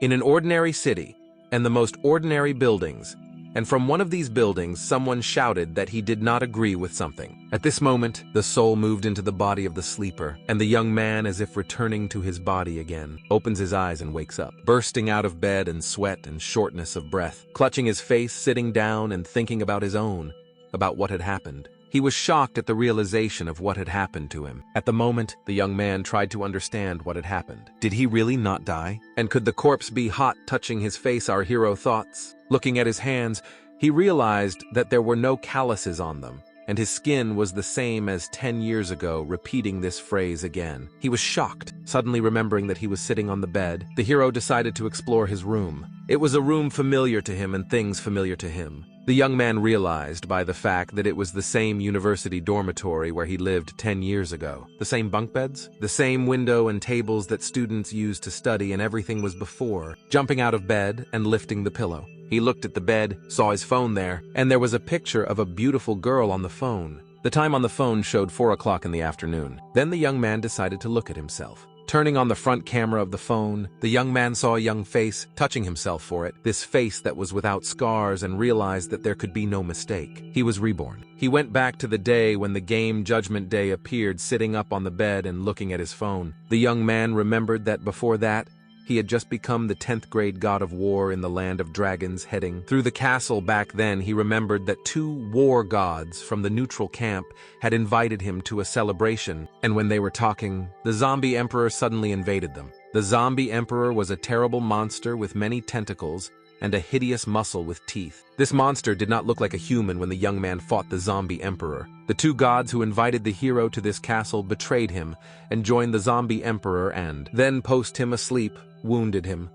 in an ordinary city, and the most ordinary buildings, and from one of these buildings someone shouted that he did not agree with something. At this moment, the soul moved into the body of the sleeper, and the young man, as if returning to his body again, opens his eyes and wakes up, bursting out of bed in sweat and shortness of breath, clutching his face, sitting down and thinking about what had happened. He was shocked at the realization of what had happened to him. At the moment, the young man tried to understand what had happened. Did he really not die? And could the corpse be hot touching his face? Our hero thoughts. Looking at his hands, he realized that there were no calluses on them, and his skin was the same as 10 years ago, repeating this phrase again. He was shocked. Suddenly remembering that he was sitting on the bed, the hero decided to explore his room. It was a room familiar to him and things familiar to him. The young man realized by the fact that it was the same university dormitory where he lived 10 years ago. The same bunk beds, the same window and tables that students used to study, and everything was before. Jumping out of bed and lifting the pillow, he looked at the bed, saw his phone there, and there was a picture of a beautiful girl on the phone. The time on the phone showed 4 o'clock in the afternoon. Then the young man decided to look at himself. Turning on the front camera of the phone, the young man saw a young face, touching himself for it, this face that was without scars, and realized that there could be no mistake. He was reborn. He went back to the day when the game Judgment Day appeared, sitting up on the bed and looking at his phone. The young man remembered that before that, he had just become the 10th grade god of war in the land of dragons, heading through the castle. Back then, he remembered that 2 war gods from the neutral camp had invited him to a celebration, and when they were talking, the zombie emperor suddenly invaded them. The zombie emperor was a terrible monster with many tentacles and a hideous muscle with teeth. This monster did not look like a human when the young man fought the zombie emperor. The 2 gods who invited the hero to this castle betrayed him and joined the zombie emperor, and then, post him asleep, wounded him.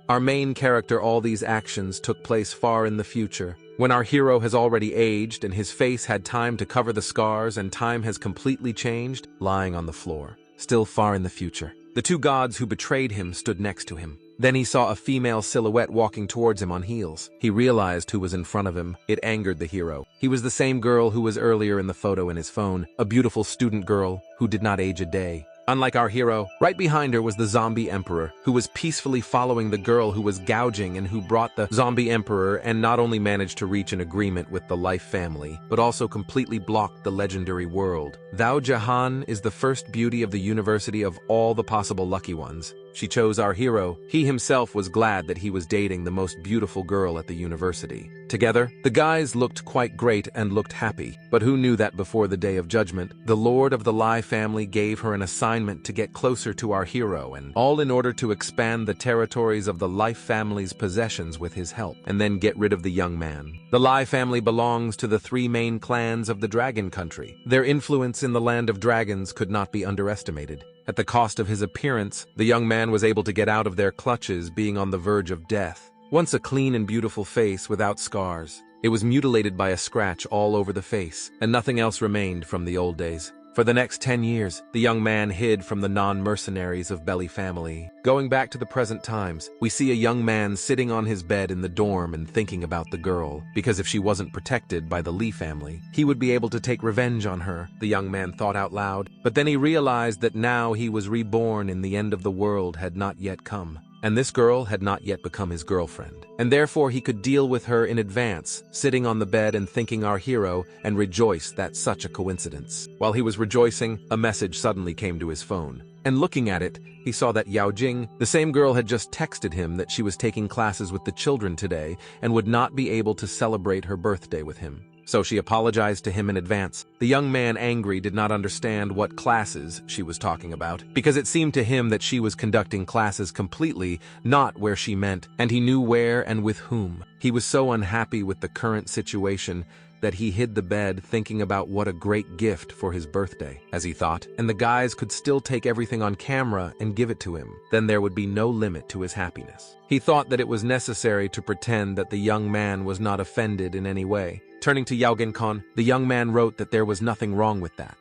Our main character, all these actions took place far in the future, when our hero has already aged and his face had time to cover the scars and time has completely changed, lying on the floor. Still far in the future. The 2 gods who betrayed him stood next to him. Then he saw a female silhouette walking towards him on heels. He realized who was in front of him. It angered the hero. He was the same girl who was earlier in the photo in his phone, a beautiful student girl who did not age a day. Unlike our hero, right behind her was the zombie emperor, who was peacefully following the girl who was gouging and who brought the zombie emperor, and not only managed to reach an agreement with the Life family, but also completely blocked the legendary world. Thou Jahan is the first beauty of the university of all the possible lucky ones. She chose our hero. He himself was glad that he was dating the most beautiful girl at the university. Together, the guys looked quite great and looked happy. But who knew that before the day of judgment, the Lord of the Lai family gave her an assignment to get closer to our hero, and all in order to expand the territories of the Life family's possessions with his help, and then get rid of the young man. The Lai family belongs to the 3 main clans of the Dragon Country. Their influence in the land of dragons could not be underestimated. At the cost of his appearance, the young man was able to get out of their clutches, being on the verge of death. Once a clean and beautiful face without scars, it was mutilated by a scratch all over the face, and nothing else remained from the old days. For the next 10 years, the young man hid from the non-mercenaries of Belly family. Going back to the present times, we see a young man sitting on his bed in the dorm and thinking about the girl, because if she wasn't protected by the Lee family, he would be able to take revenge on her, the young man thought out loud. But then he realized that now he was reborn and the end of the world had not yet come. And this girl had not yet become his girlfriend. And therefore he could deal with her in advance, sitting on the bed and thinking our hero, and rejoice that such a coincidence. While he was rejoicing, a message suddenly came to his phone. And looking at it, he saw that Yao Jing, the same girl, had just texted him that she was taking classes with the children today and would not be able to celebrate her birthday with him. So she apologized to him in advance. The young man, angry, did not understand what classes she was talking about, because it seemed to him that she was conducting classes completely not where she meant, and he knew where and with whom. He was so unhappy with the current situation that he hid the bed, thinking about what a great gift for his birthday, as he thought, and the guys could still take everything on camera and give it to him. Then there would be no limit to his happiness. He thought that it was necessary to pretend that the young man was not offended in any way. Turning to Yao Genkon, the young man wrote that there was nothing wrong with that.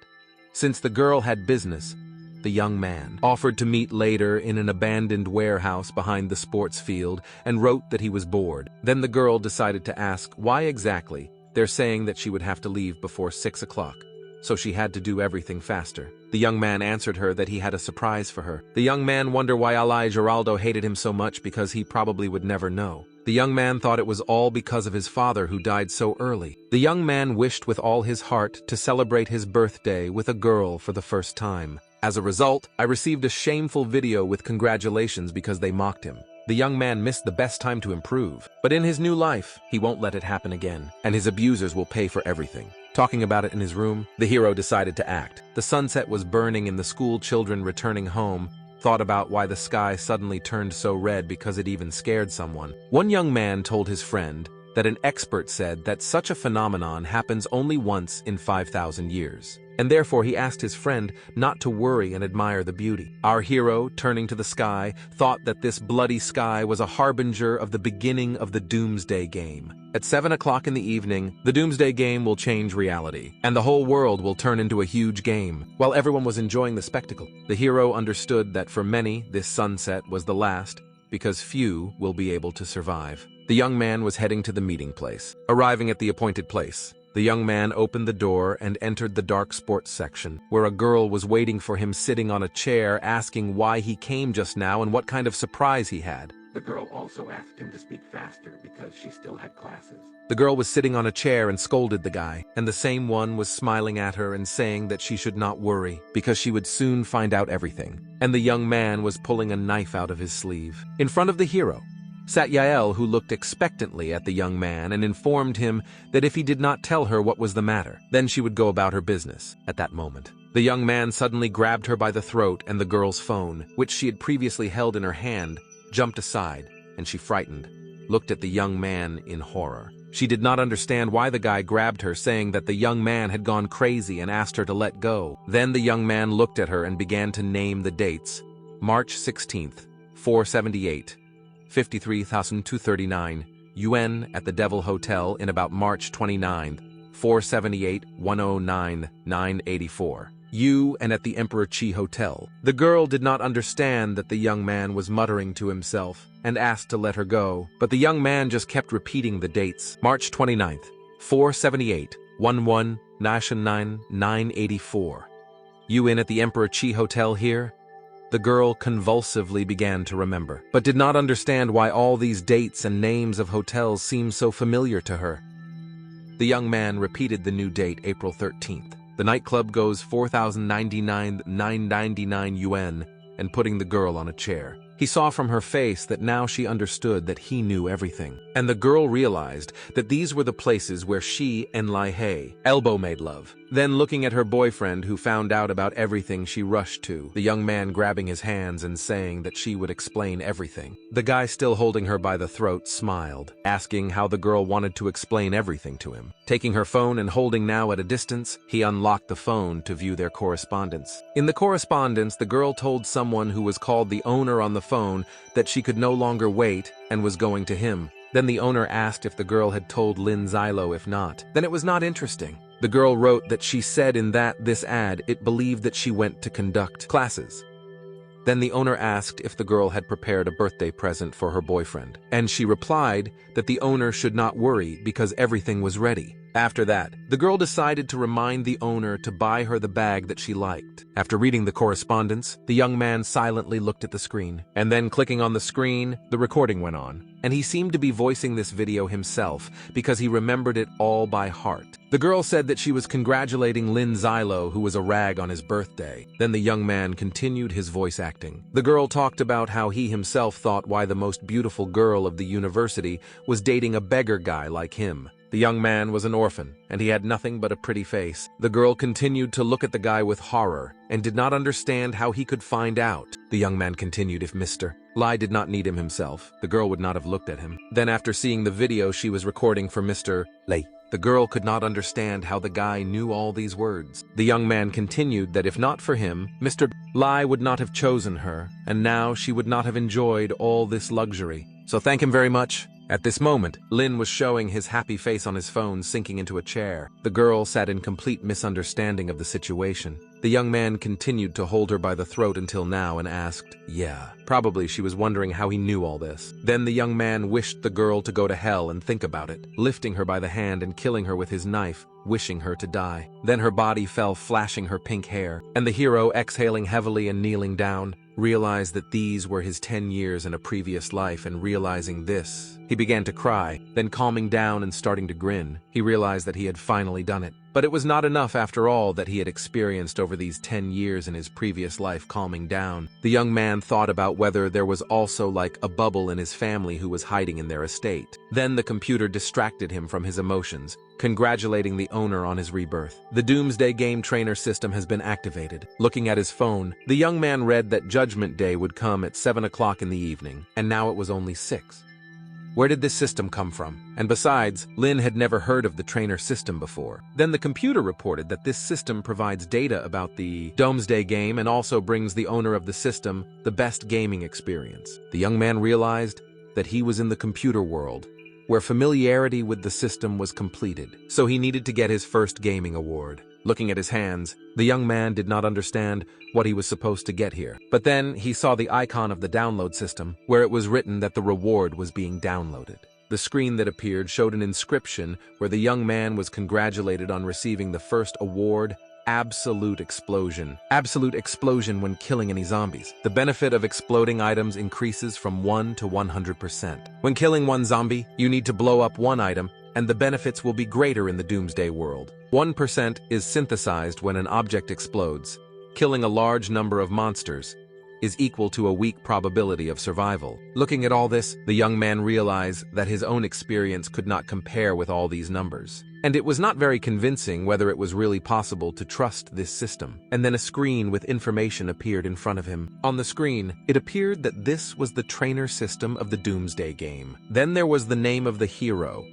Since the girl had business, the young man offered to meet later in an abandoned warehouse behind the sports field and wrote that he was bored. Then the girl decided to ask why exactly they're saying that she would have to leave before 6 o'clock. so she had to do everything faster. The young man answered her that he had a surprise for her. The young man wondered why Alai Geraldo hated him so much because he probably would never know. The young man thought it was all because of his father who died so early. The young man wished with all his heart to celebrate his birthday with a girl for the first time. As a result, I received a shameful video with congratulations because they mocked him. The young man missed the best time to improve, but in his new life, he won't let it happen again, and his abusers will pay for everything. Talking about it in his room, the hero decided to act. The sunset was burning and the school children returning home thought about why the sky suddenly turned so red because it even scared someone. One young man told his friend that an expert said that such a phenomenon happens only once in 5,000 years. And therefore he asked his friend not to worry and admire the beauty. Our hero, turning to the sky, thought that this bloody sky was a harbinger of the beginning of the Doomsday Game. At 7 o'clock in the evening, the Doomsday Game will change reality, and the whole world will turn into a huge game. While everyone was enjoying the spectacle, the hero understood that for many, this sunset was the last, because few will be able to survive. The young man was heading to the meeting place. Arriving at the appointed place, the young man opened the door and entered the dark sports section, where a girl was waiting for him sitting on a chair asking why he came just now and what kind of surprise he had. The girl also asked him to speak faster because she still had classes. The girl was sitting on a chair and scolded the guy, and the same one was smiling at her and saying that she should not worry, because she would soon find out everything. And the young man was pulling a knife out of his sleeve. In front of the hero sat Yael, who looked expectantly at the young man and informed him that if he did not tell her what was the matter, then she would go about her business. At that moment, the young man suddenly grabbed her by the throat, and the girl's phone, which she had previously held in her hand, jumped aside, and she, frightened, looked at the young man in horror. She did not understand why the guy grabbed her, saying that the young man had gone crazy and asked her to let go. Then the young man looked at her and began to name the dates. March 16th, 478. 53,239 yuan at the Devil Hotel in about March 29th, 478, 109, 984. And at the Emperor Qi Hotel. The girl did not understand that the young man was muttering to himself and asked to let her go, but the young man just kept repeating the dates. March 29th, 478, 11, 9, 984. At the Emperor Qi Hotel here? The girl convulsively began to remember, but did not understand why all these dates and names of hotels seemed so familiar to her. The young man repeated the new date, April 13th. The nightclub goes 4,099, 999 yuan, and putting the girl on a chair. He saw from her face that now she understood that he knew everything. And the girl realized that these were the places where she and Lai Hei elbow made love. Then looking at her boyfriend, who found out about everything, she rushed to, the young man grabbing his hands and saying that she would explain everything. The guy, still holding her by the throat, smiled, asking how the girl wanted to explain everything to him. Taking her phone and holding now at a distance, he unlocked the phone to view their correspondence. In the correspondence, the girl told someone who was called the owner on the phone that she could no longer wait and was going to him. Then the owner asked if the girl had told Lin Ziluo. If not, then it was not interesting. The girl wrote that she said in this ad it believed that she went to conduct classes. Then the owner asked if the girl had prepared a birthday present for her boyfriend, and she replied that the owner should not worry because everything was ready. After that, the girl decided to remind the owner to buy her the bag that she liked. After reading the correspondence, the young man silently looked at the screen, and then clicking on the screen, the recording went on. And he seemed to be voicing this video himself because he remembered it all by heart. The girl said that she was congratulating Lin Ziluo, who was a rag, on his birthday. Then the young man continued his voice acting. The girl talked about how he himself thought why the most beautiful girl of the university was dating a beggar guy like him. The young man was an orphan, and he had nothing but a pretty face. The girl continued to look at the guy with horror, and did not understand how he could find out. The young man continued, if Mr. Lai did not need him himself, the girl would not have looked at him. Then after seeing the video she was recording for Mr. Lai, the girl could not understand how the guy knew all these words. The young man continued that if not for him, Mr. Lai would not have chosen her, and now she would not have enjoyed all this luxury. So thank him very much. At this moment, Lin was showing his happy face on his phone, sinking into a chair. The girl sat in complete misunderstanding of the situation. The young man continued to hold her by the throat until now and asked, yeah. Probably she was wondering how he knew all this. Then the young man wished the girl to go to hell and think about it, lifting her by the hand and killing her with his knife, wishing her to die. Then her body fell, flashing her pink hair, and the hero, exhaling heavily and kneeling down, realized that these were his 10 years in a previous life, and realizing this, he began to cry. Then calming down and starting to grin, he realized that he had finally done it. But it was not enough after all that he had experienced over these 10 years in his previous life. Calming down, the young man thought about whether there was also like a bubble in his family who was hiding in their estate. Then the computer distracted him from his emotions, congratulating the owner on his rebirth. The Doomsday Game Trainer system has been activated. Looking at his phone, the young man read that Judgment Day would come at 7 o'clock in the evening, and now it was only 6. Where did this system come from? And besides, Lin had never heard of the trainer system before. Then the computer reported that this system provides data about the Doomsday game and also brings the owner of the system the best gaming experience. The young man realized that he was in the computer world, where familiarity with the system was completed, so he needed to get his first gaming award. Looking at his hands, the young man did not understand what he was supposed to get here. But then he saw the icon of the download system, where it was written that the reward was being downloaded. The screen that appeared showed an inscription where the young man was congratulated on receiving the first award, Absolute Explosion. Absolute explosion when killing any zombies. The benefit of exploding items increases from 1 to 100%. When killing one zombie, you need to blow up one item, and the benefits will be greater in the Doomsday world. 1% is synthesized when an object explodes. Killing a large number of monsters is equal to a weak probability of survival. Looking at all this, the young man realized that his own experience could not compare with all these numbers. And it was not very convincing whether it was really possible to trust this system. And then a screen with information appeared in front of him. On the screen, it appeared that this was the trainer system of the Doomsday game. Then there was the name of the hero,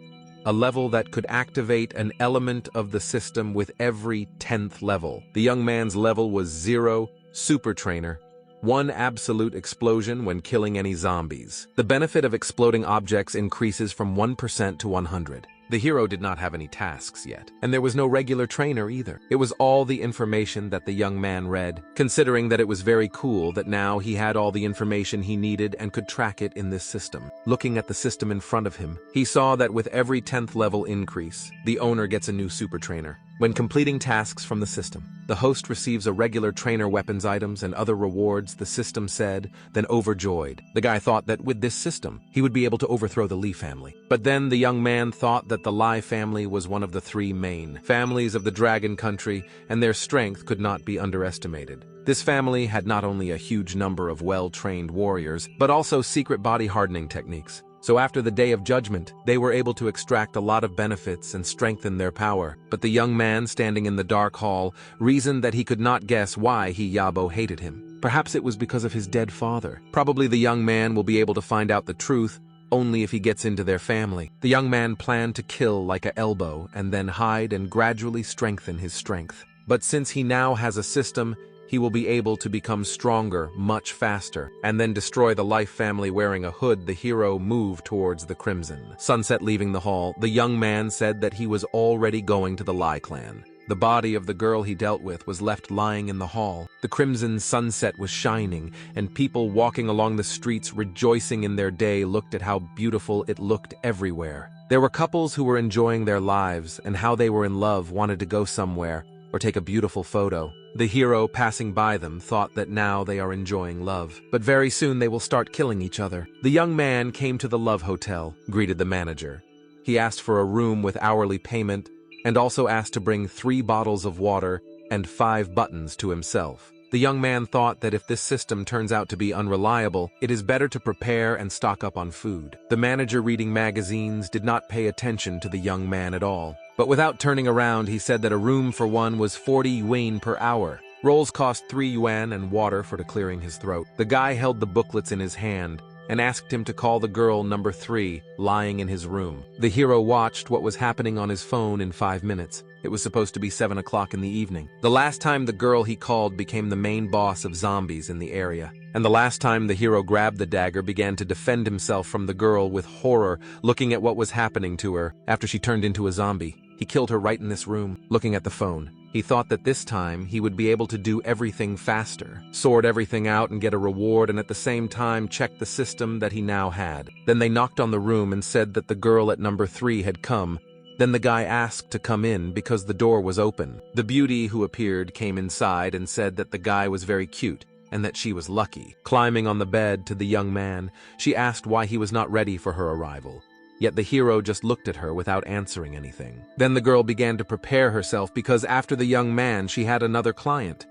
a level that could activate an element of the system with every 10th level. The young man's level was 0, Super Trainer, 1 absolute explosion when killing any zombies. The benefit of exploding objects increases from 1% to 100. The hero did not have any tasks yet, and there was no regular trainer either. It was all the information that the young man read, considering that it was very cool that now he had all the information he needed and could track it in this system. Looking at the system in front of him, he saw that with every 10th level increase, the owner gets a new super trainer. When completing tasks from the system, the host receives a regular trainer weapons items and other rewards, the system said, then overjoyed. The guy thought that with this system, he would be able to overthrow the Lee family. But then the young man thought that the Lai family was one of the 3 main families of the Dragon Country, and their strength could not be underestimated. This family had not only a huge number of well-trained warriors, but also secret body hardening techniques. So after the Day of Judgment, they were able to extract a lot of benefits and strengthen their power. But the young man standing in the dark hall reasoned that he could not guess why Yabo hated him. Perhaps it was because of his dead father. Probably the young man will be able to find out the truth only if he gets into their family. The young man planned to kill like a elbow and then hide and gradually strengthen his strength. But since he now has a system, he will be able to become stronger much faster, and then destroy the Life family wearing a hood. The hero moved towards the Crimson Sunset. Leaving the hall, the young man said that he was already going to the Lai clan. The body of the girl he dealt with was left lying in the hall. The crimson sunset was shining, and people walking along the streets rejoicing in their day looked at how beautiful it looked everywhere. There were couples who were enjoying their lives and how they were in love, wanted to go somewhere or take a beautiful photo. The hero passing by them thought that now they are enjoying love, but very soon they will start killing each other. The young man came to the Love Hotel, greeted the manager. He asked for a room with hourly payment and also asked to bring 3 bottles of water and 5 buttons to himself. The young man thought that if this system turns out to be unreliable, it is better to prepare and stock up on food. The manager, reading magazines, did not pay attention to the young man at all. But without turning around, he said that a room for one was 40 yuan per hour. Rolls cost 3 yuan and water for clearing his throat. The guy held the booklets in his hand and asked him to call the girl number 3 lying in his room. The hero watched what was happening on his phone in 5 minutes. It was supposed to be 7 o'clock in the evening. The last time the girl he called became the main boss of zombies in the area. And the last time the hero grabbed the dagger, began to defend himself from the girl with horror, looking at what was happening to her after she turned into a zombie. He killed her right in this room. Looking at the phone, he thought that this time he would be able to do everything faster, sort everything out and get a reward, and at the same time check the system that he now had. Then they knocked on the room and said that the girl at number 3 had come. Then the guy asked to come in because the door was open. The beauty who appeared came inside and said that the guy was very cute and that she was lucky. Climbing on the bed to the young man, she asked why he was not ready for her arrival. Yet the hero just looked at her without answering anything. Then the girl began to prepare herself because after the young man, she had another client.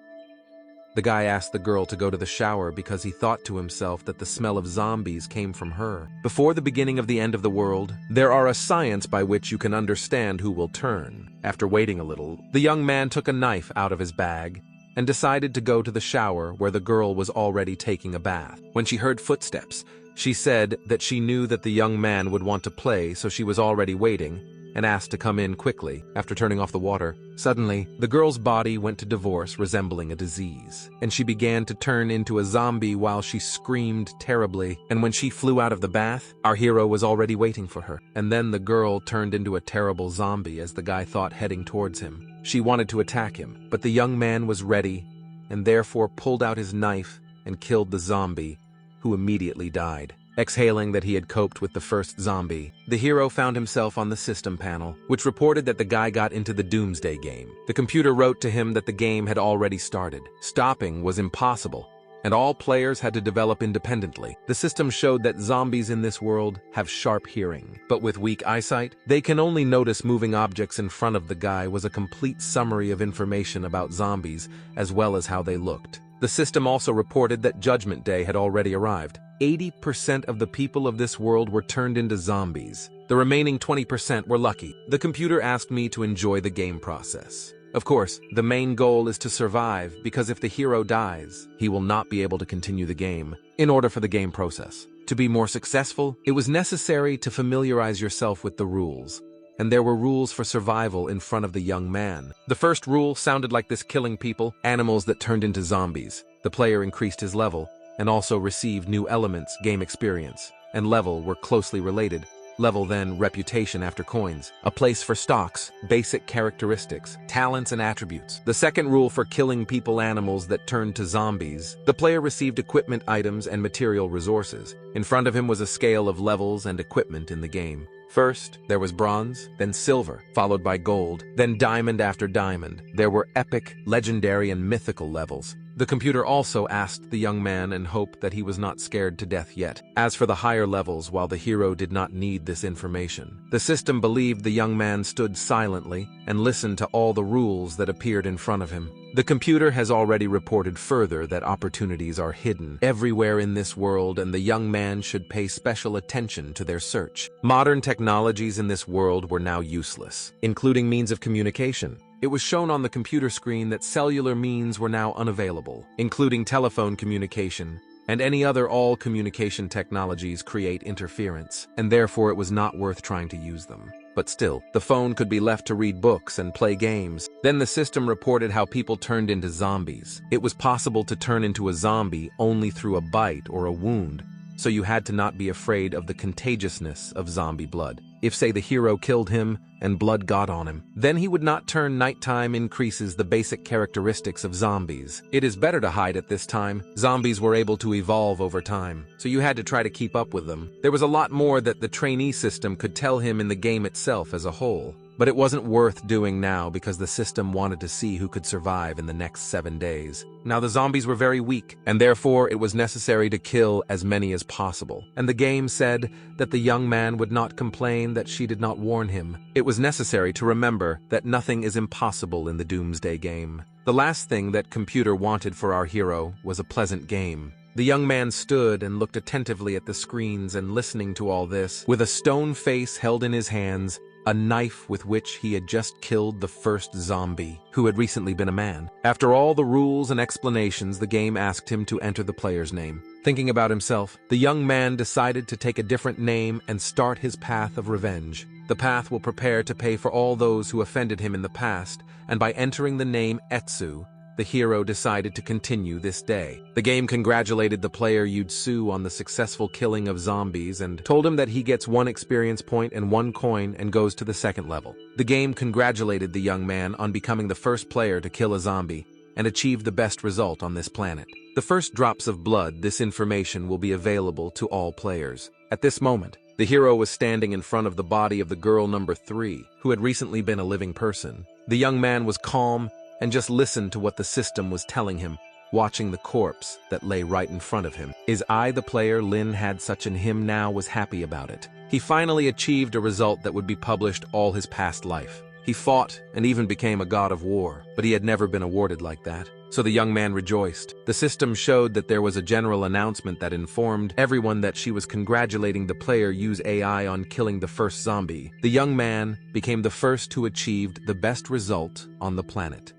The guy asked the girl to go to the shower because he thought to himself that the smell of zombies came from her. Before the beginning of the end of the world, there are a science by which you can understand who will turn. After waiting a little, the young man took a knife out of his bag and decided to go to the shower where the girl was already taking a bath. When she heard footsteps, she said that she knew that the young man would want to play, so she was already waiting and asked to come in quickly. After turning off the water, suddenly, the girl's body went to divorce, resembling a disease, and she began to turn into a zombie while she screamed terribly. And when she flew out of the bath, our hero was already waiting for her. And then the girl turned into a terrible zombie as the guy thought heading towards him. She wanted to attack him, but the young man was ready and therefore pulled out his knife and killed the zombie, who immediately died. Exhaling that he had coped with the first zombie, the hero found himself on the system panel, which reported that the guy got into the Doomsday game. The computer wrote to him that the game had already started. Stopping was impossible, and all players had to develop independently. The system showed that zombies in this world have sharp hearing, but with weak eyesight, they can only notice moving objects in front of the guy. Was a complete summary of information about zombies, as well as how they looked. The system also reported that Judgment Day had already arrived. 80% of the people of this world were turned into zombies. The remaining 20% were lucky. The computer asked me to enjoy the game process. Of course, the main goal is to survive, because if the hero dies, he will not be able to continue the game. In order for the game process to be more successful, it was necessary to familiarize yourself with the rules. And there were rules for survival in front of the young man. The first rule sounded like this: killing people, animals that turned into zombies. The player increased his level and also received new elements. Game experience and level were closely related. Level, then reputation after coins. A place for stocks, basic characteristics, talents and attributes. The second rule for killing people, animals that turned to zombies. The player received equipment, items and material resources. In front of him was a scale of levels and equipment in the game. First, there was bronze, then silver, followed by gold, then diamond after diamond. There were epic, legendary, and mythical levels. The computer also asked the young man and hoped that he was not scared to death yet. As for the higher levels, while the hero did not need this information, the system believed the young man stood silently and listened to all the rules that appeared in front of him. The computer has already reported further that opportunities are hidden everywhere in this world, and the young man should pay special attention to their search. Modern technologies in this world were now useless, including means of communication. It was shown on the computer screen that cellular means were now unavailable, including telephone communication, and any other. All communication technologies create interference, and therefore it was not worth trying to use them. But still, the phone could be left to read books and play games. Then the system reported how people turned into zombies. It was possible to turn into a zombie only through a bite or a wound, so you had to not be afraid of the contagiousness of zombie blood. If, say, the hero killed him and blood got on him, then he would not turn. Nighttime increases the basic characteristics of zombies. It is better to hide at this time. Zombies were able to evolve over time, so you had to try to keep up with them. There was a lot more that the trainee system could tell him in the game itself as a whole. But it wasn't worth doing now because the system wanted to see who could survive in the next 7 days. Now the zombies were very weak, and therefore it was necessary to kill as many as possible. And the game said that the young man would not complain that she did not warn him. It was necessary to remember that nothing is impossible in the Doomsday game. The last thing that computer wanted for our hero was a pleasant game. The young man stood and looked attentively at the screens and listening to all this, with a stone face held in his hands, a knife with which he had just killed the first zombie, who had recently been a man. After all the rules and explanations, the game asked him to enter the player's name. Thinking about himself, the young man decided to take a different name and start his path of revenge. The path will prepare to pay for all those who offended him in the past, and by entering the name Etsu, the hero decided to continue this day. The game congratulated the player Yutsu on the successful killing of zombies and told him that he gets 1 experience point and 1 coin and goes to the 2nd level. The game congratulated the young man on becoming the first player to kill a zombie and achieve the best result on this planet. The first drops of blood, this information will be available to all players. At this moment, the hero was standing in front of the body of the girl number 3, who had recently been a living person. The young man was calm and just listened to what the system was telling him, watching the corpse that lay right in front of him. The player Lin had such in him now was happy about it. He finally achieved a result that would be published all his past life. He fought and even became a god of war, but he had never been awarded like that. So the young man rejoiced. The system showed that there was a general announcement that informed everyone that she was congratulating the player use AI on killing the first zombie. The young man became the first who achieved the best result on the planet.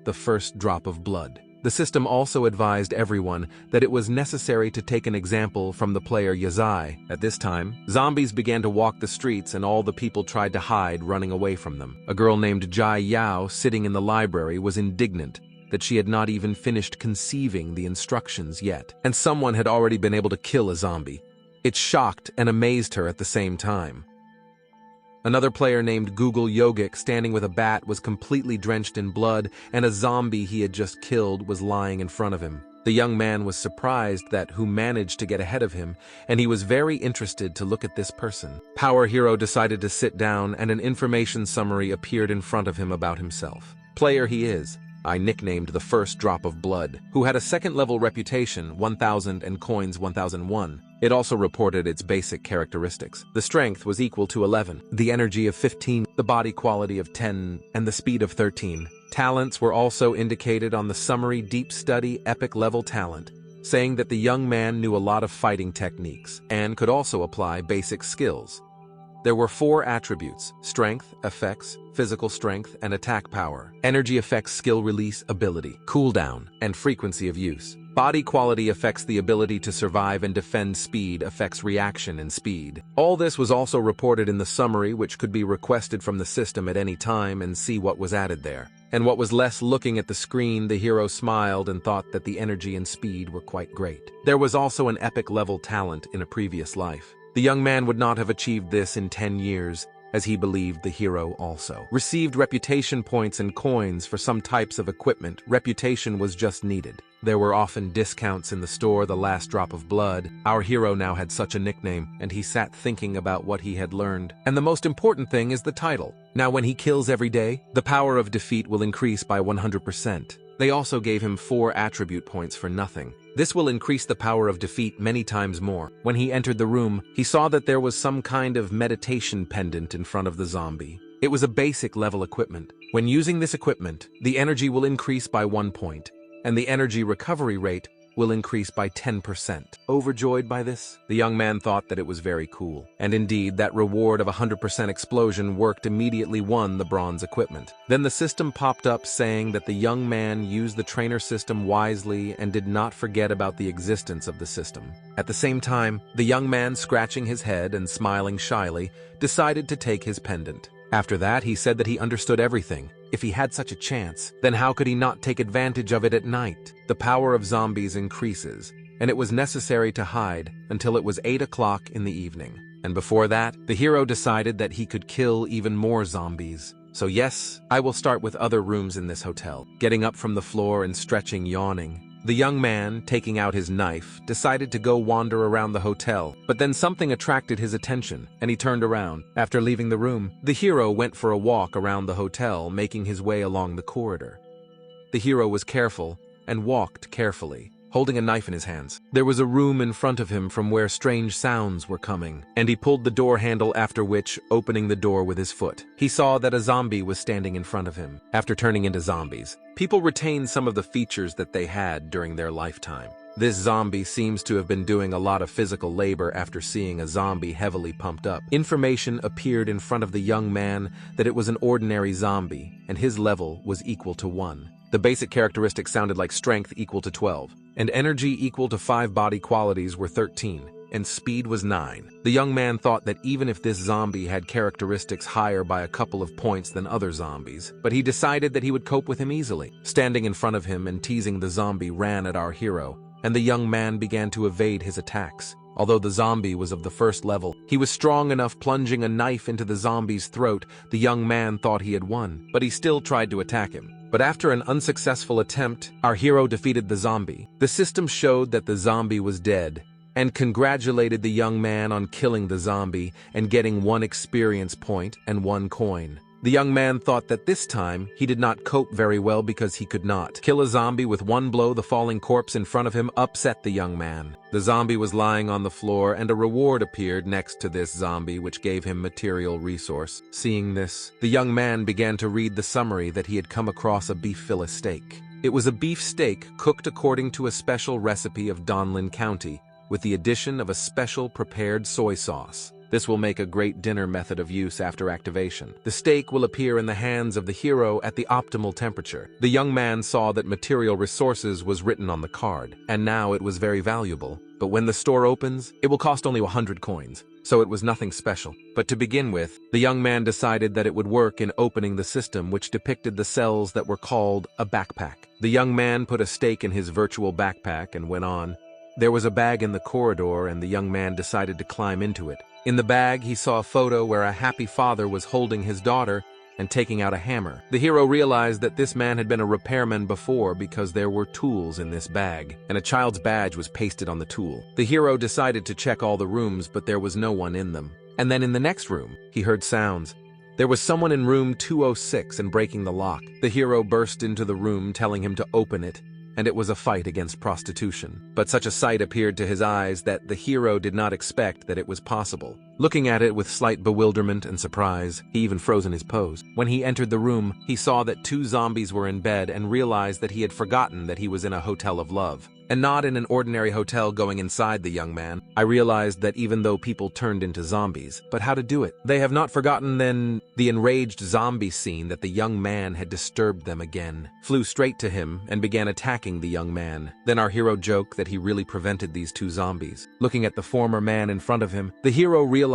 The first drop of blood. The system also advised everyone that it was necessary to take an example from the player Yazai. At this time, zombies began to walk the streets and all the people tried to hide, running away from them. A girl named Jai Yao, sitting in the library, was indignant that she had not even finished conceiving the instructions yet, and someone had already been able to kill a zombie. It shocked and amazed her at the same time. Another player named Google Yogic, standing with a bat, was completely drenched in blood, and a zombie he had just killed was lying in front of him. The young man was surprised that who managed to get ahead of him, and he was very interested to look at this person. Power Hero decided to sit down, and an information summary appeared in front of him about himself. Player he is. I nicknamed the first drop of blood, who had a 2nd level reputation, 1000 and coins 1001. It also reported its basic characteristics. The strength was equal to 11, the energy of 15, the body quality of 10, and the speed of 13. Talents were also indicated on the summary: deep study, epic level talent, saying that the young man knew a lot of fighting techniques and could also apply basic skills. There were 4 attributes: strength, effects, physical strength, and attack power. Energy affects skill release, ability, cooldown, and frequency of use. Body quality affects the ability to survive and defend. Speed affects reaction and speed. All this was also reported in the summary, which could be requested from the system at any time and see what was added there. And what was less, looking at the screen, the hero smiled and thought that the energy and speed were quite great. There was also an epic level talent in a previous life. The young man would not have achieved this in 10 years, as he believed the hero also received reputation points and coins for some types of equipment. Reputation was just needed. There were often discounts in the store. The last drop of blood. Our hero now had such a nickname, and he sat thinking about what he had learned. And the most important thing is the title. Now when he kills every day, the power of defeat will increase by 100%. They also gave him 4 attribute points for nothing. This will increase the power of defeat many times more. When he entered the room, he saw that there was some kind of meditation pendant in front of the zombie. It was a basic level equipment. When using this equipment, the energy will increase by 1 point, and the energy recovery rate will increase by 10%. Overjoyed by this, the young man thought that it was very cool. And indeed, that reward of 100% explosion worked. Immediately won the bronze equipment. Then the system popped up saying that the young man used the trainer system wisely and did not forget about the existence of the system. At the same time, the young man, scratching his head and smiling shyly, decided to take his pendant. After that, he said that he understood everything. If he had such a chance, then how could he not take advantage of it at night? The power of zombies increases, and it was necessary to hide until it was 8 o'clock in the evening. And before that, the hero decided that he could kill even more zombies. So yes, I will start with other rooms in this hotel. Getting up from the floor and stretching, yawning, the young man, taking out his knife, decided to go wander around the hotel, but then something attracted his attention, and he turned around. After leaving the room, the hero went for a walk around the hotel, making his way along the corridor. The hero was careful and walked carefully, holding a knife in his hands. There was a room in front of him from where strange sounds were coming, and he pulled the door handle, after which, opening the door with his foot, he saw that a zombie was standing in front of him. After turning into zombies, people retain some of the features that they had during their lifetime. This zombie seems to have been doing a lot of physical labor. After seeing a zombie heavily pumped up, information appeared in front of the young man that it was an ordinary zombie, and his level was equal to 1. The basic characteristics sounded like strength equal to 12, and energy equal to 5. Body qualities were 13, and speed was 9. The young man thought that even if this zombie had characteristics higher by a couple of points than other zombies, but he decided that he would cope with him easily. Standing in front of him and teasing the zombie ran at our hero, and the young man began to evade his attacks. Although the zombie was of the first level, he was strong enough. Plunging a knife into the zombie's throat, the young man thought he had won, but he still tried to attack him. But after an unsuccessful attempt, our hero defeated the zombie. The system showed that the zombie was dead, and congratulated the young man on killing the zombie and getting 1 experience point and 1 coin. The young man thought that this time he did not cope very well because he could not kill a zombie with 1 blow. The falling corpse in front of him upset the young man. The zombie was lying on the floor, and a reward appeared next to this zombie, which gave him material resource. Seeing this, the young man began to read the summary that he had come across a beef fillet steak. It was a beef steak cooked according to a special recipe of Donlin County, with the addition of a special prepared soy sauce. This will make a great dinner method of use after activation. The steak will appear in the hands of the hero at the optimal temperature. The young man saw that material resources was written on the card, and now it was very valuable. But when the store opens, it will cost only 100 coins, so it was nothing special. But to begin with, the young man decided that it would work in opening the system, which depicted the cells that were called a backpack. The young man put a steak in his virtual backpack and went on. There was a bag in the corridor, and the young man decided to climb into it. In the bag, he saw a photo where a happy father was holding his daughter and taking out a hammer. The hero realized that this man had been a repairman before because there were tools in this bag, and a child's badge was pasted on the tool. The hero decided to check all the rooms, but there was no one in them. And then in the next room, he heard sounds. There was someone in room 206 and breaking the lock. The hero burst into the room, telling him to open it, and it was a fight against prostitution. But such a sight appeared to his eyes that the hero did not expect that it was possible. Looking at it with slight bewilderment and surprise, he even froze in his pose. When he entered the room, he saw that 2 zombies were in bed and realized that he had forgotten that he was in a hotel of love, and not in an ordinary hotel. Going inside the young man, I realized that even though people turned into zombies, but how to do it? They have not forgotten then the enraged zombie scene that the young man had disturbed them again, flew straight to him and began attacking the young man. Then our hero joked that he really prevented these 2 zombies. Looking at the former man in front of him, the hero realized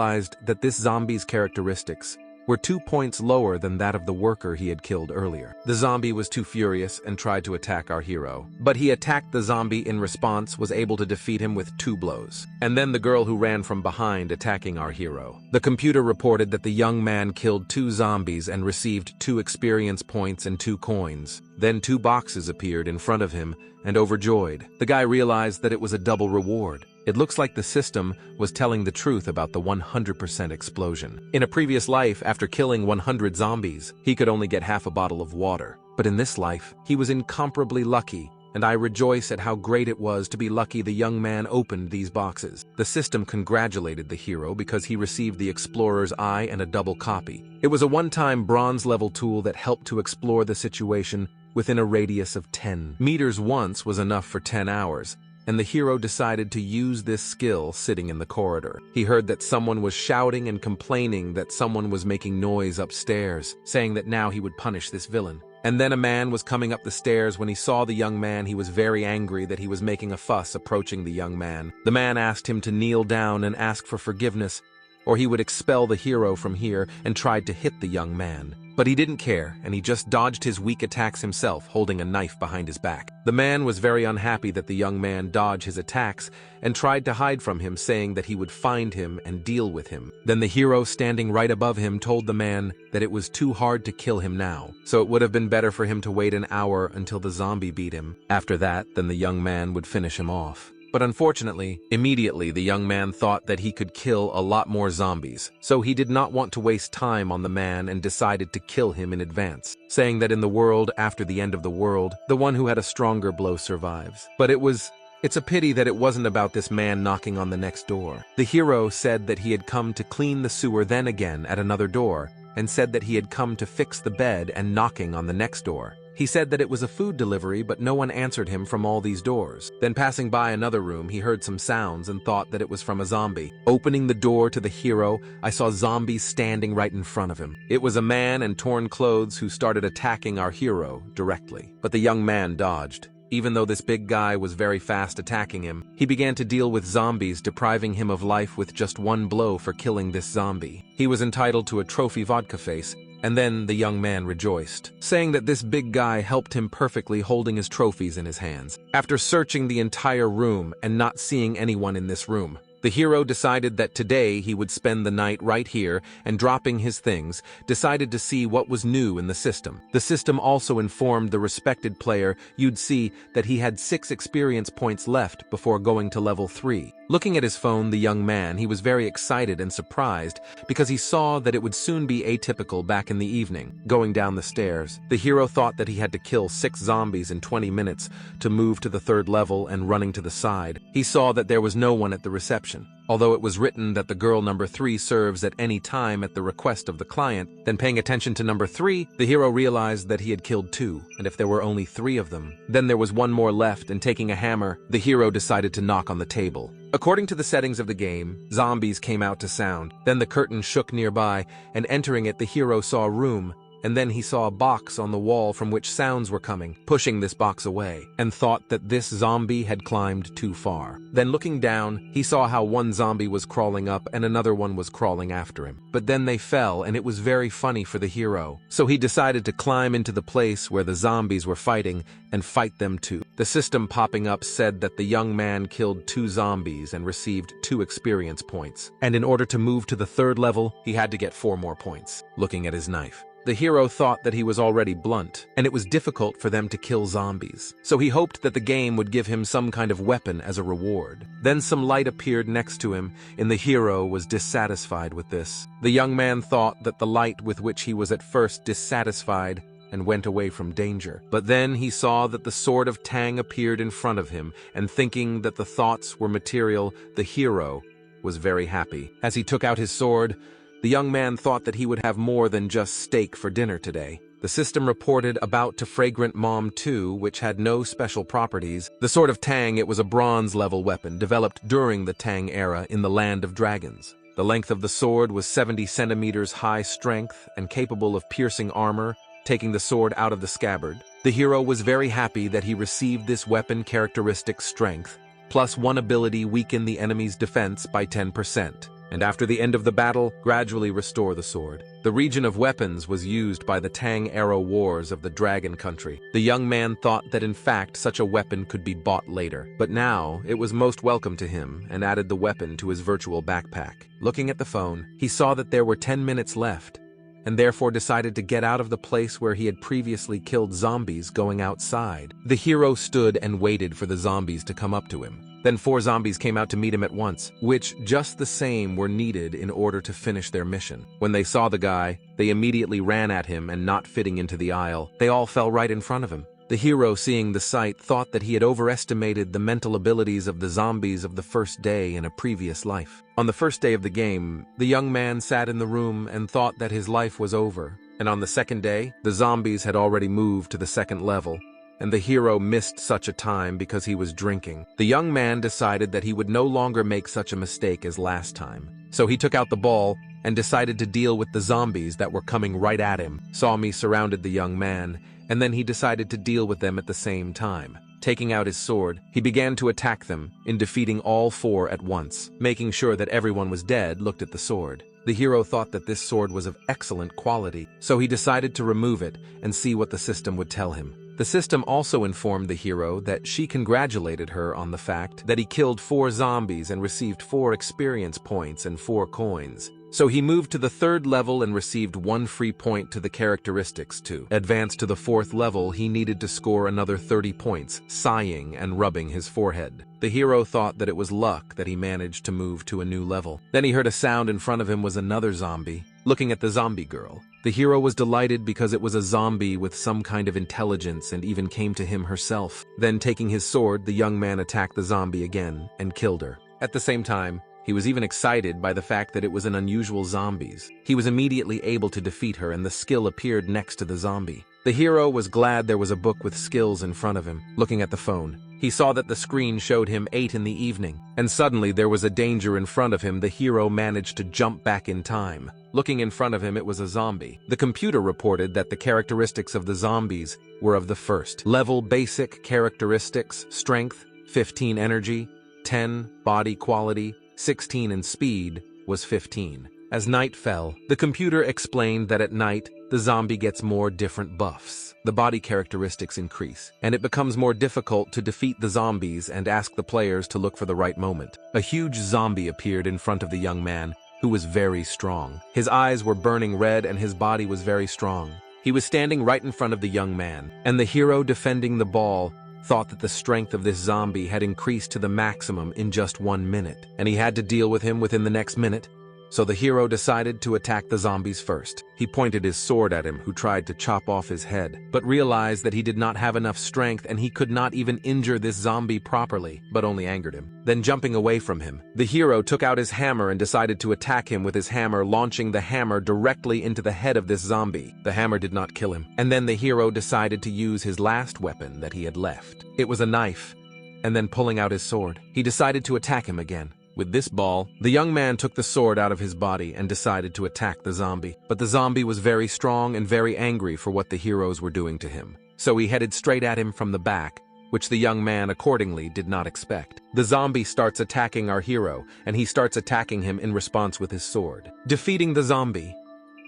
that this zombie's characteristics were 2 points lower than that of the worker he had killed earlier. The zombie was too furious and tried to attack our hero, but he attacked the zombie in response, was able to defeat him with 2 blows. And then the girl who ran from behind attacking our hero. The computer reported that the young man killed 2 zombies and received 2 experience points and 2 coins. Then 2 boxes appeared in front of him, and overjoyed, the guy realized that it was a double reward. It looks like the system was telling the truth about the 100% explosion. In a previous life, after killing 100 zombies, he could only get half a bottle of water. But in this life, he was incomparably lucky, and I rejoice at how great it was to be lucky the young man opened these boxes. The system congratulated the hero because he received the Explorer's Eye and a double copy. It was a one-time bronze-level tool that helped to explore the situation within a radius of 10 meters. Once was enough for 10 hours. And the hero decided to use this skill sitting in the corridor. He heard that someone was shouting and complaining that someone was making noise upstairs, saying that now he would punish this villain. And then a man was coming up the stairs. When he saw the young man, he was very angry that he was making a fuss approaching the young man. The man asked him to kneel down and ask for forgiveness, or he would expel the hero from here, and tried to hit the young man. But he didn't care, and he just dodged his weak attacks himself, holding a knife behind his back. The man was very unhappy that the young man dodged his attacks and tried to hide from him, saying that he would find him and deal with him. Then the hero, standing right above him, told the man that it was too hard to kill him now, so it would have been better for him to wait an hour until the zombie beat him. After that, then the young man would finish him off. But unfortunately, immediately the young man thought that he could kill a lot more zombies, so he did not want to waste time on the man and decided to kill him in advance, saying that in the world after the end of the world, the one who had a stronger blow survives. But it's a pity that it wasn't about this man knocking on the next door. The hero said that he had come to clean the sewer, then again at another door, and said that he had come to fix the bed and knocking on the next door. He said that it was a food delivery, but no one answered him from all these doors. Then passing by another room, he heard some sounds and thought that it was from a zombie. Opening the door to the hero, I saw zombies standing right in front of him. It was a man in torn clothes who started attacking our hero directly. But the young man dodged. Even though this big guy was very fast attacking him, he began to deal with zombies, depriving him of life with just one blow for killing this zombie. He was entitled to a trophy vodka face, and then the young man rejoiced, saying that this big guy helped him perfectly, holding his trophies in his hands. After searching the entire room and not seeing anyone in this room, the hero decided that today he would spend the night right here, and dropping his things, decided to see what was new in the system. The system also informed the respected player you'd see that he had 6 experience points left before going to level 3. Looking at his phone, the young man, he was very excited and surprised because he saw that it would soon be atypical back in the evening. Going down the stairs, the hero thought that he had to kill 6 zombies in 20 minutes to move to the 3rd level, and running to the side, he saw that there was no one at the reception. Although it was written that the girl number 3 serves at any time at the request of the client, then paying attention to number 3, the hero realized that he had killed 2, and if there were only 3 of them, then there was one more left, and taking a hammer, the hero decided to knock on the table. According to the settings of the game, zombies came out to sound. Then the curtain shook nearby, and entering it, the hero saw a room, and then he saw a box on the wall from which sounds were coming, pushing this box away, and thought that this zombie had climbed too far. Then looking down, he saw how one zombie was crawling up and another one was crawling after him. But then they fell, and it was very funny for the hero. So he decided to climb into the place where the zombies were fighting and fight them too. The system popping up said that the young man killed 2 zombies and received 2 experience points. And in order to move to the 3rd level, he had to get 4 more points. Looking at his knife, the hero thought that he was already blunt, and it was difficult for them to kill zombies. So he hoped that the game would give him some kind of weapon as a reward. Then some light appeared next to him, and the hero was dissatisfied with this. The young man thought that the light with which he was at first dissatisfied and went away from danger. But then he saw that the sword of Tang appeared in front of him, and thinking that the thoughts were material, the hero was very happy. As he took out his sword, the young man thought that he would have more than just steak for dinner today. The system reported about to Fragrant Mom 2, which had no special properties. The Sword of Tang, it was a bronze-level weapon developed during the Tang era in the Land of Dragons. The length of the sword was 70 centimeters high strength and capable of piercing armor, taking the sword out of the scabbard. The hero was very happy that he received this weapon characteristic strength, plus 1 ability weaken the enemy's defense by 10%. And after the end of the battle, gradually restore the sword. The region of weapons was used by the Tang era wars of the Dragon Country. The young man thought that in fact such a weapon could be bought later, but now it was most welcome to him and added the weapon to his virtual backpack. Looking at the phone, he saw that there were 10 minutes left, and therefore decided to get out of the place where he had previously killed zombies, going outside. The hero stood and waited for the zombies to come up to him. Then 4 zombies came out to meet him at once, which just the same were needed in order to finish their mission. When they saw the guy, they immediately ran at him, and not fitting into the aisle, they all fell right in front of him. The hero, seeing the sight, thought that he had overestimated the mental abilities of the zombies of the first day in a previous life. On the first day of the game, the young man sat in the room and thought that his life was over. And on the second day, the zombies had already moved to the 2nd level, and the hero missed such a time because he was drinking. The young man decided that he would no longer make such a mistake as last time. So he took out the ball and decided to deal with the zombies that were coming right at him. Sawmi surrounded the young man, and then he decided to deal with them at the same time. Taking out his sword, he began to attack them, in defeating all 4 at once. Making sure that everyone was dead, looked at the sword. The hero thought that this sword was of excellent quality, so he decided to remove it and see what the system would tell him. The system also informed the hero that she congratulated her on the fact that he killed 4 zombies and received 4 experience points and 4 coins. So he moved to the 3rd level and received 1 free point to the characteristics. To advance to the 4th level, he needed to score another 30 points, sighing and rubbing his forehead. The hero thought that it was luck that he managed to move to a new level. Then he heard a sound in front of him was another zombie. Looking at the zombie girl, the hero was delighted because it was a zombie with some kind of intelligence and even came to him herself. Then taking his sword, the young man attacked the zombie again and killed her. At the same time, he was even excited by the fact that it was an unusual zombies. He was immediately able to defeat her, and the skill appeared next to the zombie. The hero was glad there was a book with skills in front of him. Looking at the phone, He saw that the screen showed him 8 in the evening, and suddenly there was a danger in front of him. The hero managed to jump back in time. Looking in front of him, it was a zombie. The computer reported that the characteristics of the zombies were of the first level: basic characteristics, strength, 15 energy, 10 body quality, 16 in speed, was 15. As night fell, the computer explained that at night, the zombie gets more different buffs. The body characteristics increase, and it becomes more difficult to defeat the zombies and ask the players to look for the right moment. A huge zombie appeared in front of the young man, who was very strong. His eyes were burning red and his body was very strong. He was standing right in front of the young man, and the hero defending the ball thought that the strength of this zombie had increased to the maximum in just 1 minute, and he had to deal with him within the next minute. So the hero decided to attack the zombies first. He pointed his sword at him, who tried to chop off his head, but realized that he did not have enough strength and he could not even injure this zombie properly, but only angered him. Then jumping away from him, the hero took out his hammer and decided to attack him with his hammer, launching the hammer directly into the head of this zombie. The hammer did not kill him, and then the hero decided to use his last weapon that he had left. It was a knife, and then pulling out his sword, he decided to attack him again. With this ball, the young man took the sword out of his body and decided to attack the zombie. But the zombie was very strong and very angry for what the heroes were doing to him. So he headed straight at him from the back, which the young man accordingly did not expect. The zombie starts attacking our hero, and he starts attacking him in response with his sword. Defeating the zombie,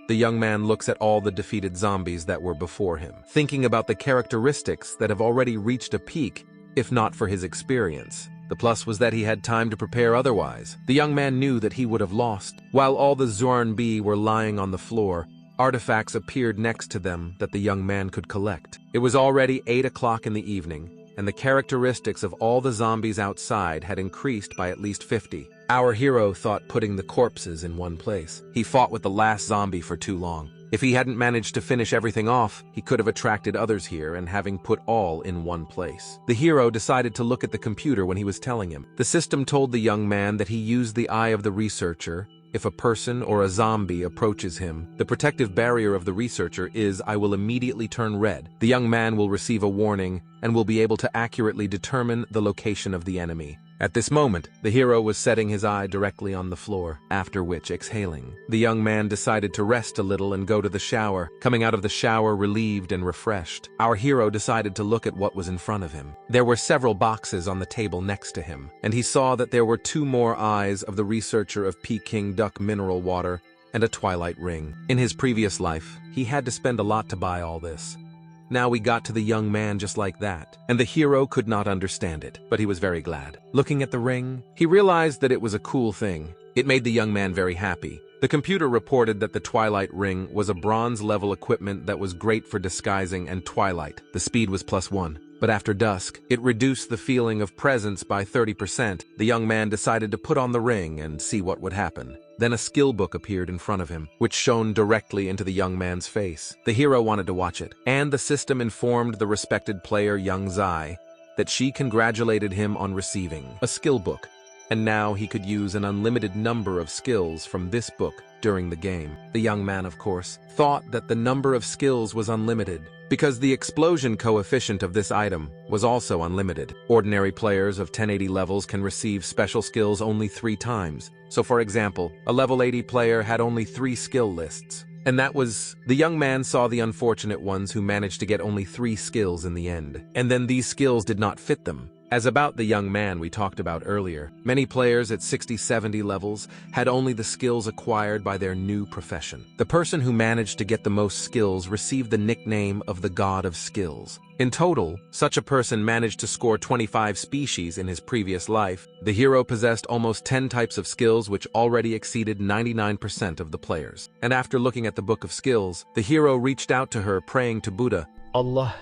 the young man looks at all the defeated zombies that were before him, thinking about the characteristics that have already reached a peak, if not for his experience. The plus was that he had time to prepare otherwise. The young man knew that he would have lost. While all the Zornbi were lying on the floor, artifacts appeared next to them that the young man could collect. It was already 8 o'clock in the evening, and the characteristics of all the zombies outside had increased by at least 50. Our hero thought putting the corpses in one place. He fought with the last zombie for too long. If he hadn't managed to finish everything off, he could have attracted others here and having put all in one place. The hero decided to look at the computer when he was telling him. The system told the young man that he used the eye of the researcher. If a person or a zombie approaches him, the protective barrier of the researcher is "I will immediately turn red." The young man will receive a warning and will be able to accurately determine the location of the enemy. At this moment, the hero was setting his eye directly on the floor, after which exhaling. The young man decided to rest a little and go to the shower, coming out of the shower relieved and refreshed. Our hero decided to look at what was in front of him. There were several boxes on the table next to him, and he saw that there were 2 more eyes of the researcher of Peking duck mineral water and a twilight ring. In his previous life, he had to spend a lot to buy all this. Now we got to the young man just like that, and the hero could not understand it, but he was very glad. Looking at the ring, he realized that it was a cool thing. It made the young man very happy. The computer reported that the Twilight Ring was a bronze-level equipment that was great for disguising and twilight. The speed was +1. But after dusk, it reduced the feeling of presence by 30%. The young man decided to put on the ring and see what would happen. Then a skill book appeared in front of him, which shone directly into the young man's face. The hero wanted to watch it, and the system informed the respected player Young Zai that she congratulated him on receiving a skill book, and now he could use an unlimited number of skills from this book during the game. The young man, of course, thought that the number of skills was unlimited, because the explosion coefficient of this item was also unlimited. Ordinary players of 1080 levels can receive special skills only 3 times. So for example, a level 80 player had only 3 skill lists. And that was, the young man saw the unfortunate ones who managed to get only 3 skills in the end. And then these skills did not fit them. As about the young man we talked about earlier, many players at 60-70 levels had only the skills acquired by their new profession. The person who managed to get the most skills received the nickname of the God of Skills. In total, such a person managed to score 25 species in his previous life. The hero possessed almost 10 types of skills which already exceeded 99% of the players. And after looking at the book of skills, the hero reached out to her praying to Buddha, Allah,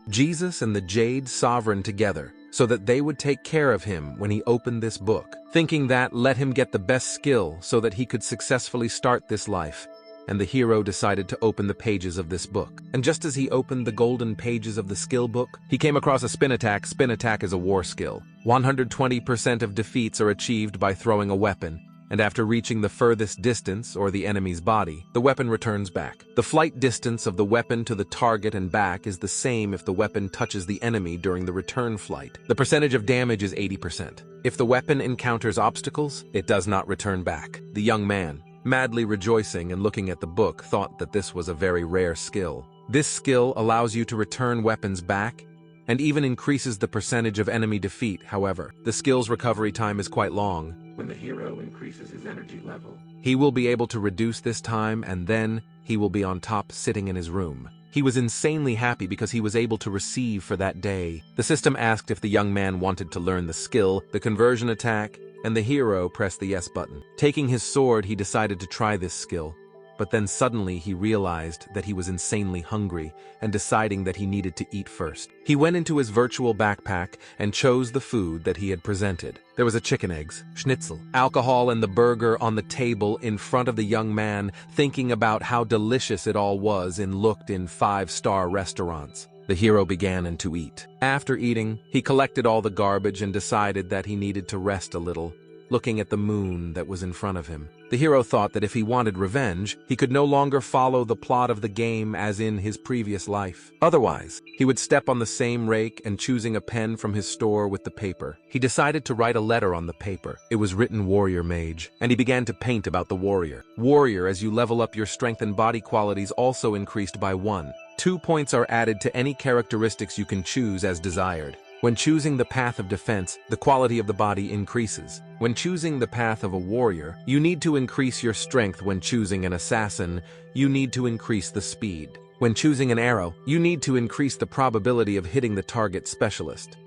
Jesus and the Jade Sovereign together, so that they would take care of him when he opened this book, thinking that let him get the best skill so that he could successfully start this life. And the hero decided to open the pages of this book. And just as he opened the golden pages of the skill book, he came across a spin attack. Spin attack is a war skill. 120% of defeats are achieved by throwing a weapon, and after reaching the furthest distance, or the enemy's body, the weapon returns back. The flight distance of the weapon to the target and back is the same if the weapon touches the enemy during the return flight. The percentage of damage is 80%. If the weapon encounters obstacles, it does not return back. The young man, madly rejoicing and looking at the book, thought that this was a very rare skill. This skill allows you to return weapons back and even increases the percentage of enemy defeat. However, the skill's recovery time is quite long. When the hero increases his energy level, He will be able to reduce this time, and then he will be on top sitting in his room. He was insanely happy because he was able to receive for that day. The system asked if the young man wanted to learn the skill, the conversion attack, and the hero pressed the yes button. Taking his sword, he decided to try this skill. But then suddenly he realized that he was insanely hungry and deciding that he needed to eat first. He went into his virtual backpack and chose the food that he had presented. There was a chicken eggs, schnitzel, alcohol, and the burger on the table in front of the young man, thinking about how delicious it all was and looked in 5-star restaurants. The hero began to eat. After eating, he collected all the garbage and decided that he needed to rest a little, looking at the moon that was in front of him. The hero thought that if he wanted revenge, he could no longer follow the plot of the game as in his previous life. Otherwise, he would step on the same rake and choosing a pen from his store with the paper. He decided to write a letter on the paper. It was written Warrior Mage, and he began to paint about the warrior. Warrior, as you level up your strength and body qualities, also increased by 1. 2 points are added to any characteristics you can choose as desired. When choosing the path of defense, the quality of the body increases. When choosing the path of a warrior, you need to increase your strength. When choosing an assassin, you need to increase the speed. When choosing an arrow, you need to increase the probability of hitting the target specialist.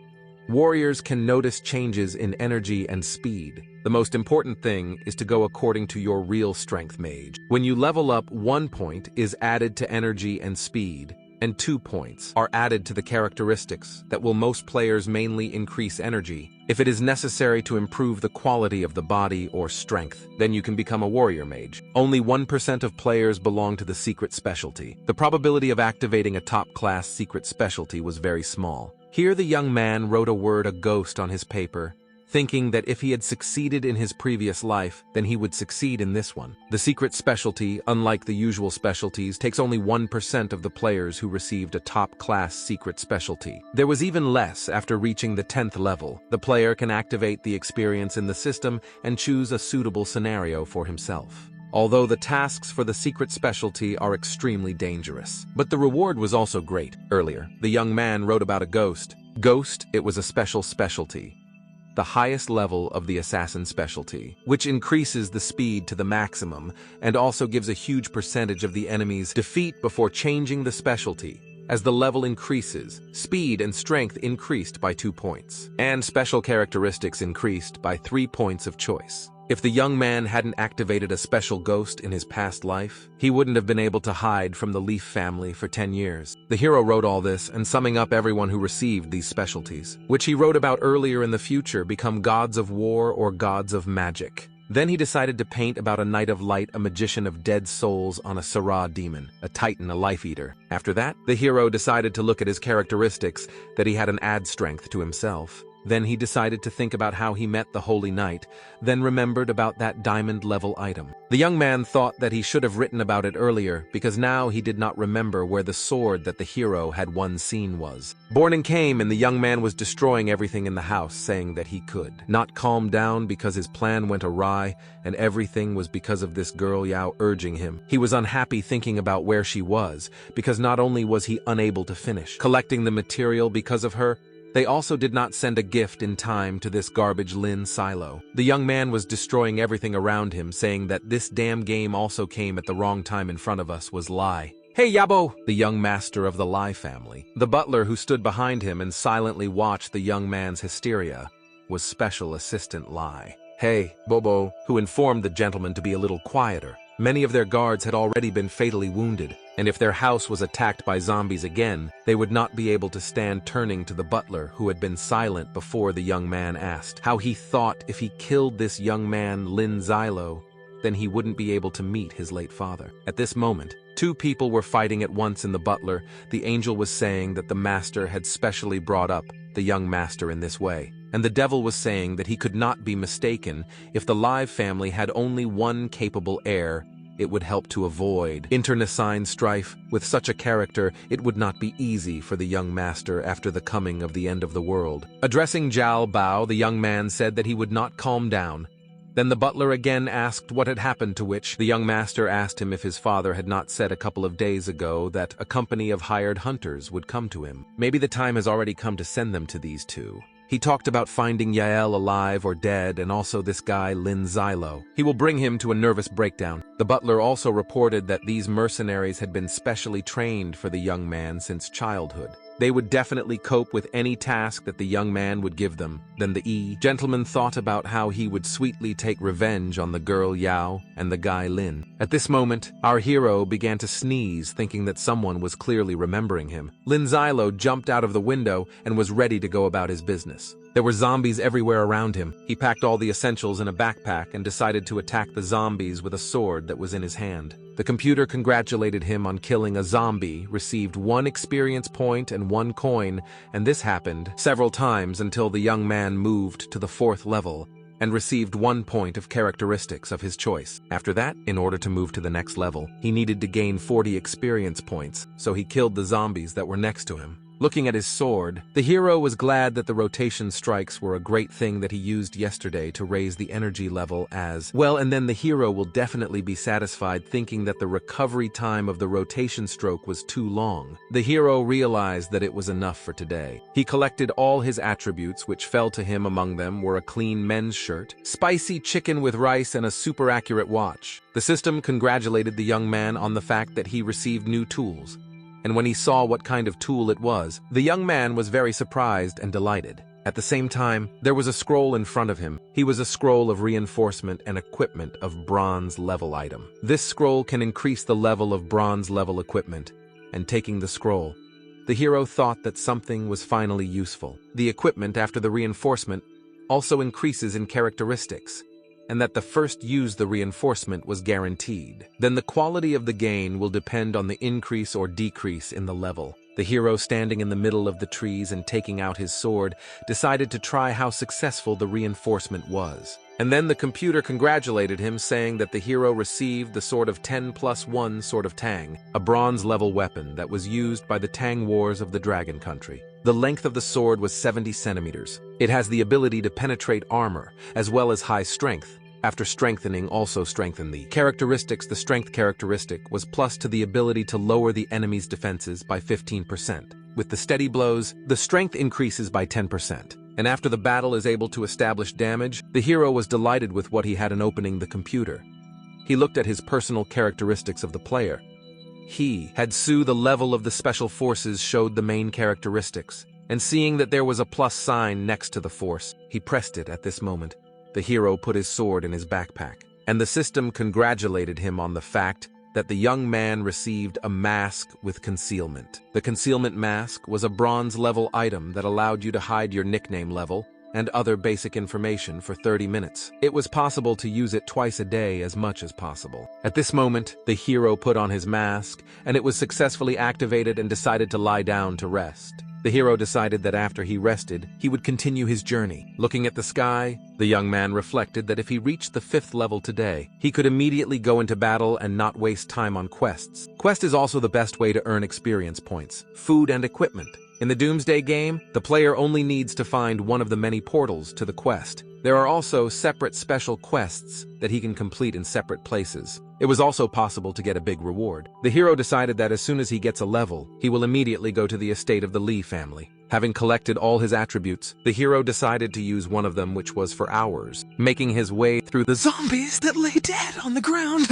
Warriors can notice changes in energy and speed. The most important thing is to go according to your real strength mage. When you level up, 1 point is added to energy and speed, and 2 points are added to the characteristics that will most players mainly increase energy. If it is necessary to improve the quality of the body or strength, then you can become a warrior mage. Only 1% of players belong to the secret specialty. The probability of activating a top-class secret specialty was very small. Here the young man wrote a word, a ghost, on his paper, thinking that if he had succeeded in his previous life, then he would succeed in this one. The secret specialty, unlike the usual specialties, takes only 1% of the players who received a top-class secret specialty. There was even less after reaching the 10th level. The player can activate the experience in the system and choose a suitable scenario for himself. Although the tasks for the secret specialty are extremely dangerous. But the reward was also great. Earlier, the young man wrote about a ghost. Ghost, it was a special specialty, the highest level of the assassin specialty, which increases the speed to the maximum and also gives a huge percentage of the enemy's defeat before changing the specialty. As the level increases, speed and strength increased by 2 points, and special characteristics increased by 3 points of choice. If the young man hadn't activated a special ghost in his past life, he wouldn't have been able to hide from the Leaf family for 10 years. The hero wrote all this and summing up everyone who received these specialties, which he wrote about earlier in the future, become gods of war or gods of magic. Then he decided to paint about a knight of light, a magician of dead souls on a Sarah demon, a titan, a life eater. After that, the hero decided to look at his characteristics, that he had an add strength to himself. Then he decided to think about how he met the Holy Knight, then remembered about that diamond-level item. The young man thought that he should have written about it earlier, because now he did not remember where the sword that the hero had once seen was. Morning came, and the young man was destroying everything in the house, saying that he could not calm down because his plan went awry, and everything was because of this girl Yao urging him. He was unhappy thinking about where she was, because not only was he unable to finish collecting the material because of her, they also did not send a gift in time to this garbage Lin Ziluo. The young man was destroying everything around him, saying that this damn game also came at the wrong time in front of us was Lai. Hey Yabo, the young master of the Lai family. The butler who stood behind him and silently watched the young man's hysteria was Special Assistant Lai. Hey, Bobo, who informed the gentleman to be a little quieter. Many of their guards had already been fatally wounded, and if their house was attacked by zombies again, they would not be able to stand. Turning to the butler, who had been silent before, the young man asked how he thought if he killed this young man Lin Ziluo, then he wouldn't be able to meet his late father. At this moment, two people were fighting at once in the butler. The angel was saying that the master had specially brought up the young master in this way, and the devil was saying that he could not be mistaken. If the Live family had only one capable heir, it would help to avoid internecine strife. With such a character, it would not be easy for the young master after the coming of the end of the world. Addressing Zhao Bao, the young man said that he would not calm down. Then the butler again asked what had happened, to which the young master asked him if his father had not said a couple of days ago that a company of hired hunters would come to him. Maybe the time has already come to send them to these two. He talked about finding Yael alive or dead, and also this guy Lin Ziluo. He will bring him to a nervous breakdown. The butler also reported that these mercenaries had been specially trained for the young man since childhood. They would definitely cope with any task that the young man would give them. Then the gentleman thought about how he would sweetly take revenge on the girl Yao and the guy Lin. At this moment, our hero began to sneeze, thinking that someone was clearly remembering him. Lin Ziluo jumped out of the window and was ready to go about his business. There were zombies everywhere around him. He packed all the essentials in a backpack and decided to attack the zombies with a sword that was in his hand. The computer congratulated him on killing a zombie, received 1 experience point and 1 coin, and this happened several times until the young man moved to the 4th level and received 1 point of characteristics of his choice. After that, in order to move to the next level, he needed to gain 40 experience points, so he killed the zombies that were next to him. Looking at his sword, the hero was glad that the rotation strikes were a great thing that he used yesterday to raise the energy level as well, and then the hero will definitely be satisfied, thinking that the recovery time of the rotation stroke was too long. The hero realized that it was enough for today. He collected all his attributes, which fell to him. Among them were a clean men's shirt, spicy chicken with rice, and a super accurate watch. The system congratulated the young man on the fact that he received new tools. And when he saw what kind of tool it was, the young man was very surprised and delighted. At the same time, there was a scroll in front of him. He was a scroll of reinforcement and equipment of bronze level item. This scroll can increase the level of bronze level equipment, and taking the scroll, the hero thought that something was finally useful. The equipment after the reinforcement also increases in characteristics, and that the first use the reinforcement was guaranteed. Then the quality of the gain will depend on the increase or decrease in the level. The hero, standing in the middle of the trees and taking out his sword, decided to try how successful the reinforcement was. And then the computer congratulated him, saying that the hero received the Sword of 10+1 Sword of Tang, a bronze-level weapon that was used by the Tang Wars of the Dragon Country. The length of the sword was 70 centimeters. It has the ability to penetrate armor, as well as high strength. After strengthening, also strengthen the characteristics. The strength characteristic was plus to the ability to lower the enemy's defenses by 15%. With the steady blows, the strength increases by 10%. And after the battle is able to establish damage, the hero was delighted with what he had in opening the computer. He looked at his personal characteristics of the player. He had the level of the special forces showed the main characteristics, and seeing that there was a plus sign next to the force, he pressed it. At this moment, the hero put his sword in his backpack, and the system congratulated him on the fact that the young man received a mask with concealment. The concealment mask was a bronze-level item that allowed you to hide your nickname level and other basic information for 30 minutes. It was possible to use it twice a day, as much as possible. At this moment, the hero put on his mask, and it was successfully activated, and decided to lie down to rest. The hero decided that after he rested, he would continue his journey. Looking at the sky, the young man reflected that if he reached the 5th level today, he could immediately go into battle and not waste time on quests. Quest is also the best way to earn experience points, food, and equipment. In the Doomsday game, the player only needs to find one of the many portals to the quest. There are also separate special quests that he can complete in separate places. It was also possible to get a big reward. The hero decided that as soon as he gets a level, he will immediately go to the estate of the Li family. Having collected all his attributes, the hero decided to use one of them, which was for hours, making his way through the zombies that lay dead on the ground.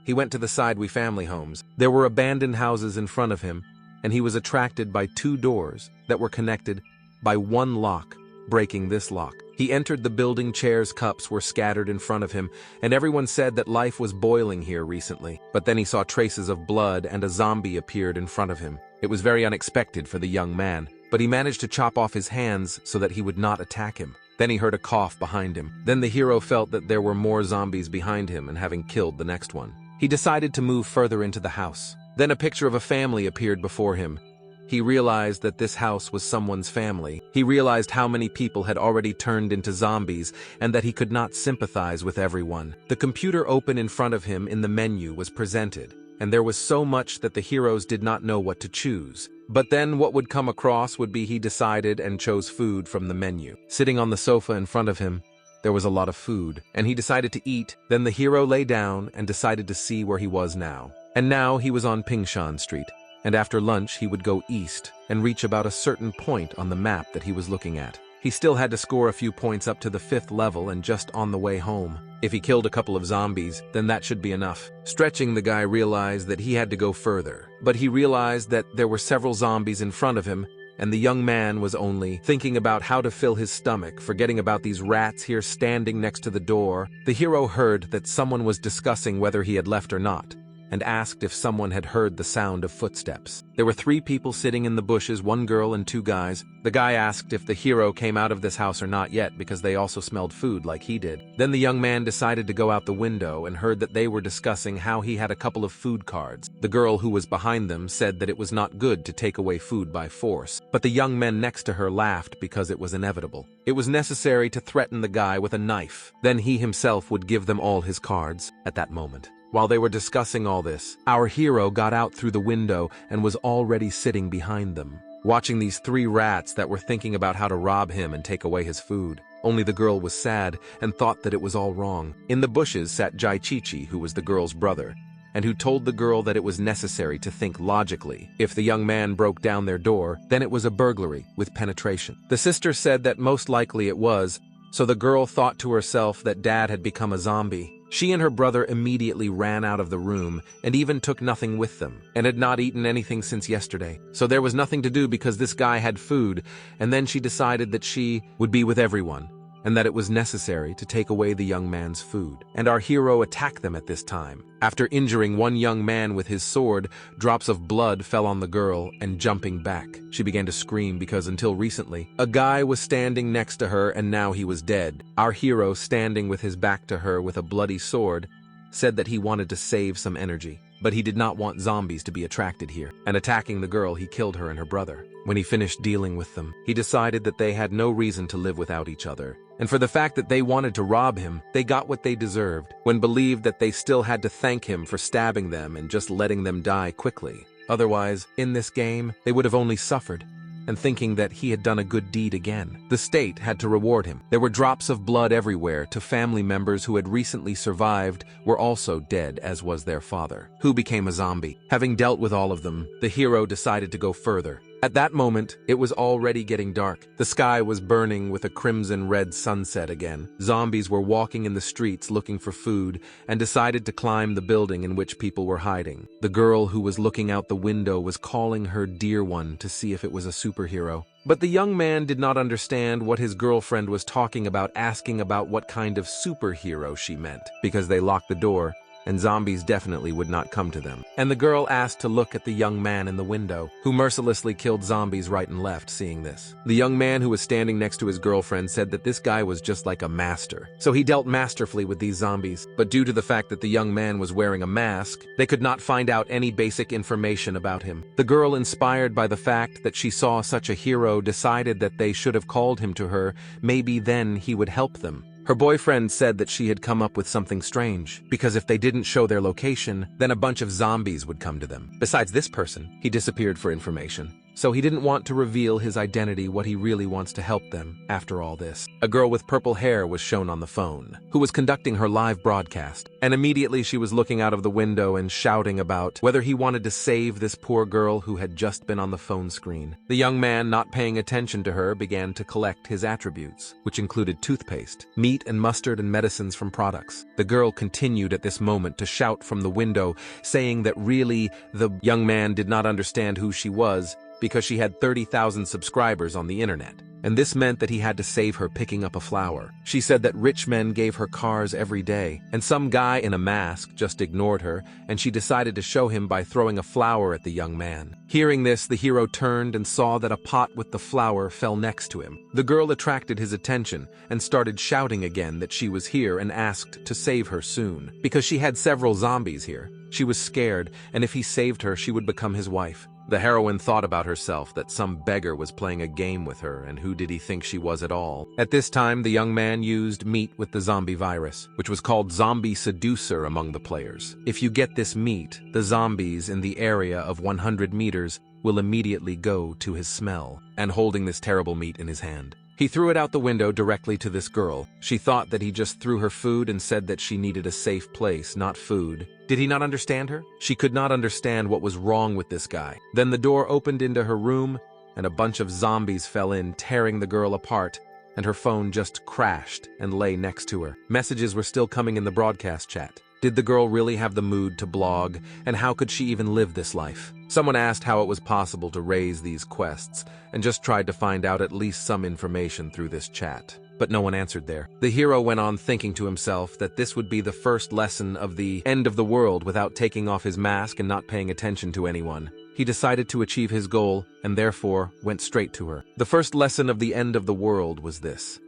He went to the Sideway family homes. There were abandoned houses in front of him, and he was attracted by 2 doors that were connected by 1 lock. Breaking this lock, he entered the building. Chairs, cups were scattered in front of him, and everyone said that life was boiling here recently. But then he saw traces of blood, and a zombie appeared in front of him. It was very unexpected for the young man, but he managed to chop off his hands so that he would not attack him. Then he heard a cough behind him. Then the hero felt that there were more zombies behind him and having killed the next one. He decided to move further into the house. Then a picture of a family appeared before him. He realized that this house was someone's family. He realized how many people had already turned into zombies and that he could not sympathize with everyone. The computer open in front of him in the menu was presented, and there was so much that the heroes did not know what to choose. But then what would come across would be he decided and chose food from the menu. Sitting on the sofa in front of him, there was a lot of food, and he decided to eat. Then the hero lay down and decided to see where he was now. And now he was on Pingshan Street. And after lunch he would go east and reach about a certain point on the map that he was looking at. He still had to score a few points up to the 5th level and just on the way home. If he killed a couple of zombies, then that should be enough. Stretching, the guy realized that he had to go further. But he realized that there were several zombies in front of him, and the young man was only thinking about how to fill his stomach, forgetting about these rats here standing next to the door. The hero heard that someone was discussing whether he had left or not, and asked if someone had heard the sound of footsteps. There were 3 people sitting in the bushes, 1 girl and 2 guys. The guy asked if the hero came out of this house or not yet because they also smelled food like he did. Then the young man decided to go out the window and heard that they were discussing how he had a couple of food cards. The girl who was behind them said that it was not good to take away food by force, but the young men next to her laughed because it was inevitable. It was necessary to threaten the guy with a knife. Then he himself would give them all his cards at that moment. While they were discussing all this, our hero got out through the window and was already sitting behind them, watching these 3 rats that were thinking about how to rob him and take away his food. Only the girl was sad and thought that it was all wrong. In the bushes sat Jaichichi, who was the girl's brother, and who told the girl that it was necessary to think logically. If the young man broke down their door, then it was a burglary with penetration. The sister said that most likely it was, so the girl thought to herself that dad had become a zombie. She and her brother immediately ran out of the room and even took nothing with them, and had not eaten anything since yesterday. So there was nothing to do because this guy had food, and then she decided that she would be with everyone, and that it was necessary to take away the young man's food. And our hero attacked them at this time. After injuring 1 young man with his sword, drops of blood fell on the girl, and jumping back, she began to scream because until recently, a guy was standing next to her and now he was dead. Our hero, standing with his back to her with a bloody sword, said that he wanted to save some energy, but he did not want zombies to be attracted here. And attacking the girl, he killed her and her brother. When he finished dealing with them, he decided that they had no reason to live without each other. And for the fact that they wanted to rob him, they got what they deserved, when believed that they still had to thank him for stabbing them and just letting them die quickly. Otherwise, in this game, they would have only suffered, and thinking that he had done a good deed again. The state had to reward him. There were drops of blood everywhere to family members who had recently survived, were also dead, as was their father, who became a zombie. Having dealt with all of them, the hero decided to go further. At that moment, it was already getting dark. The sky was burning with a crimson-red sunset again. Zombies were walking in the streets looking for food and decided to climb the building in which people were hiding. The girl who was looking out the window was calling her dear one to see if it was a superhero. But the young man did not understand what his girlfriend was talking about, asking about what kind of superhero she meant, because they locked the door, and zombies definitely would not come to them. And the girl asked to look at the young man in the window, who mercilessly killed zombies right and left. Seeing this, the young man who was standing next to his girlfriend said that this guy was just like a master. So he dealt masterfully with these zombies, but due to the fact that the young man was wearing a mask, they could not find out any basic information about him. The girl, inspired by the fact that she saw such a hero, decided that they should have called him to her. Maybe then he would help them. Her boyfriend said that she had come up with something strange, because if they didn't show their location, then a bunch of zombies would come to them. Besides this person, he disappeared for information. So he didn't want to reveal his identity, what he really wants to help them after all this. A girl with purple hair was shown on the phone, who was conducting her live broadcast, and immediately she was looking out of the window and shouting about whether he wanted to save this poor girl who had just been on the phone screen. The young man, not paying attention to her, began to collect his attributes, which included toothpaste, meat and mustard, and medicines from products. The girl continued at this moment to shout from the window, saying that really the young man did not understand who she was, because she had 30,000 subscribers on the internet. and this meant that he had to save her picking up a flower. She said that rich men gave her cars every day, and some guy in a mask just ignored her, and she decided to show him by throwing a flower at the young man. Hearing this, the hero turned and saw that a pot with the flower fell next to him. The girl attracted his attention and started shouting again that she was here and asked to save her soon. Because she had several zombies here, she was scared, and if he saved her, she would become his wife. The heroine thought about herself that some beggar was playing a game with her, and who did he think she was at all? At this time, the young man used meat with the zombie virus, which was called Zombie Seducer among the players. If you get this meat, the zombies in the area of 100 meters will immediately go to his smell, and holding this terrible meat in his hand. He threw it out the window directly to this girl. She thought that he just threw her food and said that she needed a safe place, not food. Did he not understand her? She could not understand what was wrong with this guy. Then the door opened into her room, and a bunch of zombies fell in, tearing the girl apart, and her phone just crashed and lay next to her. Messages were still coming in the broadcast chat. Did the girl really have the mood to blog, and how could she even live this life? Someone asked how it was possible to raise these quests, and just tried to find out at least some information through this chat. But no one answered there. The hero went on thinking to himself that this would be the first lesson of the end of the world without taking off his mask and not paying attention to anyone. He decided to achieve his goal, and therefore went straight to her. The first lesson of the end of the world was this.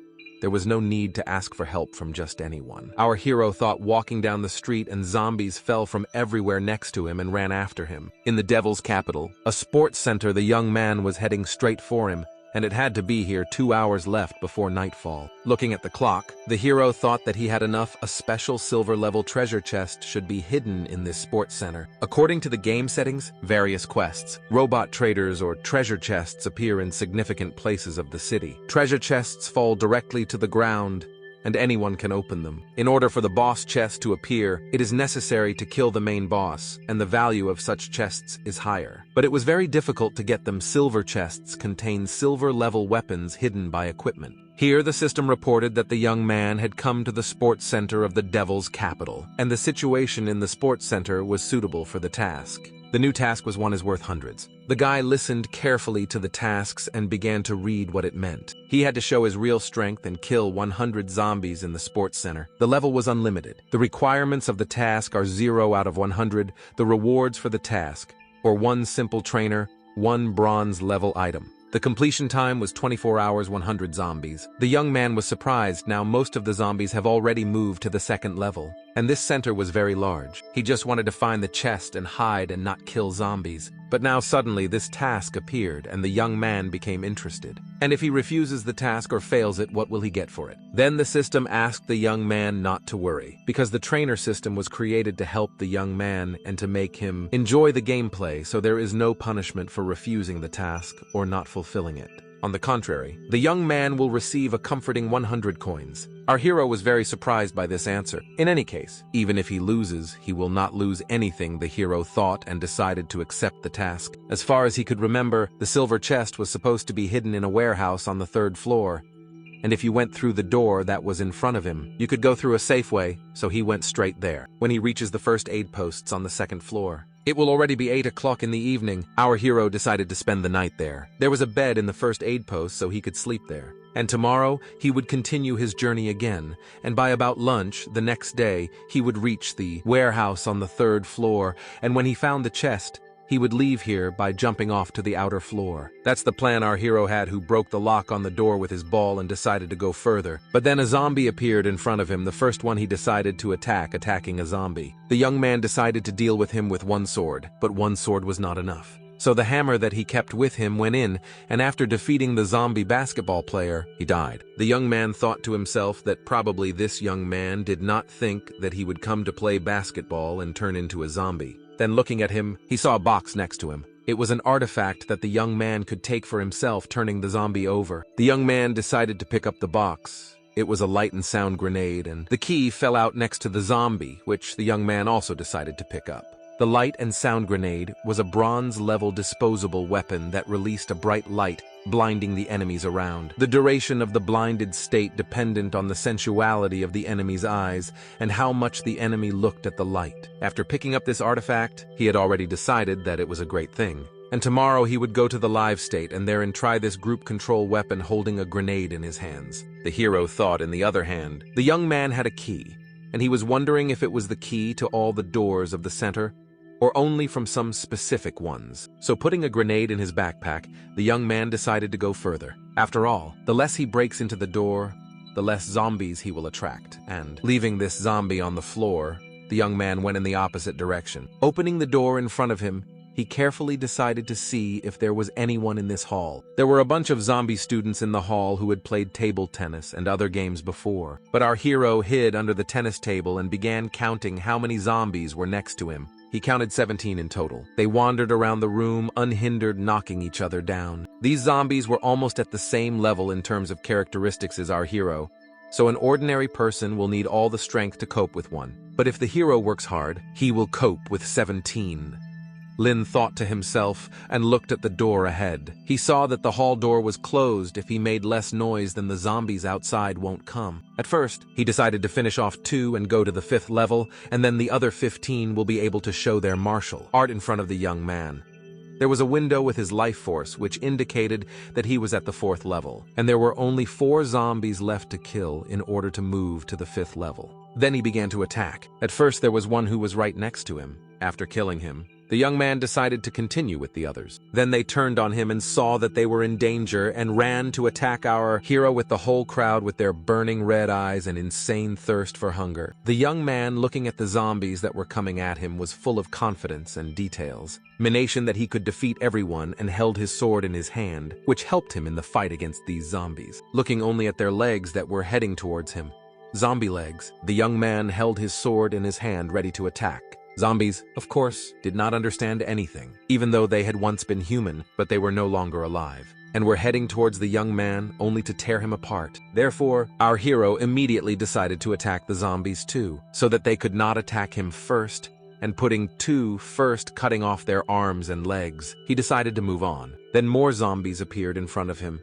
There was no need to ask for help from just anyone. Our hero thought walking down the street and zombies fell from everywhere next to him and ran after him. In the devil's capital, a sports center, the young man was heading straight for him, and it had to be here 2 hours left before nightfall. Looking at the clock, the hero thought that he had enough. A special silver-level treasure chest should be hidden in this sports center. According to the game settings, various quests, robot traders or treasure chests appear in significant places of the city. Treasure chests fall directly to the ground, and anyone can open them. In order for the boss chest to appear, it is necessary to kill the main boss, and the value of such chests is higher. But it was very difficult to get them. Silver chests contain silver-level weapons hidden by equipment. Here, the system reported that the young man had come to the sports center of the devil's capital, and the situation in the sports center was suitable for the task. The new task was one is worth hundreds. The guy listened carefully to the tasks and began to read what it meant. He had to show his real strength and kill 100 zombies in the sports center. The level was unlimited. The requirements of the task are 0 out of 100. The rewards for the task, or 1 simple trainer, 1 bronze level item. The completion time was 24 hours, 100 zombies. The young man was surprised. Now most of the zombies have already moved to the second level, and this center was very large. He just wanted to find the chest and hide and not kill zombies. But now suddenly this task appeared, and the young man became interested. And if he refuses the task or fails it, what will he get for it? Then the system asked the young man not to worry, because the trainer system was created to help the young man and to make him enjoy the gameplay, so there is no punishment for refusing the task or not fulfilling it. On the contrary, the young man will receive a comforting 100 coins. Our hero was very surprised by this answer. In any case, even if he loses, he will not lose anything, the hero thought, and decided to accept the task. As far as he could remember, the silver chest was supposed to be hidden in a warehouse on the 3rd floor. And if you went through the door that was in front of him, you could go through a safe way, so he went straight there. When he reaches the first aid posts on the 2nd floor, it will already be 8 o'clock in the evening. Our hero decided to spend the night there. There was a bed in the first aid post, so he could sleep there. And tomorrow, he would continue his journey again, and by about lunch the next day, he would reach the warehouse on the 3rd floor, and when he found the chest, he would leave here by jumping off to the outer floor. That's the plan our hero had, who broke the lock on the door with his ball and decided to go further. But then a zombie appeared in front of him, the first one he decided to attacking a zombie. The young man decided to deal with him with 1 sword, but 1 sword was not enough. So the hammer that he kept with him went in, and after defeating the zombie basketball player, he died. The young man thought to himself that probably this young man did not think that he would come to play basketball and turn into a zombie. Then looking at him, he saw a box next to him. It was an artifact that the young man could take for himself, turning the zombie over. The young man decided to pick up the box. It was a light and sound grenade, and the key fell out next to the zombie, which the young man also decided to pick up. The light and sound grenade was a bronze-level disposable weapon that released a bright light, blinding the enemies around. The duration of the blinded state dependent on the sensuality of the enemy's eyes and how much the enemy looked at the light. After picking up this artifact, he had already decided that it was a great thing. and tomorrow he would go to the live state and therein try this group control weapon holding a grenade in his hands. The hero thought in the other hand, the young man had a key, and he was wondering if it was the key to all the doors of the center, or only from some specific ones. So putting a grenade in his backpack, the young man decided to go further. After all, the less he breaks into the door, the less zombies he will attract. And leaving this zombie on the floor, the young man went in the opposite direction. Opening the door in front of him, he carefully decided to see if there was anyone in this hall. There were a bunch of zombie students in the hall who had played table tennis and other games before. But our hero hid under the tennis table and began counting how many zombies were next to him. He counted 17 in total. They wandered around the room, unhindered, knocking each other down. These zombies were almost at the same level in terms of characteristics as our hero, so an ordinary person will need all the strength to cope with one. But if the hero works hard, he will cope with 17. Lin thought to himself and looked at the door ahead. He saw that the hall door was closed. If he made less noise, then the zombies outside won't come. At first, he decided to finish off 2 and go to the 5th level, and then the other 15 will be able to show their martial art in front of the young man. There was a window with his life force, which indicated that he was at the 4th level, and there were only 4 zombies left to kill in order to move to the 5th level. Then he began to attack. At first, there was one who was right next to him. After killing him, the young man decided to continue with the others. Then they turned on him and saw that they were in danger and ran to attack our hero with the whole crowd with their burning red eyes and insane thirst for hunger. The young man, looking at the zombies that were coming at him, was full of confidence and details. Menation that he could defeat everyone and held his sword in his hand, which helped him in the fight against these zombies. Looking only at their legs that were heading towards him. Zombie legs. The young man held his sword in his hand ready to attack. Zombies, of course, did not understand anything, even though they had once been human, but they were no longer alive, and were heading towards the young man only to tear him apart. Therefore, our hero immediately decided to attack the zombies too, so that they could not attack him first, and putting 2 first, cutting off their arms and legs. He decided to move on. Then more zombies appeared in front of him,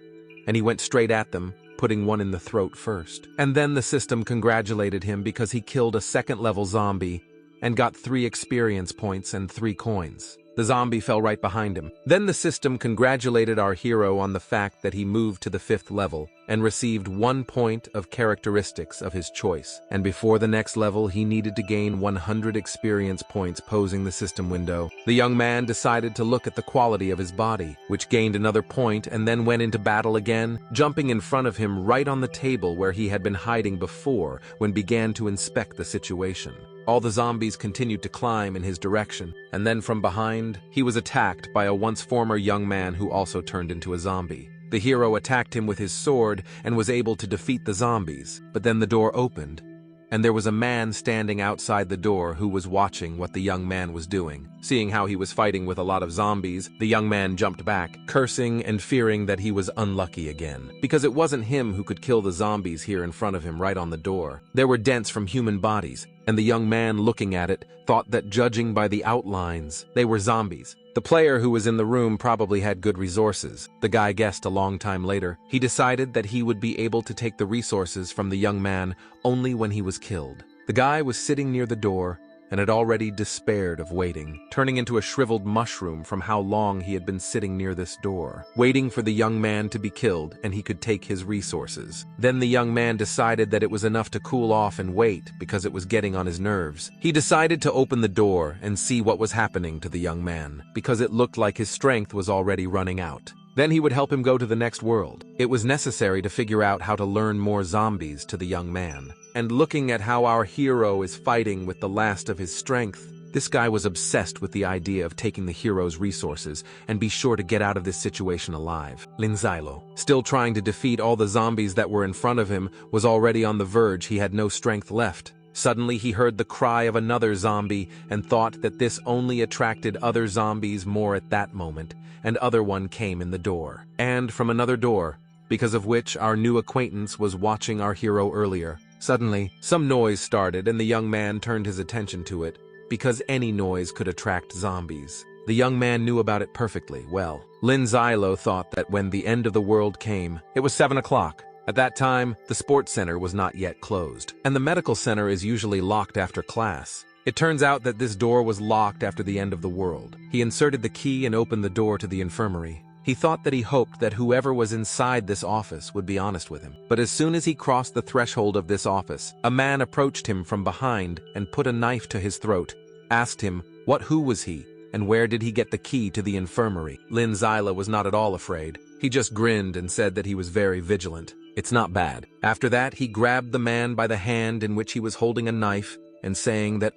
and he went straight at them, putting one in the throat first. And then the system congratulated him because he killed a 2nd level zombie and got 3 experience points and 3 coins. The zombie fell right behind him. Then the system congratulated our hero on the fact that he moved to the 5th level and received 1 point of characteristics of his choice. And before the next level, he needed to gain 100 experience points, posing the system window. The young man decided to look at the quality of his body, which gained another point, and then went into battle again, jumping in front of him right on the table where he had been hiding before when began to inspect the situation. All the zombies continued to climb in his direction, and then from behind, he was attacked by a once former young man who also turned into a zombie. The hero attacked him with his sword and was able to defeat the zombies, but then the door opened, and there was a man standing outside the door who was watching what the young man was doing. Seeing how he was fighting with a lot of zombies, the young man jumped back, cursing and fearing that he was unlucky again, because it wasn't him who could kill the zombies here in front of him right on the door. There were dents from human bodies, and the young man looking at it thought that judging by the outlines, they were zombies. The player who was in the room probably had good resources. The guy guessed a long time later. He decided that he would be able to take the resources from the young man only when he was killed. The guy was sitting near the door and had already despaired of waiting, turning into a shriveled mushroom from how long he had been sitting near this door, waiting for the young man to be killed and he could take his resources. Then the young man decided that it was enough to cool off and wait because it was getting on his nerves. He decided to open the door and see what was happening to the young man, because it looked like his strength was already running out. Then he would help him go to the next world. It was necessary to figure out how to learn more zombies to the young man. And looking at how our hero is fighting with the last of his strength, this guy was obsessed with the idea of taking the hero's resources and be sure to get out of this situation alive. Lin Ziluo, still trying to defeat all the zombies that were in front of him, was already on the verge. He had no strength left. Suddenly he heard the cry of another zombie and thought that this only attracted other zombies more at that moment. And other one came in the door. And from another door, because of which our new acquaintance was watching our hero earlier. Suddenly, some noise started and the young man turned his attention to it, because any noise could attract zombies. The young man knew about it perfectly well. Lin Ziluo thought that when the end of the world came, it was 7 o'clock. At that time, the sports center was not yet closed, and the medical center is usually locked after class. It turns out that this door was locked after the end of the world. He inserted the key and opened the door to the infirmary. He thought that he hoped that whoever was inside this office would be honest with him. But as soon as he crossed the threshold of this office, a man approached him from behind and put a knife to his throat, asked him who was he, and where did he get the key to the infirmary. Lin Ziluo was not at all afraid. He just grinned and said that he was very vigilant. It's not bad. After that, he grabbed the man by the hand in which he was holding a knife and saying that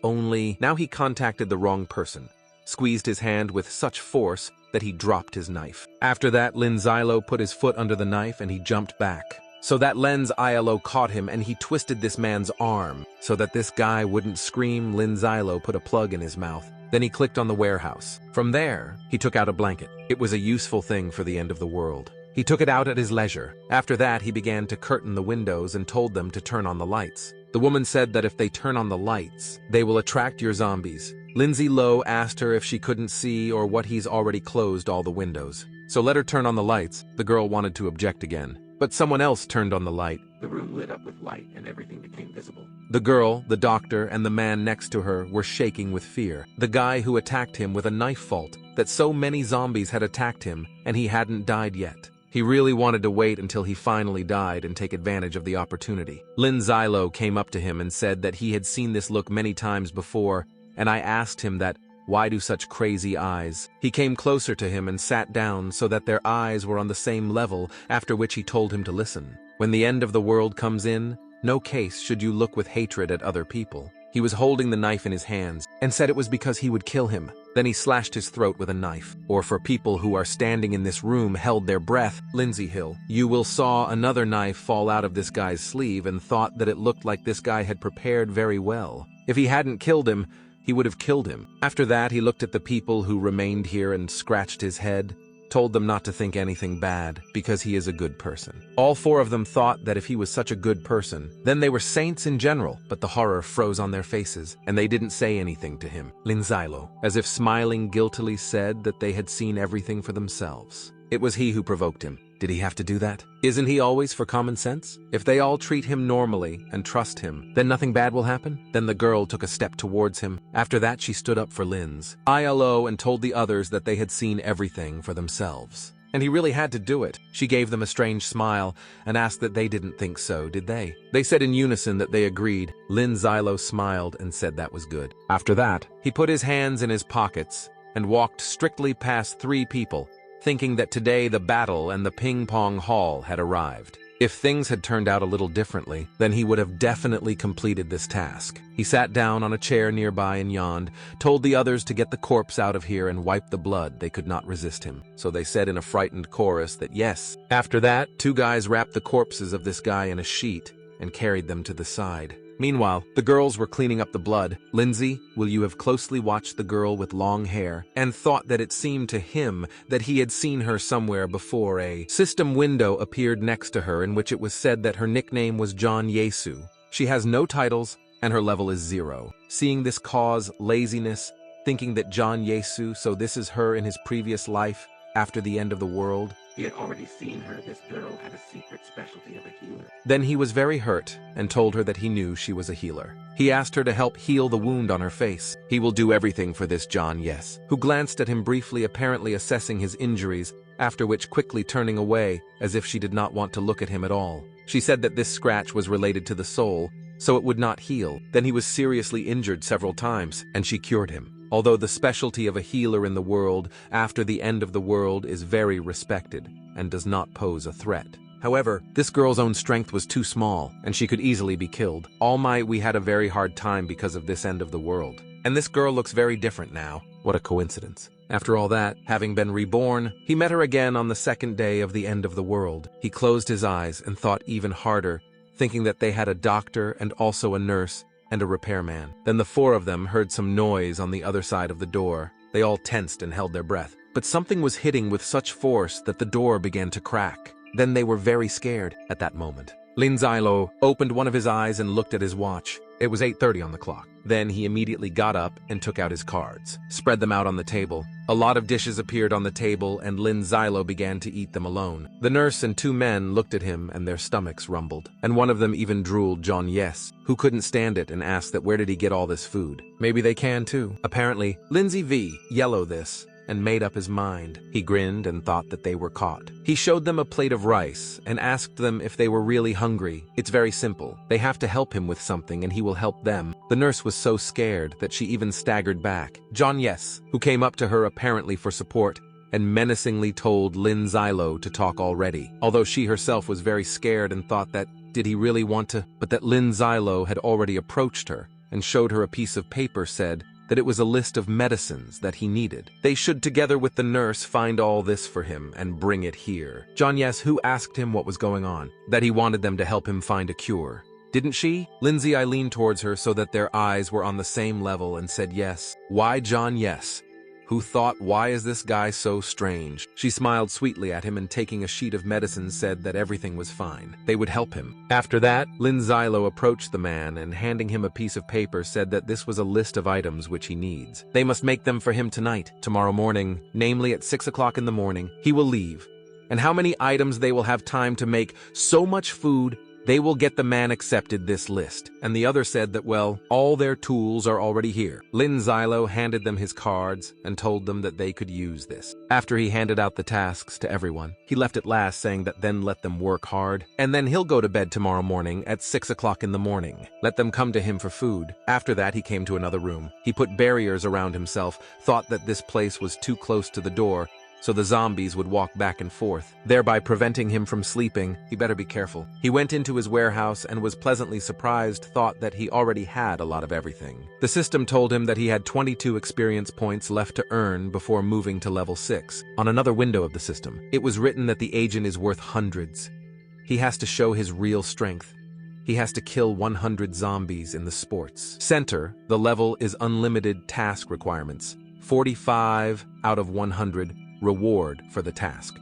now he contacted the wrong person, squeezed his hand with such force that he dropped his knife. After that, Lin Ziluo put his foot under the knife and he jumped back. So that Lin Ziluo caught him and he twisted this man's arm so that this guy wouldn't scream. Lin Ziluo put a plug in his mouth. Then he clicked on the warehouse. From there, he took out a blanket. It was a useful thing for the end of the world. He took it out at his leisure. After that, he began to curtain the windows and told them to turn on the lights. The woman said that if they turn on the lights, they will attract your zombies. Lin Ziluo asked her if she couldn't see or what he's already closed all the windows. So let her turn on the lights. The girl wanted to object again, but someone else turned on the light. The room lit up with light and everything became visible. The girl, the doctor, and the man next to her were shaking with fear. The guy who attacked him with a knife felt that so many zombies had attacked him and he hadn't died yet. He really wanted to wait until he finally died and take advantage of the opportunity. Lin Ziluo came up to him and said that he had seen this look many times before, and I asked him that, why do such crazy eyes? He came closer to him and sat down so that their eyes were on the same level, after which he told him to listen. When the end of the world comes in, no case should you look with hatred at other people. He was holding the knife in his hands and said it was because he would kill him. Then he slashed his throat with a knife. Or for people who are standing in this room held their breath, Lindsay Hill, you will saw another knife fall out of this guy's sleeve and thought that it looked like this guy had prepared very well. If he hadn't killed him, he would have killed him. After that, he looked at the people who remained here and scratched his head, told them not to think anything bad, because he is a good person. All four of them thought that if he was such a good person, then they were saints in general, but the horror froze on their faces, and they didn't say anything to him. Lin Ziluo, as if smiling guiltily, said that they had seen everything for themselves. It was he who provoked him. Did he have to do that? Isn't he always for common sense? If they all treat him normally and trust him, then nothing bad will happen? Then the girl took a step towards him. After that, she stood up for Lin's ILO and told the others that they had seen everything for themselves. And he really had to do it. She gave them a strange smile and asked that they didn't think so, did they? They said in unison that they agreed. Lin Ziluo smiled and said that was good. After that, he put his hands in his pockets and walked strictly past 3 people, thinking that today the battle and the ping-pong hall had arrived. If things had turned out a little differently, then he would have definitely completed this task. He sat down on a chair nearby and yawned, told the others to get the corpse out of here and wipe the blood. They could not resist him, so they said in a frightened chorus that yes. After that, 2 guys wrapped the corpses of this guy in a sheet and carried them to the side. Meanwhile, the girls were cleaning up the blood. Lindsay, will you have closely watched the girl with long hair and thought that it seemed to him that he had seen her somewhere before. A system window appeared next to her in which it was said that her nickname was John Yesu. She has no titles and her level is 0. Seeing this cause laziness, thinking that John Yesu, so this is her in his previous life after the end of the world. He had already seen her. This girl had a secret specialty of a healer. Then he was very hurt and told her that he knew she was a healer. He asked her to help heal the wound on her face. He will do everything for this John, yes, who glanced at him briefly, apparently assessing his injuries, after which quickly turning away as if she did not want to look at him at all. She said that this scratch was related to the soul, so it would not heal. Then he was seriously injured several times, and she cured him. Although the specialty of a healer in the world after the end of the world is very respected and does not pose a threat. However, this girl's own strength was too small, and she could easily be killed. All might, we had a very hard time because of this end of the world. And this girl looks very different now. What a coincidence. After all that, having been reborn, he met her again on the 2nd day of the end of the world. He closed his eyes and thought even harder, thinking that they had a doctor and also a nurse and a repairman. Then the 4 of them heard some noise on the other side of the door. They all tensed and held their breath. But something was hitting with such force that the door began to crack. Then they were very scared at that moment. Lin Ziluo opened one of his eyes and looked at his watch. It was 8:30 on the clock. Then he immediately got up and took out his cards, spread them out on the table. A lot of dishes appeared on the table and Lin Ziluo began to eat them alone. The nurse and two men looked at him and their stomachs rumbled. And one of them even drooled John Yes, who couldn't stand it and asked that where did he get all this food? Maybe they can too. Apparently, Lindsay V. yellow this and made up his mind. He grinned and thought that they were caught. He showed them a plate of rice and asked them if they were really hungry. It's very simple. They have to help him with something and he will help them. The nurse was so scared that she even staggered back. John Yes, who came up to her apparently for support, and menacingly told Lin Ziluo to talk already. Although she herself was very scared and thought that, did he really want to? But that Lin Ziluo had already approached her and showed her a piece of paper said that it was a list of medicines that he needed. They should together with the nurse find all this for him and bring it here. John Yes, who asked him what was going on, that he wanted them to help him find a cure. Didn't she? Lindsay I leaned towards her so that their eyes were on the same level and said yes. Why John Yes? Who thought, why is this guy so strange? She smiled sweetly at him and taking a sheet of medicine said that everything was fine. They would help him. After that, Lin Ziluo approached the man and handing him a piece of paper said that this was a list of items which he needs. They must make them for him tonight, tomorrow morning, namely at 6 o'clock in the morning. He will leave. And how many items they will have time to make so much food, they will get the man accepted this list. And the other said that, well, all their tools are already here. Lin Ziluo handed them his cards and told them that they could use this. After he handed out the tasks to everyone, he left at last saying that then let them work hard. And then he'll go to bed tomorrow morning at 6 o'clock in the morning. Let them come to him for food. After that, he came to another room. He put barriers around himself, thought that this place was too close to the door, so the zombies would walk back and forth, thereby preventing him from sleeping. He better be careful. He went into his warehouse and was pleasantly surprised, thought that he already had a lot of everything. The system told him that he had 22 experience points left to earn before moving to level 6. On another window of the system, it was written that the agent is worth hundreds. He has to show his real strength. He has to kill 100 zombies in the sports center. The level is unlimited task requirements. 45 out of 100. Reward for the task.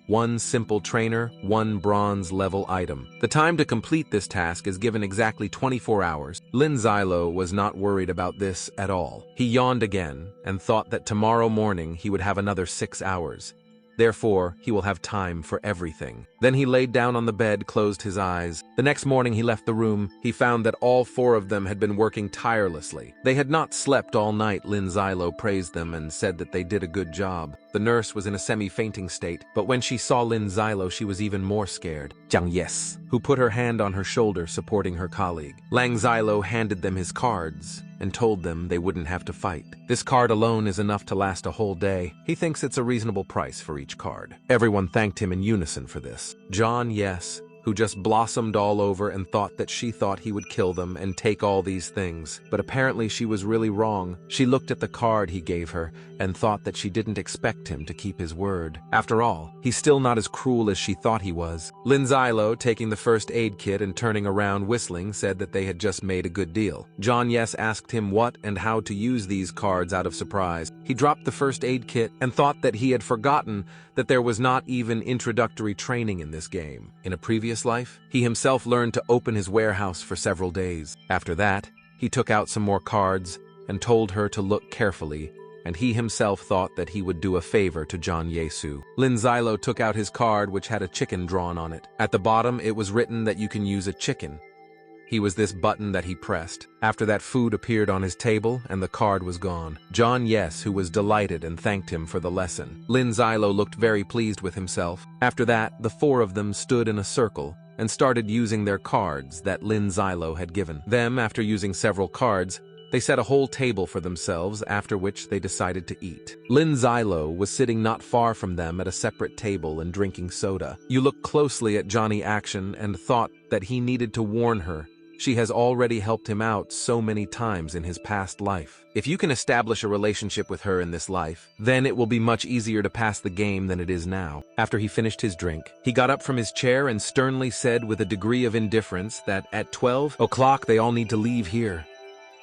1 simple trainer, 1 bronze level item. The time to complete this task is given exactly 24 hours. Lin Ziluo was not worried about this at all. He yawned again and thought that tomorrow morning he would have another 6 hours. Therefore, he will have time for everything. Then he laid down on the bed, closed his eyes. The next morning he left the room. He found that all 4 of them had been working tirelessly. They had not slept all night. Lin Ziluo praised them and said that they did a good job. The nurse was in a semi-fainting state, but when she saw Lin Ziluo, she was even more scared. Jiang Yes, who put her hand on her shoulder supporting her colleague. Lang Ziluo handed them his cards and told them they wouldn't have to fight. This card alone is enough to last a whole day. He thinks it's a reasonable price for each card. Everyone thanked him in unison for this. John Yes, who just blossomed all over and thought that she thought he would kill them and take all these things. But apparently she was really wrong. She looked at the card he gave her and thought that she didn't expect him to keep his word. After all, he's still not as cruel as she thought he was. Lin Ziluo, taking the first aid kit and turning around whistling, said that they had just made a good deal. John Yes asked him what and how to use these cards out of surprise. He dropped the first aid kit and thought that he had forgotten that there was not even introductory training in this game. In a previous life, he himself learned to open his warehouse for several days. After that, he took out some more cards and told her to look carefully, and he himself thought that he would do a favor to John Yesu. Lin Ziluo took out his card which had a chicken drawn on it. At the bottom, it was written that you can use a chicken. He was this button that he pressed. After that, food appeared on his table and the card was gone. John Yes, who was delighted and thanked him for the lesson. Lin Ziluo looked very pleased with himself. After that, the 4 of them stood in a circle and started using their cards that Lin Ziluo had given them. After using several cards, they set a whole table for themselves, after which they decided to eat. Lin Ziluo was sitting not far from them at a separate table and drinking soda. You looked closely at Johnny Action and thought that he needed to warn her. She has already helped him out so many times in his past life. If you can establish a relationship with her in this life, then it will be much easier to pass the game than it is now. After he finished his drink, he got up from his chair and sternly said with a degree of indifference that at 12 o'clock they all need to leave here.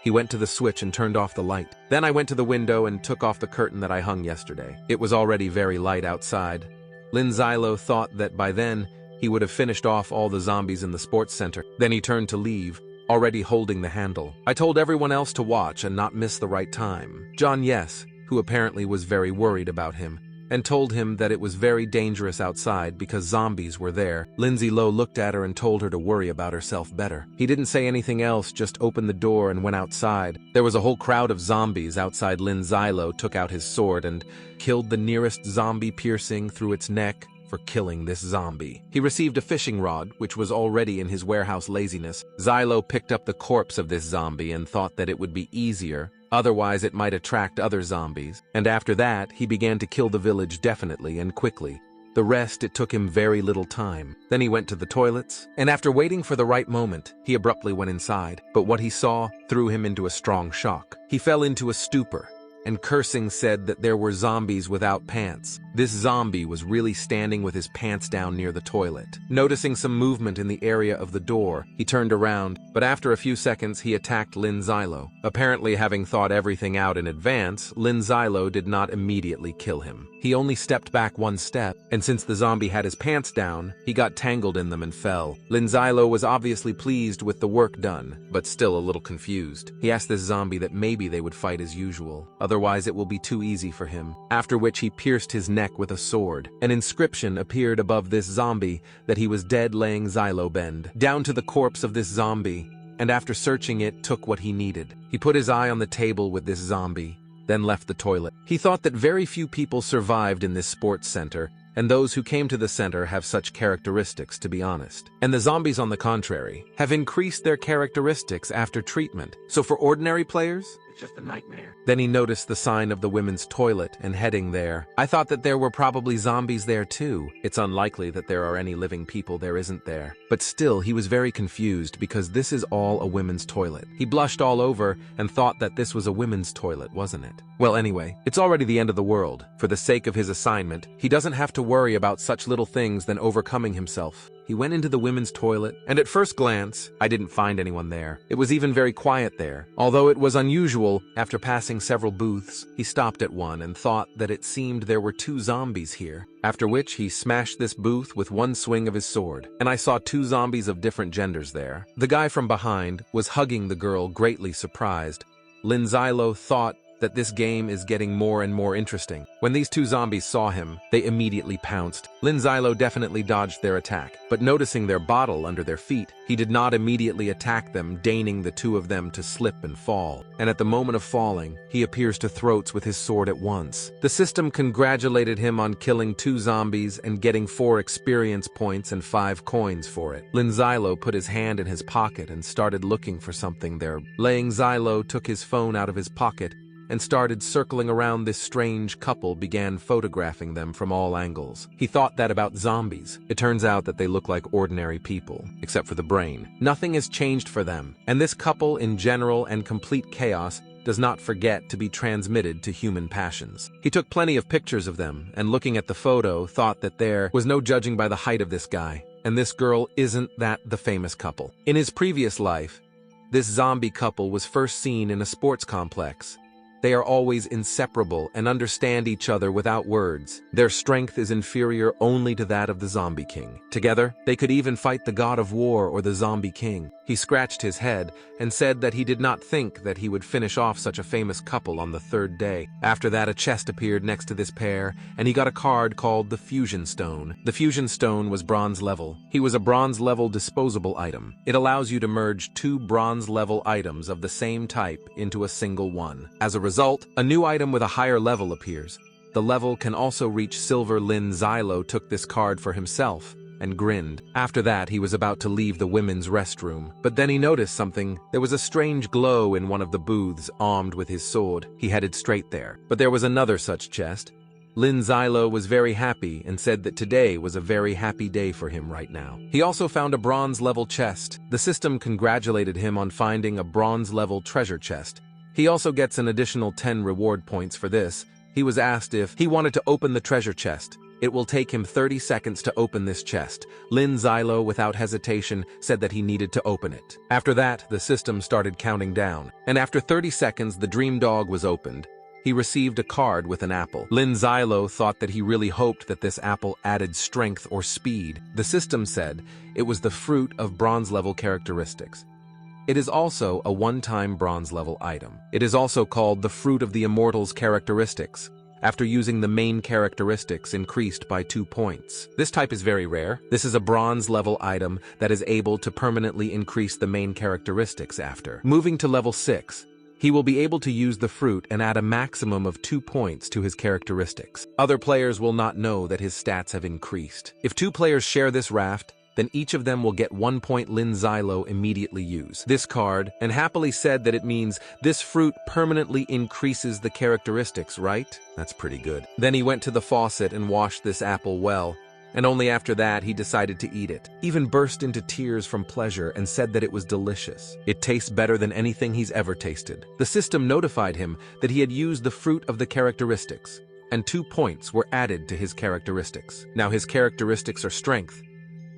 He went to the switch and turned off the light. Then I went to the window and took off the curtain that I hung yesterday. It was already very light outside. Lin Ziluo thought that by then, he would have finished off all the zombies in the sports center. Then he turned to leave, already holding the handle. I told everyone else to watch and not miss the right time. John Yes, who apparently was very worried about him, and told him that it was very dangerous outside because zombies were there. Lin Ziluo looked at her and told her to worry about herself better. He didn't say anything else, just opened the door and went outside. There was a whole crowd of zombies outside. Lin Ziluo took out his sword and killed the nearest zombie, piercing through its neck for killing this zombie. He received a fishing rod, which was already in his warehouse. Laziness. Ziluo picked up the corpse of this zombie and thought that it would be easier, otherwise it might attract other zombies. And after that, he began to kill the village definitely and quickly. The rest, it took him very little time. Then he went to the toilets, and after waiting for the right moment, he abruptly went inside. But what he saw threw him into a strong shock. He fell into a stupor, and cursing said that there were zombies without pants. This zombie was really standing with his pants down near the toilet. Noticing some movement in the area of the door, he turned around, but after a few seconds he attacked Lin Ziluo. Apparently having thought everything out in advance, Lin Ziluo did not immediately kill him. He only stepped back one step, and since the zombie had his pants down, he got tangled in them and fell. Lin Ziluo was obviously pleased with the work done, but still a little confused. He asked this zombie that maybe they would fight as usual, otherwise it will be too easy for him. After which he pierced his neck with a sword. An inscription appeared above this zombie that he was dead, laying Ziluo bend down to the corpse of this zombie, and after searching it, took what he needed. He put his eye on the table with this zombie, then left the toilet. He thought that very few people survived in this sports center, and those who came to the center have such characteristics, to be honest. And the zombies, on the contrary, have increased their characteristics after treatment. So for ordinary players, It's just a nightmare. then he noticed the sign of the women's toilet and heading there. I thought that there were probably zombies there too. It's unlikely that there are any living people there, isn't there? But still, he was very confused because this is all a women's toilet. He blushed all over and thought that this was a women's toilet, wasn't it? Well, anyway, it's already the end of the world. For the sake of his assignment, he doesn't have to worry about such little things than overcoming himself. He went into the women's toilet, and at first glance, I didn't find anyone there. It was even very quiet there. Although it was unusual, after passing several booths, he stopped at one and thought that it seemed there were 2 zombies here. After which he smashed this booth with one swing of his sword, and I saw 2 zombies of different genders there. The guy from behind was hugging the girl, greatly surprised. Lin Ziluo thought that this game is getting more and more interesting. When these 2 zombies saw him, they immediately pounced. Lin Ziluo definitely dodged their attack, but noticing their bottle under their feet, he did not immediately attack them, deigning the 2 of them to slip and fall. And at the moment of falling, he appears to throats with his sword at once. The system congratulated him on killing 2 zombies and getting 4 experience points and 5 coins for it. Lin Ziluo put his hand in his pocket and started looking for something there. Laying Ziluo took his phone out of his pocket and started circling around this strange couple, began photographing them from all angles. He thought that about zombies. It turns out that they look like ordinary people, except for the brain. Nothing has changed for them, and this couple in general and complete chaos does not forget to be transmitted to human passions. He took plenty of pictures of them, and looking at the photo, thought that there was no judging by the height of this guy, and this girl isn't that the famous couple. In his previous life, this zombie couple was first seen in a sports complex. They are always inseparable and understand each other without words. Their strength is inferior only to that of the Zombie King. Together, they could even fight the God of War or the Zombie King. He scratched his head and said that he did not think that he would finish off such a famous couple on the 3rd day. After that, a chest appeared next to this pair, and he got a card called the Fusion Stone. The Fusion Stone was bronze level. He was a bronze level disposable item. It allows you to merge 2 bronze level items of the same type into a single one. As a result, a new item with a higher level appears. The level can also reach silver. Lin Ziluo took this card for himself and grinned. After that, he was about to leave the women's restroom, but then he noticed something. There was a strange glow in one of the booths. Armed with his sword, he headed straight there. But there was another such chest. Lin Ziluo was very happy and said that today was a very happy day for him right now. He also found a bronze-level chest. The system congratulated him on finding a bronze-level treasure chest. He also gets an additional 10 reward points for this. He was asked if he wanted to open the treasure chest. It will take him 30 seconds to open this chest. Lin Ziluo, without hesitation, said that he needed to open it. After that, the system started counting down, and after 30 seconds, the dream dog was opened. He received a card with an apple. Lin Ziluo thought that he really hoped that this apple added strength or speed. The system said it was the fruit of bronze-level characteristics. It is also a one-time bronze level item. It is also called the Fruit of the Immortal's characteristics, after using the main characteristics increased by 2 points. This type is very rare. This is a bronze level item that is able to permanently increase the main characteristics after. Moving to level 6, he will be able to use the fruit and add a maximum of 2 points to his characteristics. Other players will not know that his stats have increased. If 2 players share this raft, then each of them will get 1 point. Lin Ziluo immediately use this card and happily said that it means this fruit permanently increases the characteristics, right? That's pretty good. Then he went to the faucet and washed this apple well, and only after that he decided to eat it. Even burst into tears from pleasure and said that it was delicious. It tastes better than anything he's ever tasted. The system notified him that he had used the fruit of the characteristics, and 2 points were added to his characteristics. Now his characteristics are strength,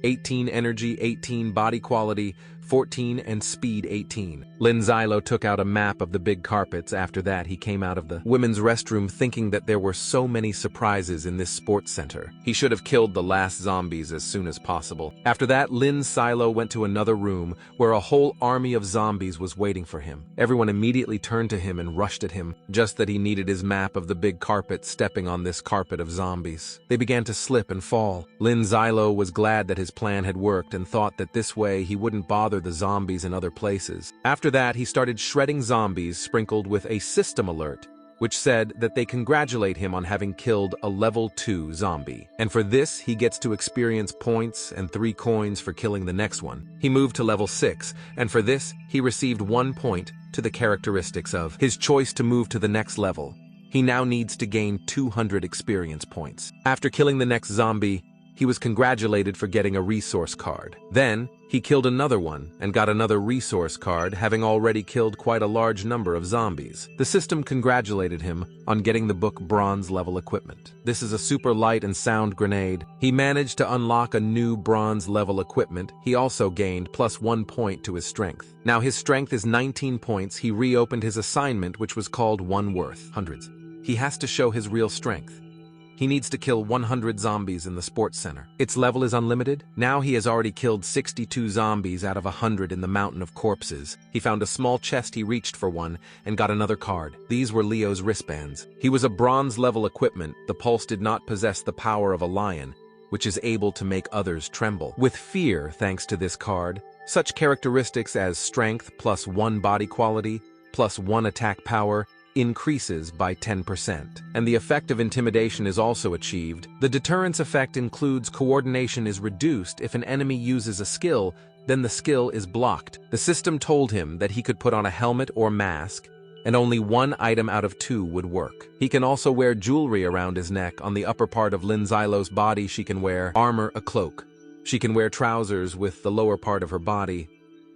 18 energy, 18 body quality, 14 and speed 18. Lin Ziluo took out a map of the big carpets. After that, he came out of the women's restroom thinking that there were so many surprises in this sports center. He should have killed the last zombies as soon as possible. After that, Lin Ziluo went to another room where a whole army of zombies was waiting for him. Everyone immediately turned to him and rushed at him, just that he needed his map of the big carpet. Stepping on this carpet of zombies, they began to slip and fall. Lin Ziluo was glad that his plan had worked and thought that this way he wouldn't bother the zombies in other places. After that, he started shredding zombies, sprinkled with a system alert, which said that they congratulate him on having killed a level 2 zombie. And for this, he gets to experience points and 3 coins for killing the next one. He moved to level 6, and for this, he received 1 point to the characteristics of his choice to move to the next level. He now needs to gain 200 experience points. After killing the next zombie, he was congratulated for getting a resource card. Then, he killed another one and got another resource card, having already killed quite a large number of zombies. The system congratulated him on getting the book bronze level equipment. This is a super light and sound grenade. He managed to unlock a new bronze level equipment. He also gained +1 point to his strength. Now his strength is 19 points. He reopened his assignment, which was called One Worth Hundreds. He has to show his real strength. He needs to kill 100 zombies in the sports center. Its level is unlimited. Now he has already killed 62 zombies out of 100 in the mountain of corpses. He found a small chest. He reached for one and got another card. These were Leo's wristbands. He was a bronze level equipment. The pulse did not possess the power of a lion, which is able to make others tremble with fear thanks to this card. Such characteristics as strength +1 body quality, +1 attack power, increases by 10%. And the effect of intimidation is also achieved. The deterrence effect includes coordination is reduced if an enemy uses a skill, then the skill is blocked. The system told him that he could put on a helmet or mask, and only 1 item out of 2 would work. He can also wear jewelry around his neck. On the upper part of Lin Ziluo's body, she can wear armor, a cloak. She can wear trousers with the lower part of her body,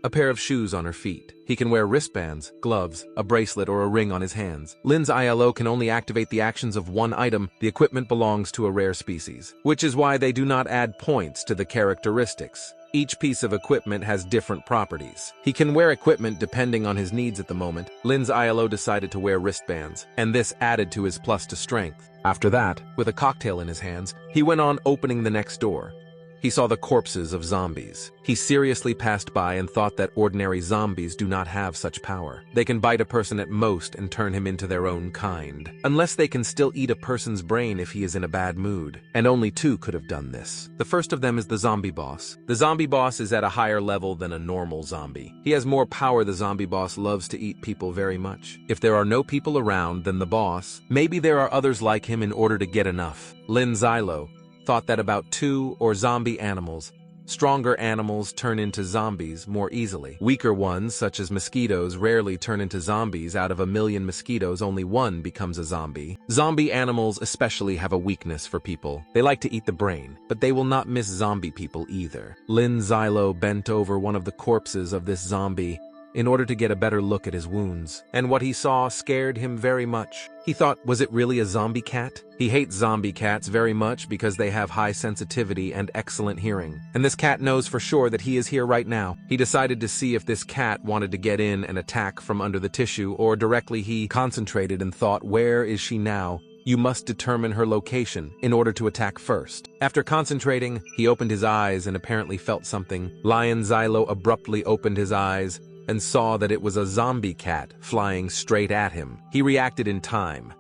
a pair of shoes on her feet. He can wear wristbands, gloves, a bracelet, or a ring on his hands. Lin's ILO can only activate the actions of 1 item. The equipment belongs to a rare species, which is why they do not add points to the characteristics. Each piece of equipment has different properties. He can wear equipment depending on his needs at the moment. Lin's ILO decided to wear wristbands, and this added to his plus to strength. After that, with a cocktail in his hands, he went on opening the next door. He saw the corpses of zombies. He seriously passed by and thought that ordinary zombies do not have such power. They can bite a person at most and turn him into their own kind, unless they can still eat a person's brain if he is in a bad mood. And only 2 could have done this. The first of them is the zombie boss. The zombie boss is at a higher level than a normal zombie. He has more power. The zombie boss loves to eat people very much. If there are no people around, then the boss, maybe there are others like him in order to get enough. Lin Ziluo thought that about 2 or zombie animals. Stronger animals turn into zombies more easily. Weaker ones, such as mosquitoes, rarely turn into zombies. Out of 1,000,000 mosquitoes, only 1 becomes a zombie. Zombie animals especially have a weakness for people. They like to eat the brain, but they will not miss zombie people either. Lin Ziluo bent over one of the corpses of this zombie in order to get a better look at his wounds, and what he saw scared him very much. He thought, was it really a zombie cat? He hates zombie cats very much because they have high sensitivity and excellent hearing. And this cat knows for sure that he is here right now. He decided to see if this cat wanted to get in and attack from under the tissue, or directly. He concentrated and thought, where is she now? You must determine her location in order to attack first. After concentrating, he opened his eyes and apparently felt something. Lin Ziluo abruptly opened his eyes and saw that it was a zombie cat flying straight at him. He reacted in time,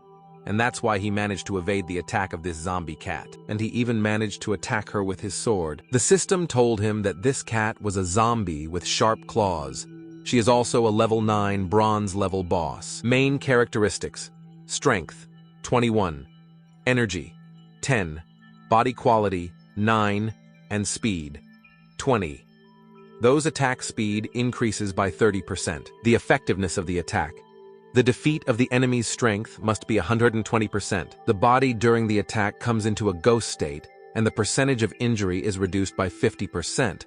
and that's why he managed to evade the attack of this zombie cat. And he even managed to attack her with his sword. The system told him that this cat was a zombie with sharp claws. She is also a level 9 bronze level boss. Main characteristics: strength, 21, energy, 10, body quality, 9, and speed, 20. Those attack speed increases by 30%. The effectiveness of the attack: the defeat of the enemy's strength must be 120%. The body during the attack comes into a ghost state, and the percentage of injury is reduced by 50%.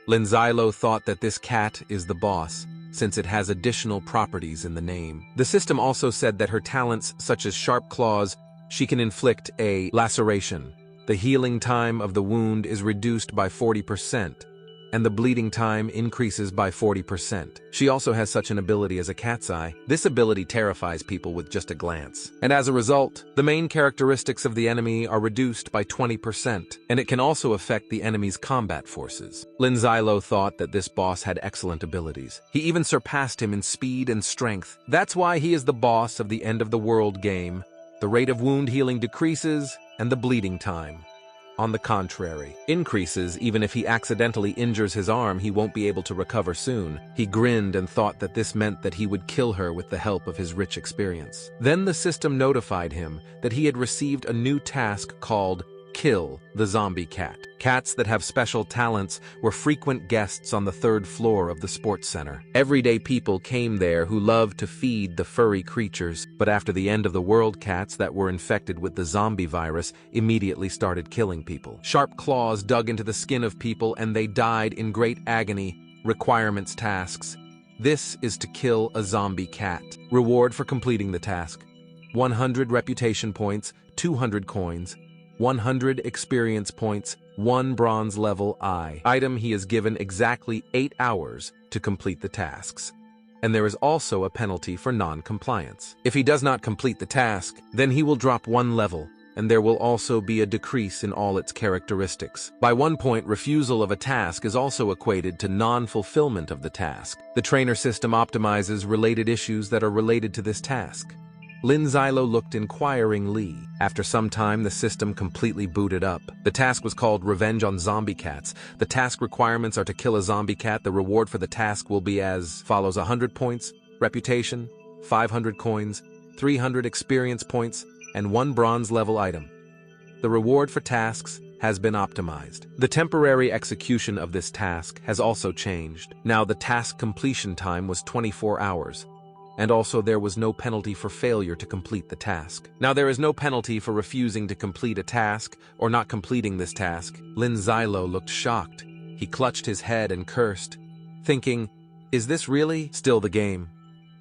Lin Ziluo thought that this cat is the boss, since it has additional properties in the name. The system also said that her talents, such as sharp claws, she can inflict a laceration. The healing time of the wound is reduced by 40%. And the bleeding time increases by 40%. She also has such an ability as a cat's eye. This ability terrifies people with just a glance. And as a result, the main characteristics of the enemy are reduced by 20%, and it can also affect the enemy's combat forces. Lin Ziluo thought that this boss had excellent abilities. He even surpassed him in speed and strength. That's why he is the boss of the End of the World game. The rate of wound healing decreases, and the bleeding time, on the contrary, increases. Even if he accidentally injures his arm, he won't be able to recover soon. He grinned and thought that this meant that he would kill her with the help of his rich experience. Then the system notified him that he had received a new task called Kill the Zombie Cat. Cats that have special talents were frequent guests on the 3rd floor of the sports center. Everyday people came there who loved to feed the furry creatures, but after the end of the world, cats that were infected with the zombie virus immediately started killing people. Sharp claws dug into the skin of people and they died in great agony. Requirements: tasks. This is to kill a zombie cat. Reward for completing the task: 100 reputation points, 200 coins, 100 experience points, 1 bronze level eye. Item: he is given exactly 8 hours to complete the tasks. And there is also a penalty for non-compliance. If he does not complete the task, then he will drop 1 level, and there will also be a decrease in all its characteristics. By 1 point, refusal of a task is also equated to non-fulfillment of the task. The trainer system optimizes related issues that are related to this task. Lin Ziluo looked inquiringly. After some time, the system completely booted up. The task was called Revenge on Zombie Cats. The task requirements are to kill a zombie cat. The reward for the task will be as follows: 100 points, reputation, 500 coins, 300 experience points, and 1 bronze level item. The reward for tasks has been optimized. The temporary execution of this task has also changed. Now the task completion time was 24 hours. And also there was no penalty for failure to complete the task. Now there is no penalty for refusing to complete a task or not completing this task. Lin Ziluo looked shocked. He clutched his head and cursed, thinking, is this really still the game?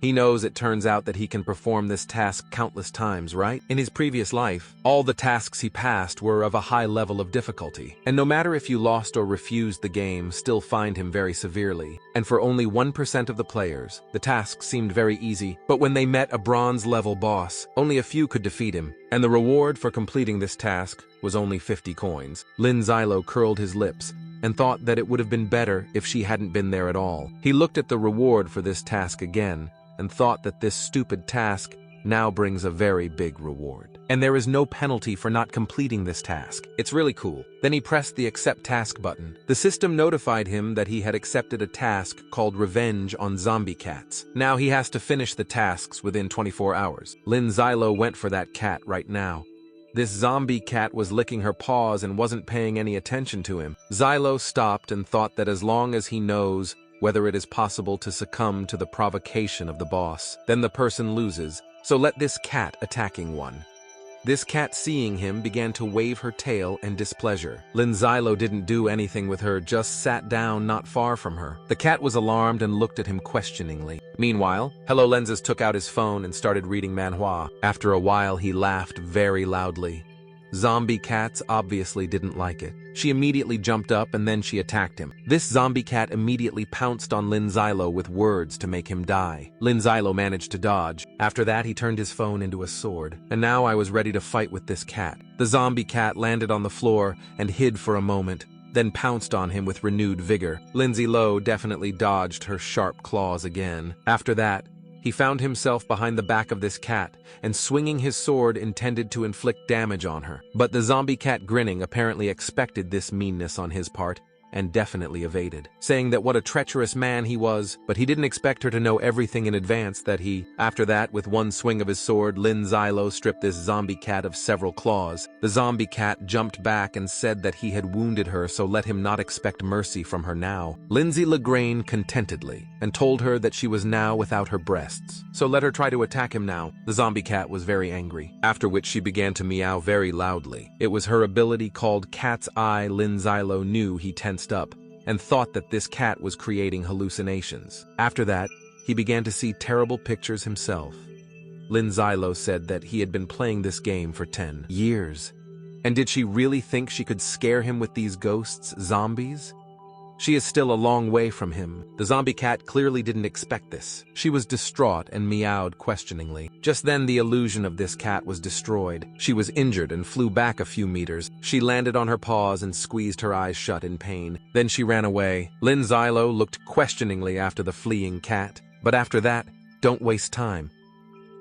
He knows it turns out that he can perform this task countless times, right? In his previous life, all the tasks he passed were of a high level of difficulty. And no matter if you lost or refused, the game still fined him very severely. And for only 1% of the players, the task seemed very easy. But when they met a bronze level boss, only a few could defeat him. And the reward for completing this task was only 50 coins. Lin Ziluo curled his lips and thought that it would have been better if she hadn't been there at all. He looked at the reward for this task again, and thought that this stupid task now brings a very big reward. And there is no penalty for not completing this task. It's really cool. Then he pressed the Accept Task button. The system notified him that he had accepted a task called Revenge on Zombie Cats. Now he has to finish the tasks within 24 hours. Lin Ziluo went for that cat right now. This zombie cat was licking her paws and wasn't paying any attention to him. Ziluo stopped and thought that as long as he knows whether it is possible to succumb to the provocation of the boss, then the person loses, so let this cat attacking one. This cat, seeing him, began to wave her tail in displeasure. Lin Ziluo didn't do anything with her, just sat down not far from her. The cat was alarmed and looked at him questioningly. Meanwhile, Hello Lenses took out his phone and started reading Manhwa. After a while, he laughed very loudly. Zombie cats obviously didn't like it. She immediately jumped up and then she attacked him. This zombie cat immediately pounced on Lin Ziluo with words to make him die. Lin Ziluo managed to dodge. After that, he turned his phone into a sword. And now I was ready to fight with this cat. The zombie cat landed on the floor and hid for a moment. then pounced on him with renewed vigor. Lin Ziluo definitely dodged her sharp claws again. After that, he found himself behind the back of this cat and swinging his sword intended to inflict damage on her. But the zombie cat, grinning, apparently expected this meanness on his part and definitely evaded, saying that what a treacherous man he was, but he didn't expect her to know everything in advance that he. After that, with one swing of his sword, Lin Ziluo stripped this zombie cat of several claws. The zombie cat jumped back and said that he had wounded her, so let him not expect mercy from her now. Lindsay Legrain contentedly and told her that she was now without her breasts, so let her try to attack him now. The zombie cat was very angry, after which she began to meow very loudly. It was her ability called Cat's Eye. Lin Ziluo knew he tensed up and thought that this cat was creating hallucinations. After that, he began to see terrible pictures himself. Lin Ziluo said that he had been playing this game for 10 years. And did she really think she could scare him with these ghosts, zombies? She is still a long way from him. The zombie cat clearly didn't expect this. She was distraught and meowed questioningly. Just then, the illusion of this cat was destroyed. She was injured and flew back a few meters. She landed on her paws and squeezed her eyes shut in pain. Then she ran away. Lin Ziluo looked questioningly after the fleeing cat. But after that, don't waste time.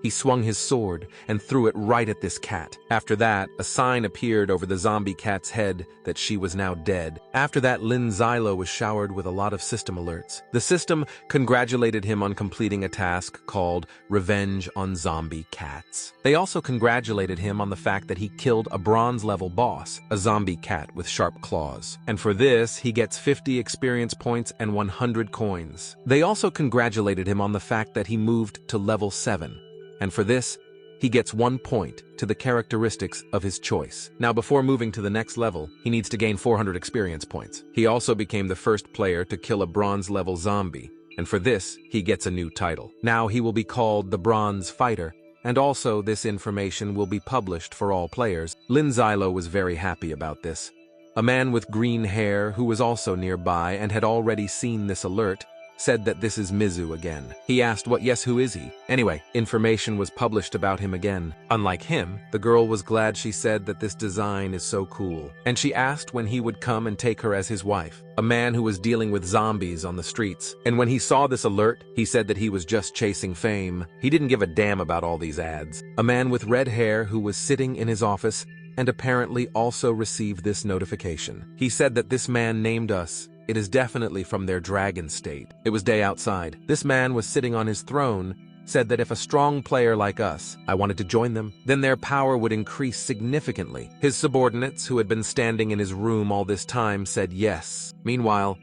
He swung his sword and threw it right at this cat. After that, a sign appeared over the zombie cat's head that she was now dead. After that, Lin Ziluo was showered with a lot of system alerts. The system congratulated him on completing a task called Revenge on Zombie Cats. They also congratulated him on the fact that he killed a bronze-level boss, a zombie cat with sharp claws. And for this, he gets 50 experience points and 100 coins. They also congratulated him on the fact that he moved to level 7. And for this, he gets 1 point to the characteristics of his choice. Now, before moving to the next level, he needs to gain 400 experience points. He also became the first player to kill a bronze-level zombie, and for this, he gets a new title. Now he will be called the Bronze Fighter, and also this information will be published for all players. Lin Ziluo was very happy about this. A man with green hair, who was also nearby and had already seen this alert, said that this is Mizu again. He asked who is he? Anyway, information was published about him again. Unlike him, the girl was glad. She said that this design is so cool. And she asked when he would come and take her as his wife. A man who was dealing with zombies on the streets. And when he saw this alert, he said that he was just chasing fame. He didn't give a damn about all these ads. A man with red hair who was sitting in his office and apparently also received this notification. He said that this man named us. It is definitely from their dragon state. It was day outside. This man was sitting on his throne, said that if a strong player like us, I wanted to join them, then their power would increase significantly. His subordinates, who had been standing in his room all this time, said yes. Meanwhile,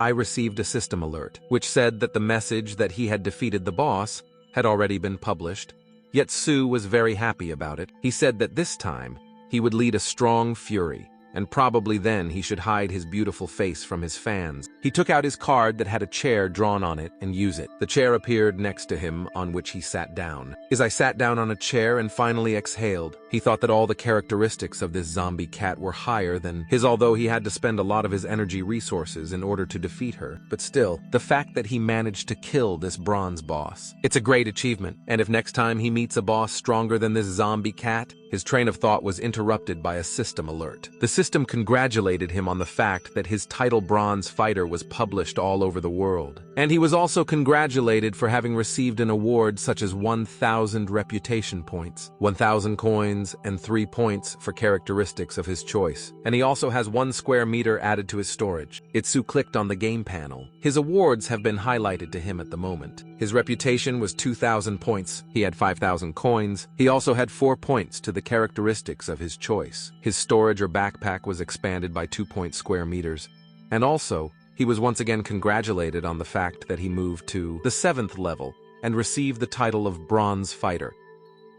I received a system alert, which said that the message that he had defeated the boss had already been published. Yet Sue was very happy about it. He said that this time, he would lead a strong fury, and probably then he should hide his beautiful face from his fans. He took out his card that had a chair drawn on it and used it. The chair appeared next to him, on which he sat down. I sat down on a chair and finally exhaled. He thought that all the characteristics of this zombie cat were higher than his, although he had to spend a lot of his energy resources in order to defeat her. But still, the fact that he managed to kill this bronze boss, it's a great achievement. And if next time he meets a boss stronger than this zombie cat, his train of thought was interrupted by a system alert. The system congratulated him on the fact that his title Bronze Fighter was published all over the world. And he was also congratulated for having received an award such as 1,000 reputation points, 1,000 coins, and 3 points for characteristics of his choice. And he also has 1 square meter added to his storage. Itsu clicked on the game panel. His awards have been highlighted to him at the moment. His reputation was 2,000 points. He had 5,000 coins. He also had 4 points to the characteristics of his choice. His storage or backpack was expanded by 2 square meters. And also, he was once again congratulated on the fact that he moved to the 7th level and received the title of Bronze Fighter.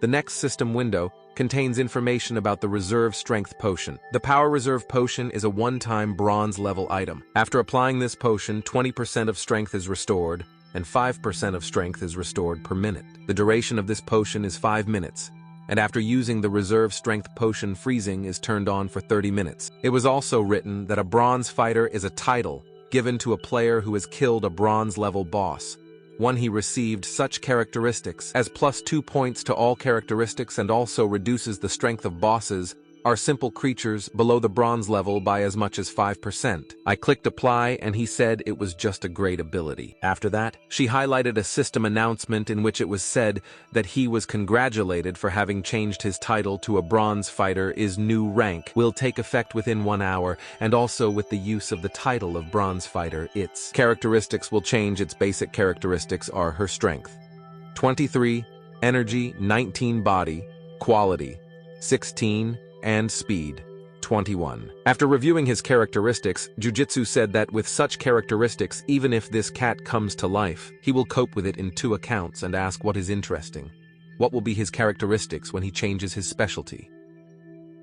The next system window contains information about the Reserve Strength Potion. The Power Reserve Potion is a one-time bronze level item. After applying this potion, 20% of strength is restored, and 5% of strength is restored per minute. The duration of this potion is 5 minutes, and after using the Reserve Strength Potion, freezing is turned on for 30 minutes. It was also written that a Bronze Fighter is a title given to a player who has killed a bronze-level boss. One, he received such characteristics as +2 points to all characteristics and also reduces the strength of bosses are simple creatures below the bronze level by as much as 5%. I clicked apply and he said it was just a great ability. After that, she highlighted a system announcement in which it was said that he was congratulated for having changed his title to a bronze fighter. His new rank will take effect within 1 hour, and also with the use of the title of bronze fighter, its characteristics will change. Its basic characteristics are her strength 23, energy 19, body, quality 16, and speed 21. After reviewing his characteristics, Jujutsu said that with such characteristics, even if this cat comes to life, he will cope with it in 2 accounts and ask what is interesting. What will be his characteristics when he changes his specialty?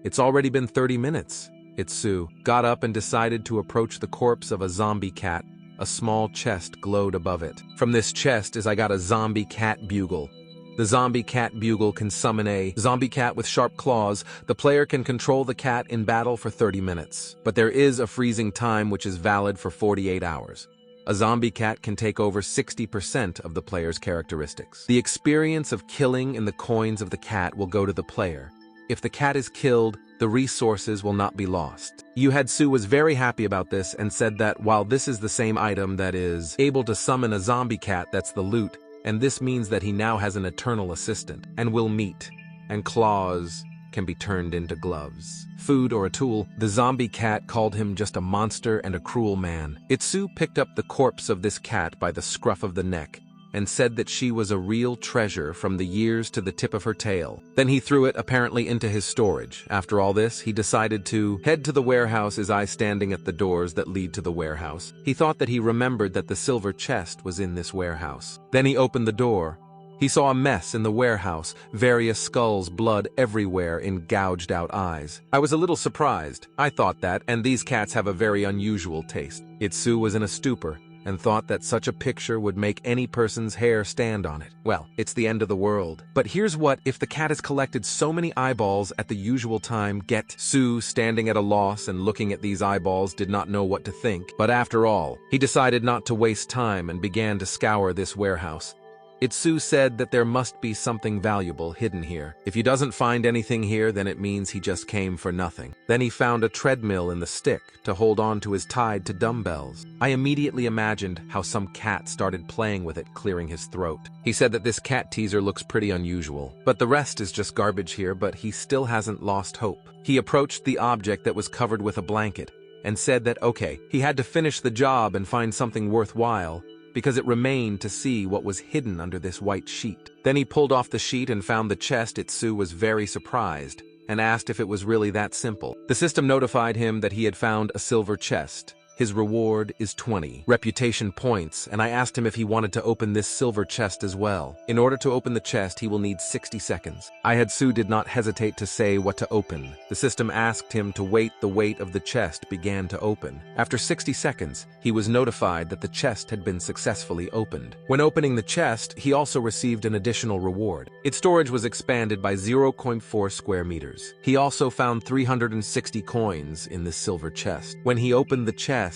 It's already been 30 minutes. Itsu got up and decided to approach the corpse of a zombie cat. A small chest glowed above it. From this chest I got a zombie cat bugle. The zombie cat bugle can summon a zombie cat with sharp claws. The player can control the cat in battle for 30 minutes. But there is a freezing time which is valid for 48 hours. A zombie cat can take over 60% of the player's characteristics. The experience of killing and the coins of the cat will go to the player. If the cat is killed, the resources will not be lost. Yuhadsu was very happy about this and said that while this is the same item that is able to summon a zombie cat, that's the loot, and this means that he now has an eternal assistant, and will meet, and claws can be turned into gloves. Food or a tool, the zombie cat called him just a monster and a cruel man. Itsu picked up the corpse of this cat by the scruff of the neck, and said that she was a real treasure from the ears to the tip of her tail. Then he threw it apparently into his storage. After all this, he decided to head to the warehouse. His eye standing at the doors that lead to the warehouse. He thought that he remembered that the silver chest was in this warehouse. Then he opened the door. He saw a mess in the warehouse, various skulls, blood everywhere in gouged out eyes. I was a little surprised. I thought that, and these cats have a very unusual taste. Itsu was in a stupor, and thought that such a picture would make any person's hair stand on it. Well, it's the end of the world. But here's what if the cat has collected so many eyeballs at the usual time. Get Sue, standing at a loss and looking at these eyeballs, did not know what to think. But after all, he decided not to waste time and began to scour this warehouse. Itsu said that there must be something valuable hidden here. If he doesn't find anything here, then it means he just came for nothing. Then he found a treadmill in the stick to hold on to his tied to dumbbells. I immediately imagined how some cat started playing with it, clearing his throat. He said that this cat teaser looks pretty unusual, but the rest is just garbage here, but he still hasn't lost hope. He approached the object that was covered with a blanket and said that okay, he had to finish the job and find something worthwhile, because it remained to see what was hidden under this white sheet. Then he pulled off the sheet and found the chest. Itsu was very surprised and asked if it was really that simple. The system notified him that he had found a silver chest. His reward is 20 reputation points, and I asked him if he wanted to open this silver chest as well. In order to open the chest, he will need 60 seconds. Isekai did not hesitate to say what to open. The system asked him to wait. The weight of the chest began to open. After 60 seconds, he was notified that the chest had been successfully opened. When opening the chest, he also received an additional reward. Its storage was expanded by 0.4 square meters. He also found 360 coins in this silver chest. When he opened the chest,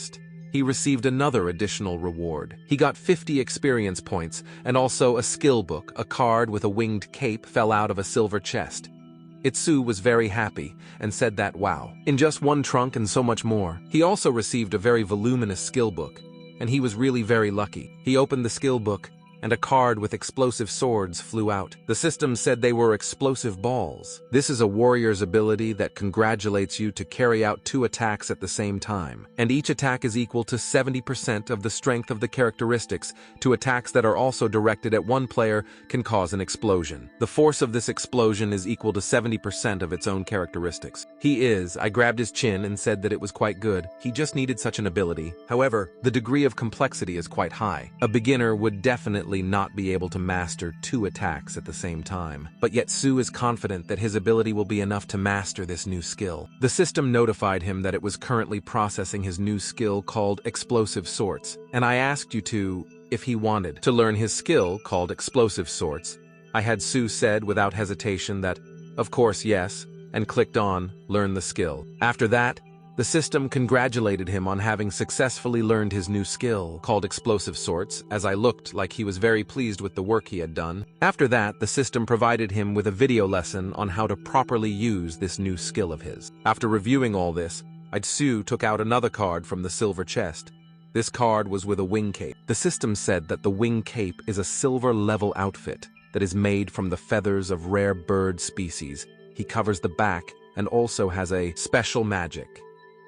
he received another additional reward. He got 50 experience points and also a skill book. A card with a winged cape fell out of a silver chest. Itsu was very happy and said that wow, in just one trunk and so much more. He also received a very voluminous skill book, and he was really very lucky. He opened the skill book, and a card with explosive swords flew out. The system said they were explosive balls. This is a warrior's ability that congratulates you to carry out 2 attacks at the same time, and each attack is equal to 70% of the strength of the characteristics. 2 attacks that are also directed at one player can cause an explosion. The force of this explosion is equal to 70% of its own characteristics. I grabbed his chin and said that it was quite good. He just needed such an ability. However, the degree of complexity is quite high. A beginner would definitely not be able to master 2 attacks at the same time. But yet Sue is confident that his ability will be enough to master this new skill. The system notified him that it was currently processing his new skill called Explosive Sorts, and I asked you if he wanted to learn his skill called Explosive Sorts. I had Sue said without hesitation that, of course, yes, and clicked on Learn the Skill. After that, The system congratulated him on having successfully learned his new skill, called explosive sorts, as I looked like he was very pleased with the work he had done. After that, the system provided him with a video lesson on how to properly use this new skill of his. After reviewing all this, Isekai took out another card from the silver chest. This card was with a wing cape. The system said that the wing cape is a silver-level outfit that is made from the feathers of rare bird species. He covers the back and also has a special magic.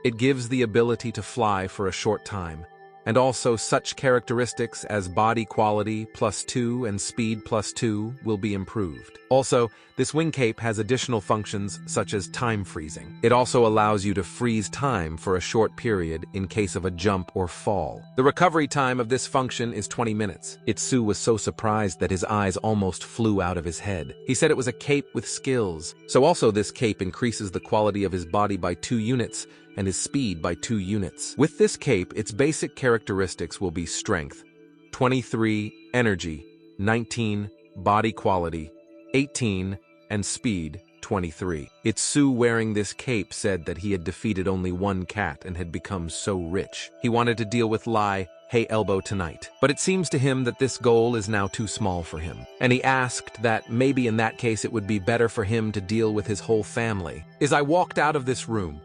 It gives the ability to fly for a short time, and also such characteristics as body quality +2 and speed +2 will be improved. Also, this wing cape has additional functions such as time freezing. It also allows you to freeze time for a short period in case of a jump or fall. The recovery time of this function is 20 minutes. Isekai was so surprised that his eyes almost flew out of his head. He said it was a cape with skills. So also this cape increases the quality of his body by 2 units, and his speed by 2 units. With this cape, its basic characteristics will be strength, 23, energy, 19, body quality, 18, and speed, 23. Isekai wearing this cape said that he had defeated only one cat and had become so rich. He wanted to deal with Hey Elbow tonight. But it seems to him that this goal is now too small for him. And he asked that maybe in that case it would be better for him to deal with his whole family. As I walked out of this room,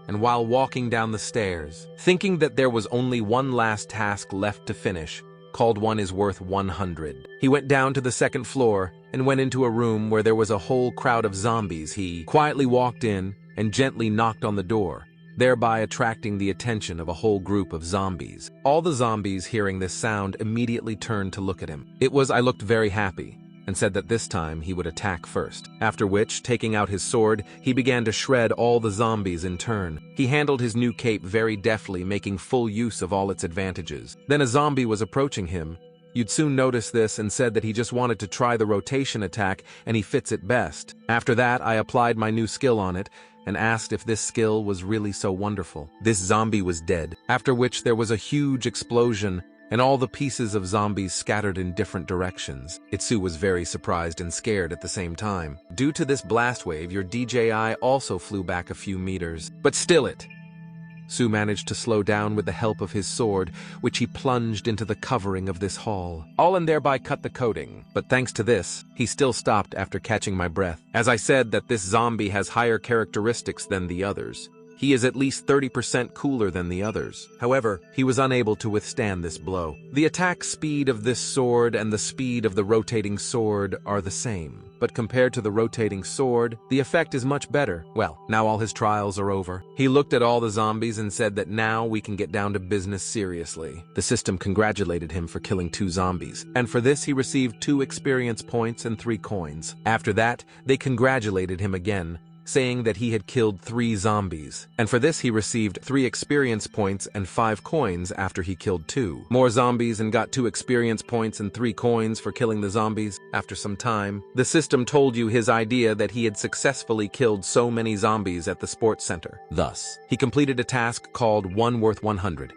and while walking down the stairs, thinking that there was only one last task left to finish, called one is worth 100. He went down to the second floor and went into a room where there was a whole crowd of zombies. He quietly walked in and gently knocked on the door, thereby attracting the attention of a whole group of zombies. All the zombies hearing this sound immediately turned to look at him. I looked very happy, and said that this time he would attack first. After which, taking out his sword, he began to shred all the zombies in turn. He handled his new cape very deftly, making full use of all its advantages. Then a zombie was approaching him. You'd soon notice this and said that he just wanted to try the rotation attack and he fits it best. After that, I applied my new skill on it and asked if this skill was really so wonderful. This zombie was dead, after which there was a huge explosion and all the pieces of zombies scattered in different directions. Isekai was very surprised and scared at the same time. Due to this blast wave, your DJI also flew back a few meters. But still Isekai managed to slow down with the help of his sword, which he plunged into the covering of this hall, and thereby cut the coating. But thanks to this, he still stopped after catching my breath. As I said that this zombie has higher characteristics than the others. He is at least 30% cooler than the others. However, he was unable to withstand this blow. The attack speed of this sword and the speed of the rotating sword are the same. But compared to the rotating sword, the effect is much better. Well, now all his trials are over. He looked at all the zombies and said that now we can get down to business seriously. The system congratulated him for killing 2 zombies, and for this he received 2 experience points and 3 coins. After that, they congratulated him again, saying that he had killed 3 zombies, and for this he received 3 experience points and 5 coins after he killed 2 more zombies and got 2 experience points and 3 coins for killing the zombies. After some time, the system told you his idea that he had successfully killed so many zombies at the sports center. Thus, he completed a task called One Worth 100.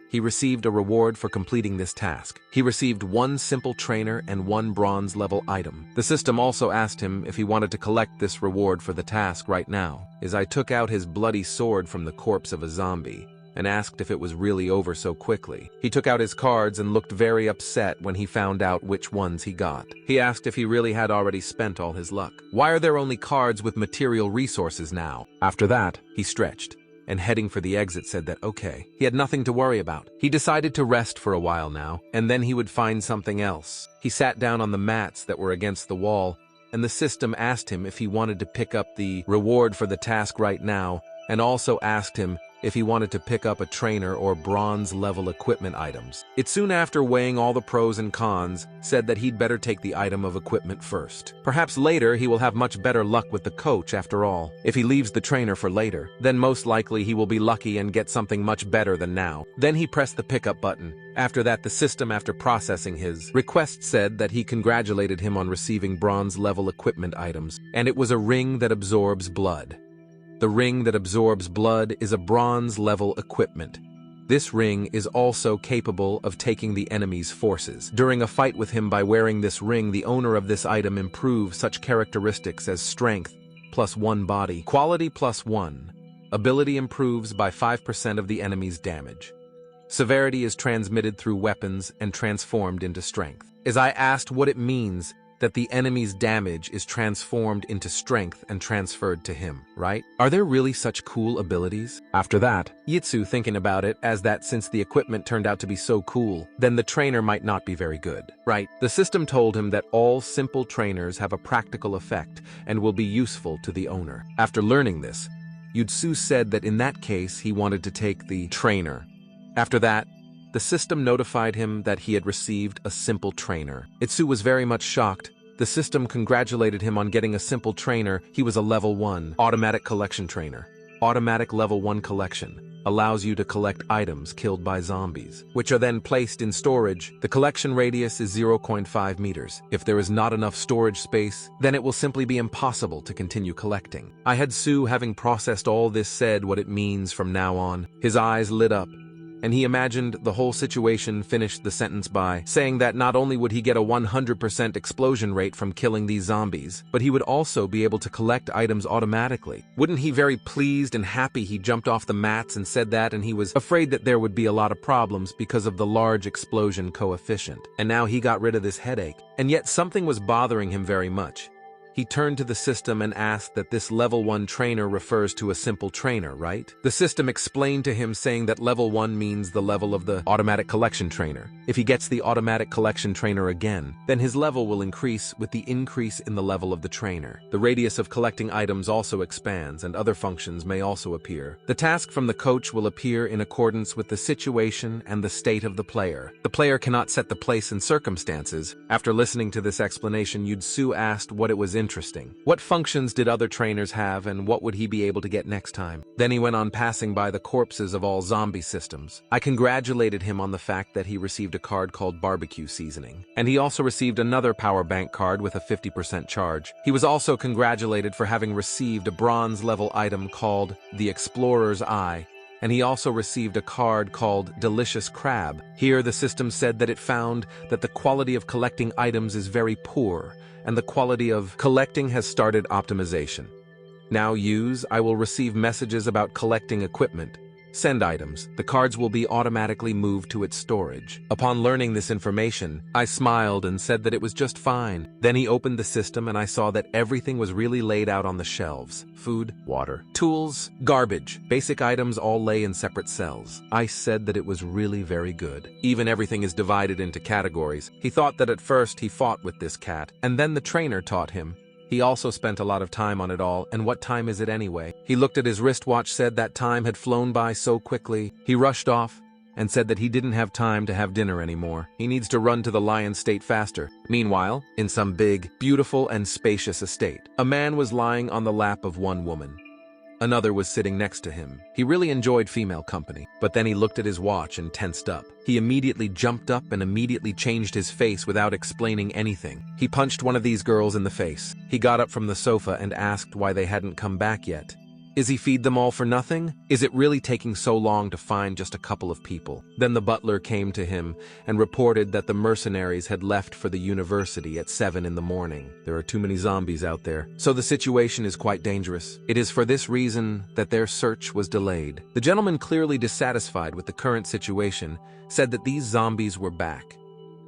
He received a reward for completing this task. He received 1 simple trainer and 1 bronze-level item. The system also asked him if he wanted to collect this reward for the task right now. I took out his bloody sword from the corpse of a zombie and asked if it was really over so quickly. He took out his cards and looked very upset when he found out which ones he got. He asked if he really had already spent all his luck. Why are there only cards with material resources now? After that, he stretched, and heading for the exit said that okay, he had nothing to worry about. He decided to rest for a while now, and then he would find something else. He sat down on the mats that were against the wall, and the system asked him if he wanted to pick up the reward for the task right now, and also asked him if he wanted to pick up a trainer or bronze-level equipment items. It soon after weighing all the pros and cons, said that he'd better take the item of equipment first. Perhaps later he will have much better luck with the coach after all. If he leaves the trainer for later, then most likely he will be lucky and get something much better than now. Then he pressed the pickup button. After that, the system, after processing his request, said that he congratulated him on receiving bronze-level equipment items, and it was a ring that absorbs blood. The ring that absorbs blood is a bronze-level equipment. This ring is also capable of taking the enemy's forces. During a fight with him by wearing this ring, the owner of this item improves such characteristics as strength +1 body, quality +1, Ability improves by 5% of the enemy's damage. Severity is transmitted through weapons and transformed into strength. As I asked what it means that the enemy's damage is transformed into strength and transferred to him, right? Are there really such cool abilities? After that, Yitsu thinking about it as that since the equipment turned out to be so cool, then the trainer might not be very good, right? The system told him that all simple trainers have a practical effect and will be useful to the owner. After learning this, Yitsu said that in that case he wanted to take the trainer. After that, the system notified him that he had received a simple trainer. Yitsu was very much shocked. The system congratulated him on getting a simple trainer. He was a level 1 automatic collection trainer. Automatic level 1 collection allows you to collect items killed by zombies, which are then placed in storage. The collection radius is 0.5 meters. If there is not enough storage space, then it will simply be impossible to continue collecting. I had Su, having processed all this, said what it means from now on. His eyes lit up, and he imagined the whole situation. Finished the sentence by saying that not only would he get a 100% explosion rate from killing these zombies, but he would also be able to collect items automatically. Wouldn't he very pleased and happy? He jumped off the mats and said that, and he was afraid that there would be a lot of problems because of the large explosion coefficient. And now he got rid of this headache. And yet something was bothering him very much. He turned to the system and asked that this level 1 trainer refers to a simple trainer, right? The system explained to him saying that level 1 means the level of the automatic collection trainer. If he gets the automatic collection trainer again, then his level will increase with the increase in the level of the trainer. The radius of collecting items also expands, and other functions may also appear. The task from the coach will appear in accordance with the situation and the state of the player. The player cannot set the place and circumstances. After listening to this explanation, Yitsu asked what it was interesting. What functions did other trainers have, and what would he be able to get next time? Then he went on passing by the corpses of all zombie systems. I congratulated him on the fact that he received a card called barbecue seasoning, and he also received another power bank card with a 50% charge. He was also congratulated for having received a bronze level item called the Explorer's Eye, and he also received a card called Delicious Crab. Here the system said that it found that the quality of collecting items is very poor, and the quality of collecting has started optimization. Now I will receive messages about collecting equipment. Send items. The cards will be automatically moved to its storage. Upon learning this information, I smiled and said that it was just fine. Then he opened the system and I saw that everything was really laid out on the shelves. Food, water, tools, garbage, basic items all lay in separate cells. I said that it was really very good. Even everything is divided into categories. He thought that at first he fought with this cat, and then the trainer taught him. He also spent a lot of time on it all, and what time is it anyway? He looked at his wristwatch, said that time had flown by so quickly. He rushed off and said that he didn't have time to have dinner anymore. He needs to run to the lion state faster. Meanwhile, in some big, beautiful, and spacious estate, a man was lying on the lap of one woman. Another was sitting next to him. He really enjoyed female company, but then he looked at his watch and tensed up. He immediately jumped up and immediately changed his face without explaining anything. He punched one of these girls in the face. He got up from the sofa and asked why they hadn't come back yet. Is he feed them all for nothing? Is it really taking so long to find just a couple of people? Then the butler came to him and reported that the mercenaries had left for the university at 7 in the morning. There are too many zombies out there, so the situation is quite dangerous. It is for this reason that their search was delayed. The gentleman, clearly dissatisfied with the current situation, said that these zombies were back.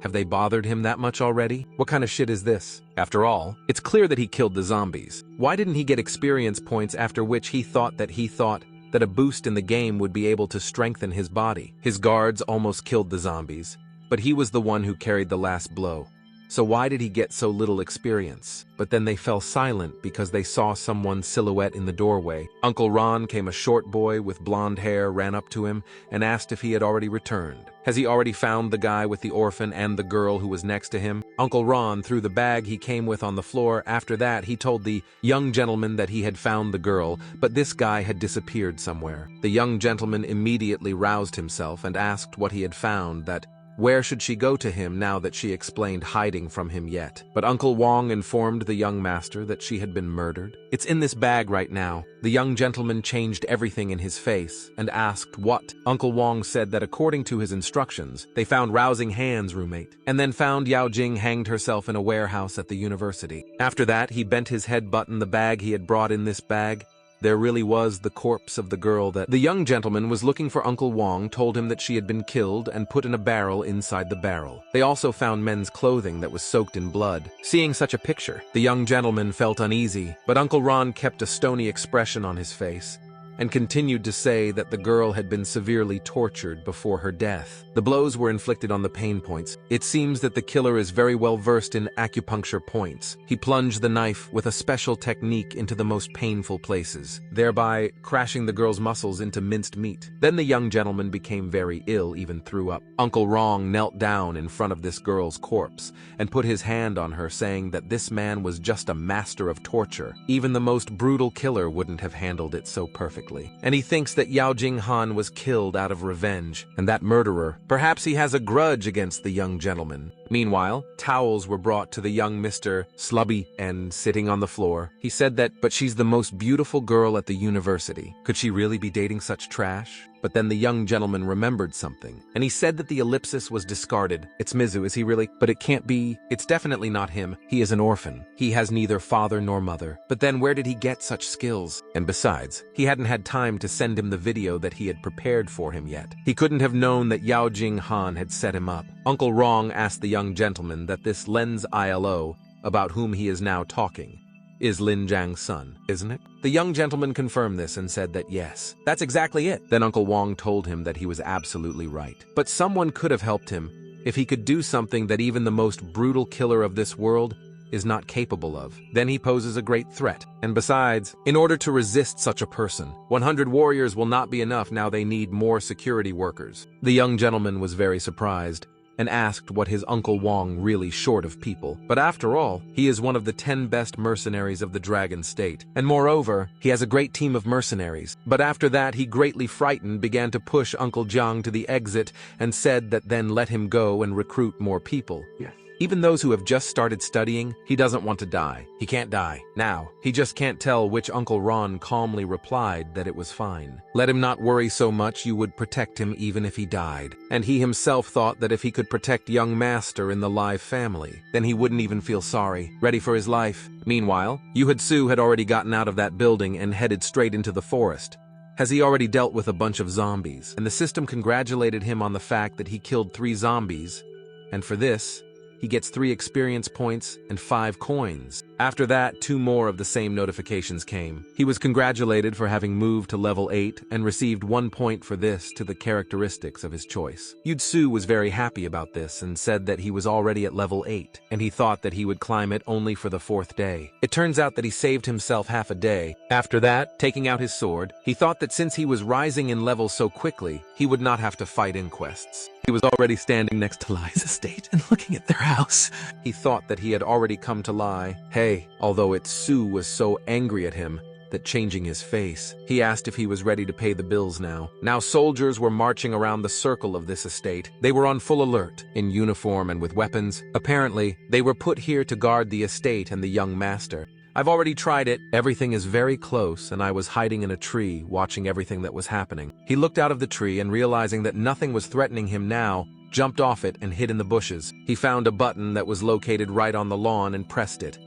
Have they bothered him that much already? What kind of shit is this? After all, it's clear that he killed the zombies. Why didn't he get experience points, after which he thought that a boost in the game would be able to strengthen his body? His guards almost killed the zombies, but he was the one who carried the last blow. So why did he get so little experience? But then they fell silent because they saw someone's silhouette in the doorway. Uncle Ron came, a short boy with blonde hair, ran up to him and asked if he had already returned. Has he already found the guy with the orphan and the girl who was next to him? Uncle Ron threw the bag he came with on the floor. After that, he told the young gentleman that he had found the girl, but this guy had disappeared somewhere. The young gentleman immediately roused himself and asked what he had found, that where should she go to him now that she explained hiding from him yet? But Uncle Wong informed the young master that she had been murdered. It's in this bag right now. The young gentleman changed everything in his face and asked what. Uncle Wong said that according to his instructions, they found Rousing Hands' roommate, and then found Yao Jing hanged herself in a warehouse at the university. After that, he bent his head, buttoned the bag he had brought in this bag, there really was the corpse of the girl that the young gentleman was looking for. Uncle Wong told him that she had been killed and put in a barrel inside the barrel. They also found men's clothing that was soaked in blood. Seeing such a picture, the young gentleman felt uneasy, but Uncle Ron kept a stony expression on his face and continued to say that the girl had been severely tortured before her death. The blows were inflicted on the pain points. It seems that the killer is very well versed in acupuncture points. He plunged the knife with a special technique into the most painful places, thereby crashing the girl's muscles into minced meat. Then the young gentleman became very ill, even threw up. Uncle Rong knelt down in front of this girl's corpse and put his hand on her, saying that this man was just a master of torture. Even the most brutal killer wouldn't have handled it so perfectly. And he thinks that Yao Jinghan was killed out of revenge, and that murderer, perhaps he has a grudge against the young gentleman. Meanwhile, towels were brought to the young Mr. Slubby, and sitting on the floor, he said that, but she's the most beautiful girl at the university. Could she really be dating such trash? But then the young gentleman remembered something, and he said that the ellipsis was discarded. It's Mizu, is he really? But it can't be. It's definitely not him. He is an orphan. He has neither father nor mother. But then where did he get such skills? And besides, he hadn't had time to send him the video that he had prepared for him yet. He couldn't have known that Yao Jinghan had set him up. Uncle Rong asked the young gentleman that this Lens ILO, about whom he is now talking, is Lin Jiang's son, isn't it? The young gentleman confirmed this and said that yes, that's exactly it. Then Uncle Wong told him that he was absolutely right. But someone could have helped him if he could do something that even the most brutal killer of this world is not capable of. Then he poses a great threat. And besides, in order to resist such a person, 100 warriors will not be enough. Now they need more security workers. The young gentleman was very surprised and asked what his Uncle Wong really short of people. But after all, he is one of the 10 best mercenaries of the Dragon State. And moreover, he has a great team of mercenaries. But after that, he greatly frightened began to push Uncle Jiang to the exit and said that then let him go and recruit more people. Yes. Even those who have just started studying, he doesn't want to die. He can't die. Now, he just can't tell which. Uncle Ron calmly replied that it was fine. Let him not worry so much, you would protect him even if he died. And he himself thought that if he could protect young master in the live family, then he wouldn't even feel sorry, ready for his life. Meanwhile, Yu had already gotten out of that building and headed straight into the forest. Has he already dealt with a bunch of zombies? And the system congratulated him on the fact that he killed 3 zombies, and for this, he gets 3 experience points and 5 coins. After that, 2 more of the same notifications came. He was congratulated for having moved to level 8 and received 1 point for this to the characteristics of his choice. Yutsu was very happy about this and said that he was already at level 8, and he thought that he would climb it only for the 4th day. It turns out that he saved himself half a day. After that, taking out his sword, he thought that since he was rising in level so quickly, he would not have to fight inquests. He was already standing next to Lai's estate and looking at their house. He thought that he had already come to Lai. Hey, although Su was so angry at him that changing his face, he asked if he was ready to pay the bills now. Now soldiers were marching around the circle of this estate. They were on full alert, in uniform and with weapons. Apparently, they were put here to guard the estate and the young master. I've already tried it. Everything is very close, and I was hiding in a tree, watching everything that was happening. He looked out of the tree and realizing that nothing was threatening him now, jumped off it and hid in the bushes. He found a button that was located right on the lawn and pressed it.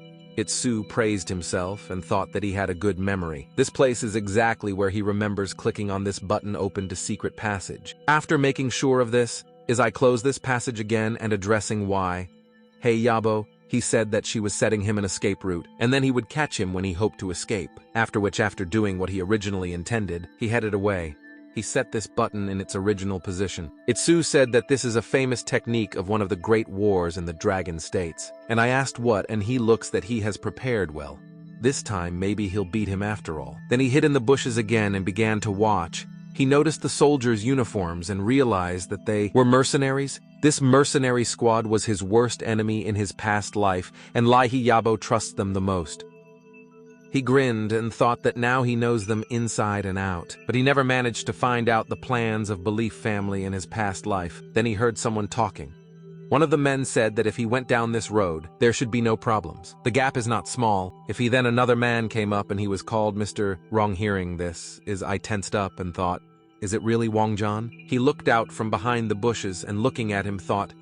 Su praised himself and thought that he had a good memory. This place is exactly where he remembers clicking on this button opened a secret passage. After making sure of this, I close this passage again and addressing why. Hey Yabo, he said that she was setting him an escape route, and then he would catch him when he hoped to escape. After which, after doing what he originally intended, he headed away. He set this button in its original position. Su said that this is a famous technique of one of the great wars in the Dragon States. And I asked what, and he looks that he has prepared well. This time, maybe he'll beat him after all. Then he hid in the bushes again and began to watch. He noticed the soldiers' uniforms and realized that they were mercenaries. This mercenary squad was his worst enemy in his past life, and Lai Yabo trusts them the most. He grinned and thought that now he knows them inside and out, but he never managed to find out the plans of Belief family in his past life. Then he heard someone talking. One of the men said that if he went down this road, there should be no problems. The gap is not small. If he then another man came up and he was called Mr. Wrong. Hearing this, I tensed up and thought, is it really Wang Zhan? He looked out from behind the bushes and looking at him thought,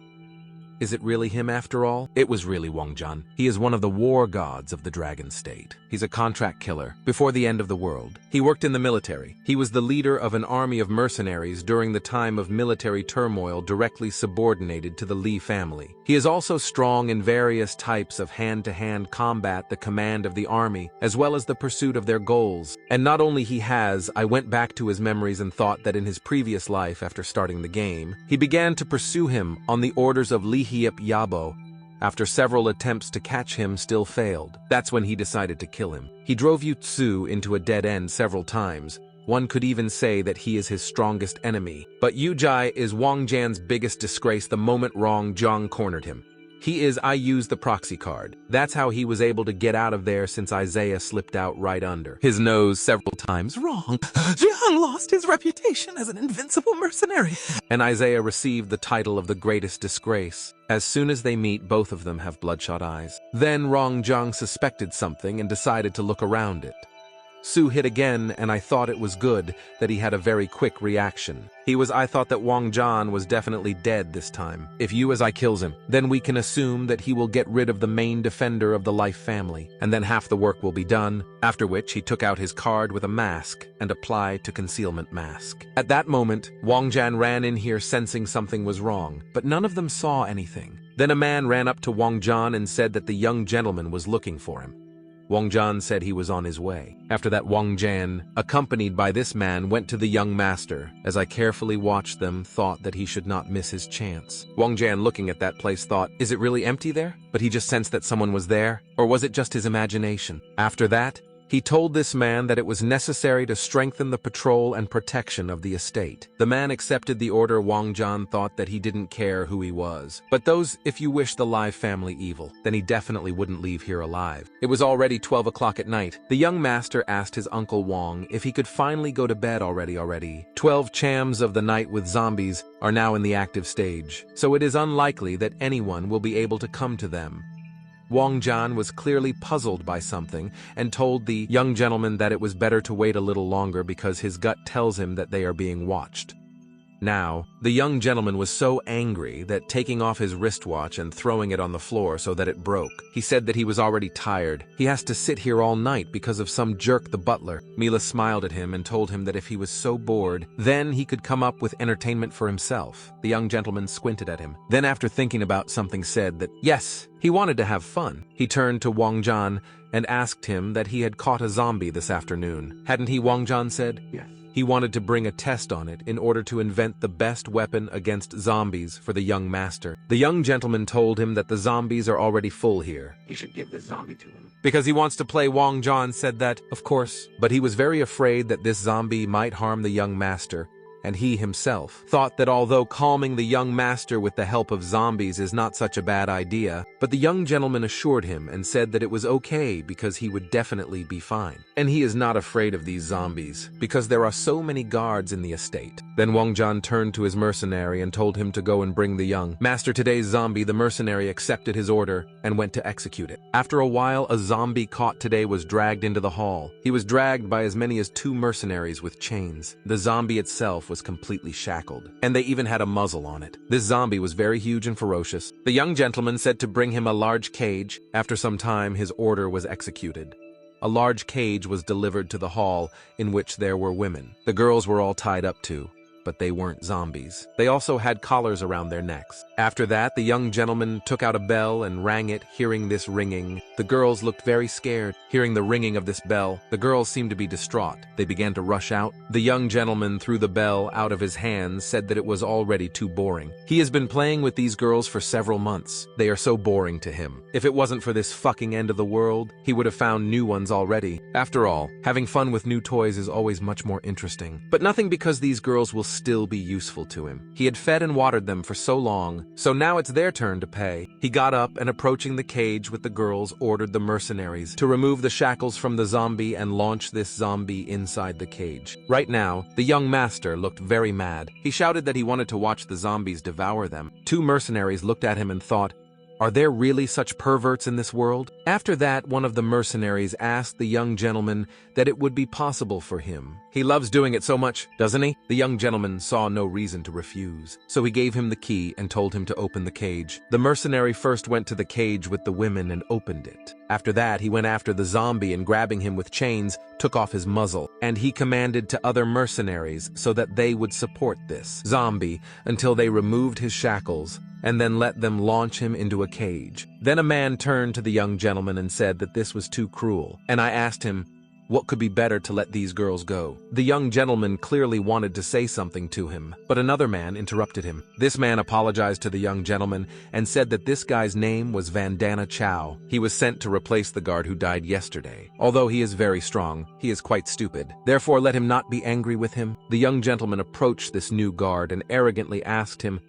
is it really him after all? It was really Wang Jian. He is one of the war gods of the Dragon State. He's a contract killer before the end of the world. He worked in the military. He was the leader of an army of mercenaries during the time of military turmoil, directly subordinated to the Li family. He is also strong in various types of hand-to-hand combat, the command of the army, as well as the pursuit of their goals. And not only I went back to his memories and thought that in his previous life, after starting the game, he began to pursue him on the orders of Li Hiep Yabo. After several attempts to catch him still failed, that's when he decided to kill him. He drove Yu Tzu into a dead end several times. One could even say that he is his strongest enemy. But Yu Jai is Wang Jian's biggest disgrace the moment Wang Jian cornered him. I used the proxy card. That's how he was able to get out of there, since Isaiah slipped out right under his nose several times. Wrong. Jiang lost his reputation as an invincible mercenary. And Isaiah received the title of the greatest disgrace. As soon as they meet, both of them have bloodshot eyes. Then Wang Jiang suspected something and decided to look around it. Su hit again, and I thought it was good that he had a very quick reaction. I thought that Wang Jian was definitely dead this time. If I kills him, then we can assume that he will get rid of the main defender of the Life family, and then half the work will be done, after which he took out his card with a mask and applied to concealment mask. At that moment, Wang Jian ran in here sensing something was wrong, but none of them saw anything. Then a man ran up to Wang Jian and said that the young gentleman was looking for him. Wang Jian said he was on his way. After that, Wang Jian, accompanied by this man, went to the young master. As I carefully watched them, thought that he should not miss his chance. Wang Jian, looking at that place, thought, is it really empty there? But he just sensed that someone was there? Or was it just his imagination? After that, he told this man that it was necessary to strengthen the patrol and protection of the estate. The man accepted the order. Wang Jian thought that he didn't care who he was. But if you wish the Live family evil, then he definitely wouldn't leave here alive. It was already 12 o'clock at night. The young master asked his uncle Wang if he could finally go to bed already. 12 chams of the night with zombies are now in the active stage, so it is unlikely that anyone will be able to come to them. Wang Jian was clearly puzzled by something and told the young gentleman that it was better to wait a little longer because his gut tells him that they are being watched. Now, the young gentleman was so angry that taking off his wristwatch and throwing it on the floor so that it broke. He said that he was already tired. He has to sit here all night because of some jerk, the butler. Mila smiled at him and told him that if he was so bored, then he could come up with entertainment for himself. The young gentleman squinted at him. Then, after thinking about something, said that, yes, he wanted to have fun. He turned to Wang Jian and asked him that he had caught a zombie this afternoon. Hadn't he, Wang Jian said? Yes. He wanted to bring a test on it in order to invent the best weapon against zombies for the young master. The young gentleman told him that the zombies are already full here. You should give the zombie to him. Because he wants to play. Wang Jian said that, of course, but he was very afraid that this zombie might harm the young master. And he himself thought that although calming the young master with the help of zombies is not such a bad idea, but the young gentleman assured him and said that it was okay because he would definitely be fine. And he is not afraid of these zombies because there are so many guards in the estate. Then Wang Jian turned to his mercenary and told him to go and bring the young master today's zombie. The mercenary accepted his order and went to execute it. After a while, a zombie caught today was dragged into the hall. He was dragged by as many as 2 mercenaries with chains. The zombie itself was completely shackled, and they even had a muzzle on it. This zombie was very huge and ferocious. The young gentleman said to bring him a large cage. After some time, his order was executed. A large cage was delivered to the hall in which there were women. The girls were all tied up too, but they weren't zombies. They also had collars around their necks. After that, the young gentleman took out a bell and rang it. Hearing this ringing, the girls looked very scared. Hearing the ringing of this bell, the girls seemed to be distraught. They began to rush out. The young gentleman threw the bell out of his hands, said that it was already too boring. He has been playing with these girls for several months. They are so boring to him. If it wasn't for this fucking end of the world, he would have found new ones already. After all, having fun with new toys is always much more interesting. But nothing, because these girls will still be useful to him. He had fed and watered them for so long, so now it's their turn to pay. He got up and, approaching the cage with the girls, ordered the mercenaries to remove the shackles from the zombie and launch this zombie inside the cage. Right now, the young master looked very mad. He shouted that he wanted to watch the zombies devour them. 2 mercenaries looked at him and thought, are there really such perverts in this world? After that, one of the mercenaries asked the young gentleman that it would be possible for him. He loves doing it so much, doesn't he? The young gentleman saw no reason to refuse, so he gave him the key and told him to open the cage. The mercenary first went to the cage with the women and opened it. After that, he went after the zombie and grabbing him with chains, took off his muzzle, and he commanded to other mercenaries so that they would support this zombie until they removed his shackles and then let them launch him into a cage. Then a man turned to the young gentleman and said that this was too cruel, and I asked him, what could be better to let these girls go? The young gentleman clearly wanted to say something to him, but another man interrupted him. This man apologized to the young gentleman and said that this guy's name was Vandana Chow. He was sent to replace the guard who died yesterday. Although he is very strong, he is quite stupid. Therefore, let him not be angry with him. The young gentleman approached this new guard and arrogantly asked him,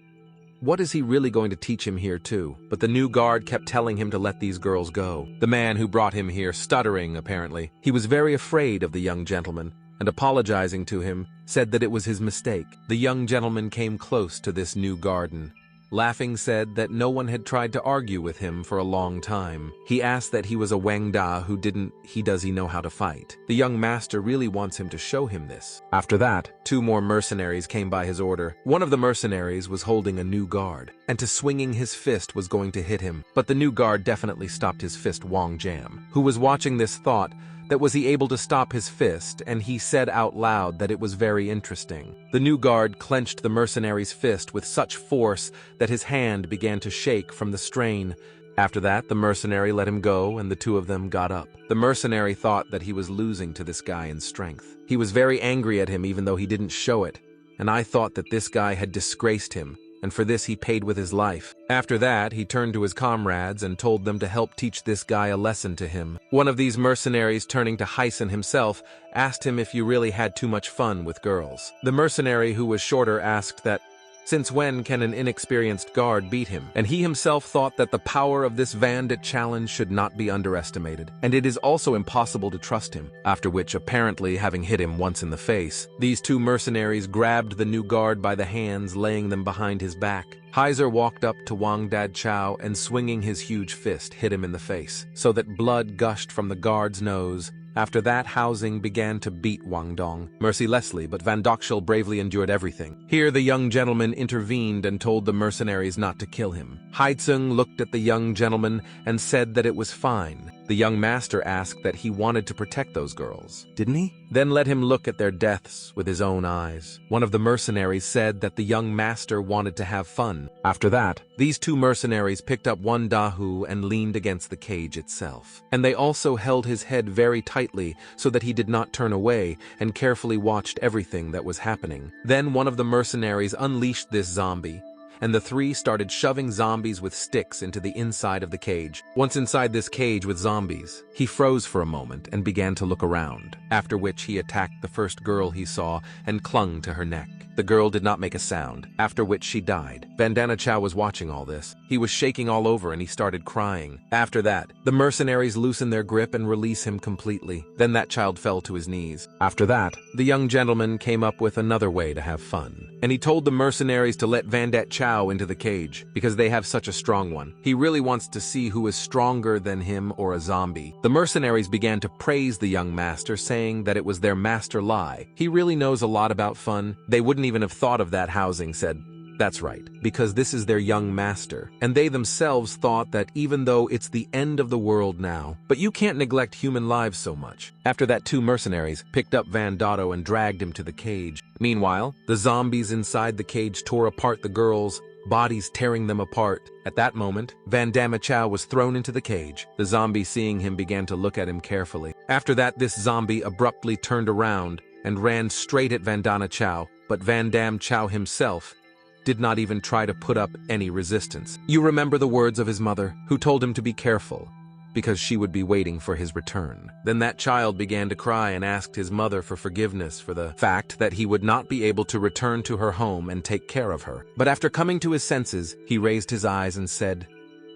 what is he really going to teach him here too? But the new guard kept telling him to let these girls go. The man who brought him here, stuttering apparently, he was very afraid of the young gentleman, and apologizing to him, said that it was his mistake. The young gentleman came close to this new garden. Laughing said that no one had tried to argue with him for a long time. He asked that he was a Wang Da who does he know how to fight. The young master really wants him to show him this. After that, 2 more mercenaries came by his order. One of the mercenaries was holding a new guard, and to swinging his fist was going to hit him. But the new guard definitely stopped his fist. Wang Jam, who was watching this, thought that was he able to stop his fist, and he said out loud that it was very interesting. The new guard clenched the mercenary's fist with such force that his hand began to shake from the strain. After that, the mercenary let him go, and the 2 of them got up. The mercenary thought that he was losing to this guy in strength. He was very angry at him even though he didn't show it, and I thought that this guy had disgraced him, and for this he paid with his life. After that, he turned to his comrades and told them to help teach this guy a lesson to him. One of these mercenaries, turning to Hyson himself, asked him if you really had too much fun with girls. The mercenary, who was shorter, asked that, since when can an inexperienced guard beat him? And he himself thought that the power of this bandit challenge should not be underestimated, and it is also impossible to trust him. After which, apparently having hit him once in the face, these 2 mercenaries grabbed the new guard by the hands, laying them behind his back. Heiser walked up to Wang Dad Chow and swinging his huge fist hit him in the face, so that blood gushed from the guard's nose. After that, Housing began to beat Wang Dong mercilessly, but Van Dokshul bravely endured everything. Here the young gentleman intervened and told the mercenaries not to kill him. Haitsung looked at the young gentleman and said that it was fine. The young master asked that he wanted to protect those girls, didn't he? Then let him look at their deaths with his own eyes. One of the mercenaries said that the young master wanted to have fun. After that, these 2 mercenaries picked up one Dahu and leaned against the cage itself. And they also held his head very tightly so that he did not turn away, and carefully watched everything that was happening. Then one of the mercenaries unleashed this zombie, and the 3 started shoving zombies with sticks into the inside of the cage. Once inside this cage with zombies, he froze for a moment and began to look around, after which he attacked the first girl he saw and clung to her neck. The girl did not make a sound, after which she died. Vandana Chow was watching all this. He was shaking all over and he started crying. After that, the mercenaries loosened their grip and released him completely. Then that child fell to his knees. After that, the young gentleman came up with another way to have fun, and he told the mercenaries to let Vandat Chow into the cage, because they have such a strong one. He really wants to see who is stronger than him or a zombie. The mercenaries began to praise the young master, saying that it was their master Lai. He really knows a lot about fun. They wouldn't even have thought of that. Housing said, that's right, because this is their young master. And they themselves thought that even though it's the end of the world now, but you can't neglect human lives so much. After that, 2 mercenaries picked up Van Dotto and dragged him to the cage. Meanwhile, the zombies inside the cage tore apart the girls, bodies tearing them apart. At that moment, Vandama Chow was thrown into the cage. The zombie, seeing him, began to look at him carefully. After that, this zombie abruptly turned around and ran straight at Vandana Chow, but Vandam Chow himself did not even try to put up any resistance. You remember the words of his mother, who told him to be careful, because she would be waiting for his return. Then that child began to cry and asked his mother for forgiveness for the fact that he would not be able to return to her home and take care of her. But after coming to his senses, he raised his eyes and said,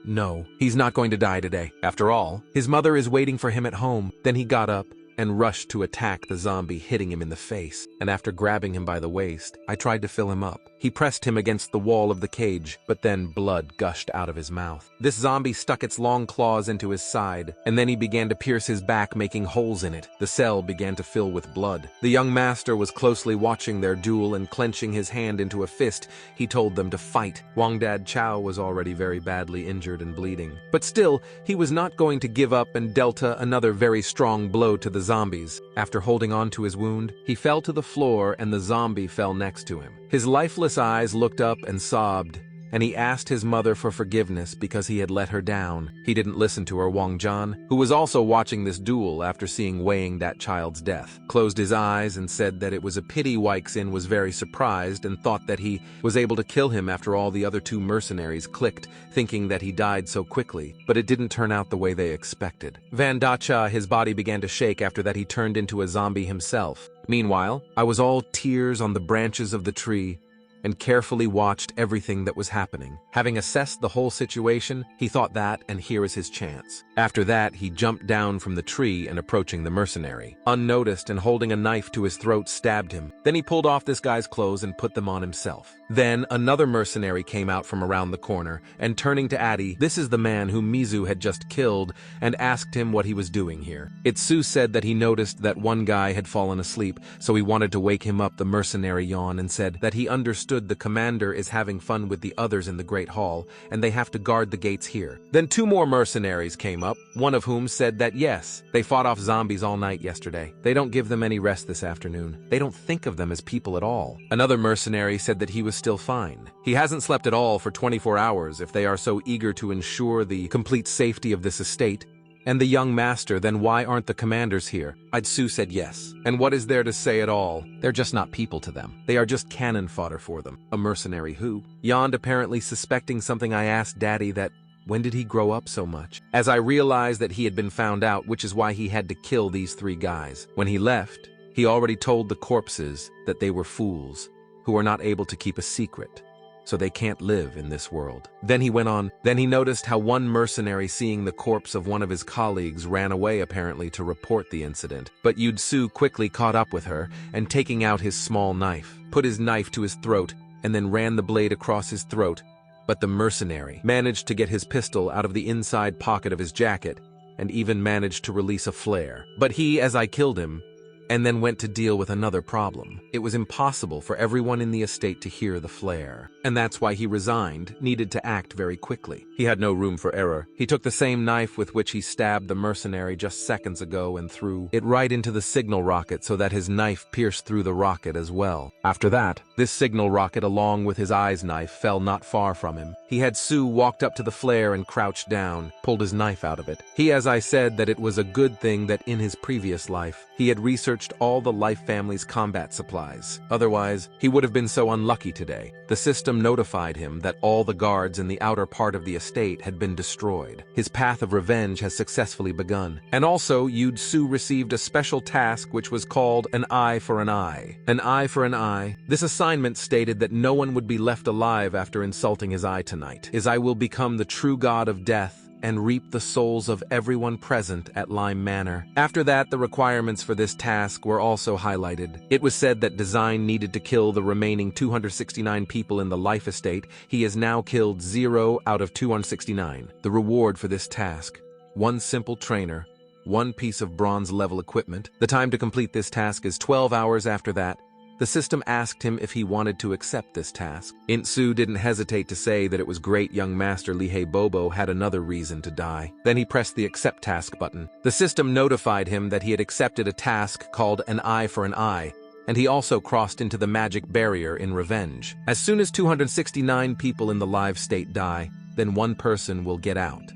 no, he's not going to die today. After all, his mother is waiting for him at home. Then he got up and rushed to attack the zombie, hitting him in the face, and after grabbing him by the waist, I tried to fill him up. He pressed him against the wall of the cage, but then blood gushed out of his mouth. This zombie stuck its long claws into his side, and then he began to pierce his back, making holes in it. The cell began to fill with blood. The young master was closely watching their duel, and clenching his hand into a fist, he told them to fight. Wang Dad Chow was already very badly injured and bleeding. But still, he was not going to give up and dealt another very strong blow to the zombies. After holding on to his wound, he fell to the floor and the zombie fell next to him. His lifeless eyes looked up and sobbed, and he asked his mother for forgiveness because he had let her down. He didn't listen to her. Wang Zhan, who was also watching this duel after seeing weighing that child's death, closed his eyes and said that it was a pity. Weixin was very surprised and thought that he was able to kill him after all the other two mercenaries clicked, thinking that he died so quickly, but it didn't turn out the way they expected. Van Dacha, his body began to shake. After that he turned into a zombie himself. Meanwhile, I was all tears on the branches of the tree and carefully watched everything that was happening. Having assessed the whole situation, he thought that, and here is his chance. After that, he jumped down from the tree and approaching the mercenary. Unnoticed and holding a knife to his throat, stabbed him. Then he pulled off this guy's clothes and put them on himself. Then another mercenary came out from around the corner, and turning to Addy, this is the man whom Mizu had just killed, and asked him what he was doing here. Itsu said that he noticed that one guy had fallen asleep, so he wanted to wake him up. The mercenary yawned and said that he understood the commander is having fun with the others in the Great Hall, and they have to guard the gates here. Then two more mercenaries came up, one of whom said that yes, they fought off zombies all night yesterday. They don't give them any rest this afternoon. They don't think of them as people at all. Another mercenary said that he was still fine. He hasn't slept at all for 24 hours if they are so eager to ensure the complete safety of this estate. And the young master, then why aren't the commanders here? Itsu said yes. And what is there to say at all? They're just not people to them. They are just cannon fodder for them. A mercenary who? Yawned, apparently suspecting something. I asked Daddy that, when did he grow up so much? As I realized that he had been found out, which is why he had to kill these three guys. When he left, he already told the corpses that they were fools, who are not able to keep a secret, so they can't live in this world. Then he went on. Then he noticed how one mercenary, seeing the corpse of one of his colleagues, ran away apparently to report the incident. But Yudsu quickly caught up with her, and taking out his small knife, put his knife to his throat, and then ran the blade across his throat. But the mercenary managed to get his pistol out of the inside pocket of his jacket, and even managed to release a flare. But he, as I killed him, and then went to deal with another problem. It was impossible for everyone in the estate to hear the flare, and that's why he resigned, needed to act very quickly. He had no room for error. He took the same knife with which he stabbed the mercenary just seconds ago and threw it right into the signal rocket so that his knife pierced through the rocket as well. After that, this signal rocket along with his eyes knife fell not far from him. He had Su walked up to the flare and crouched down, pulled his knife out of it. He, as I said, that it was a good thing that in his previous life, he had researched all the Life family's combat supplies. Otherwise, he would have been so unlucky today. The system notified him that all the guards in the outer part of the estate had been destroyed. His path of revenge has successfully begun. And also, Yud-Su received a special task which was called an eye for an eye. An eye for an eye. This assignment stated that no one would be left alive after insulting his eye tonight, as I will become the true god of death and reap the souls of everyone present at Lime Manor. After that, the requirements for this task were also highlighted. It was said that Design needed to kill the remaining 269 people in the Life Estate. He has now killed 0 out of 269. The reward for this task: one simple trainer, one piece of bronze-level equipment. The time to complete this task is 12 hours. After that, the system asked him if he wanted to accept this task. Intsu didn't hesitate to say that it was great. Young Master Lihei Bobo had another reason to die. Then he pressed the accept task button. The system notified him that he had accepted a task called an eye for an eye, and he also crossed into the magic barrier in revenge. As soon as 269 people in the live state die, then one person will get out.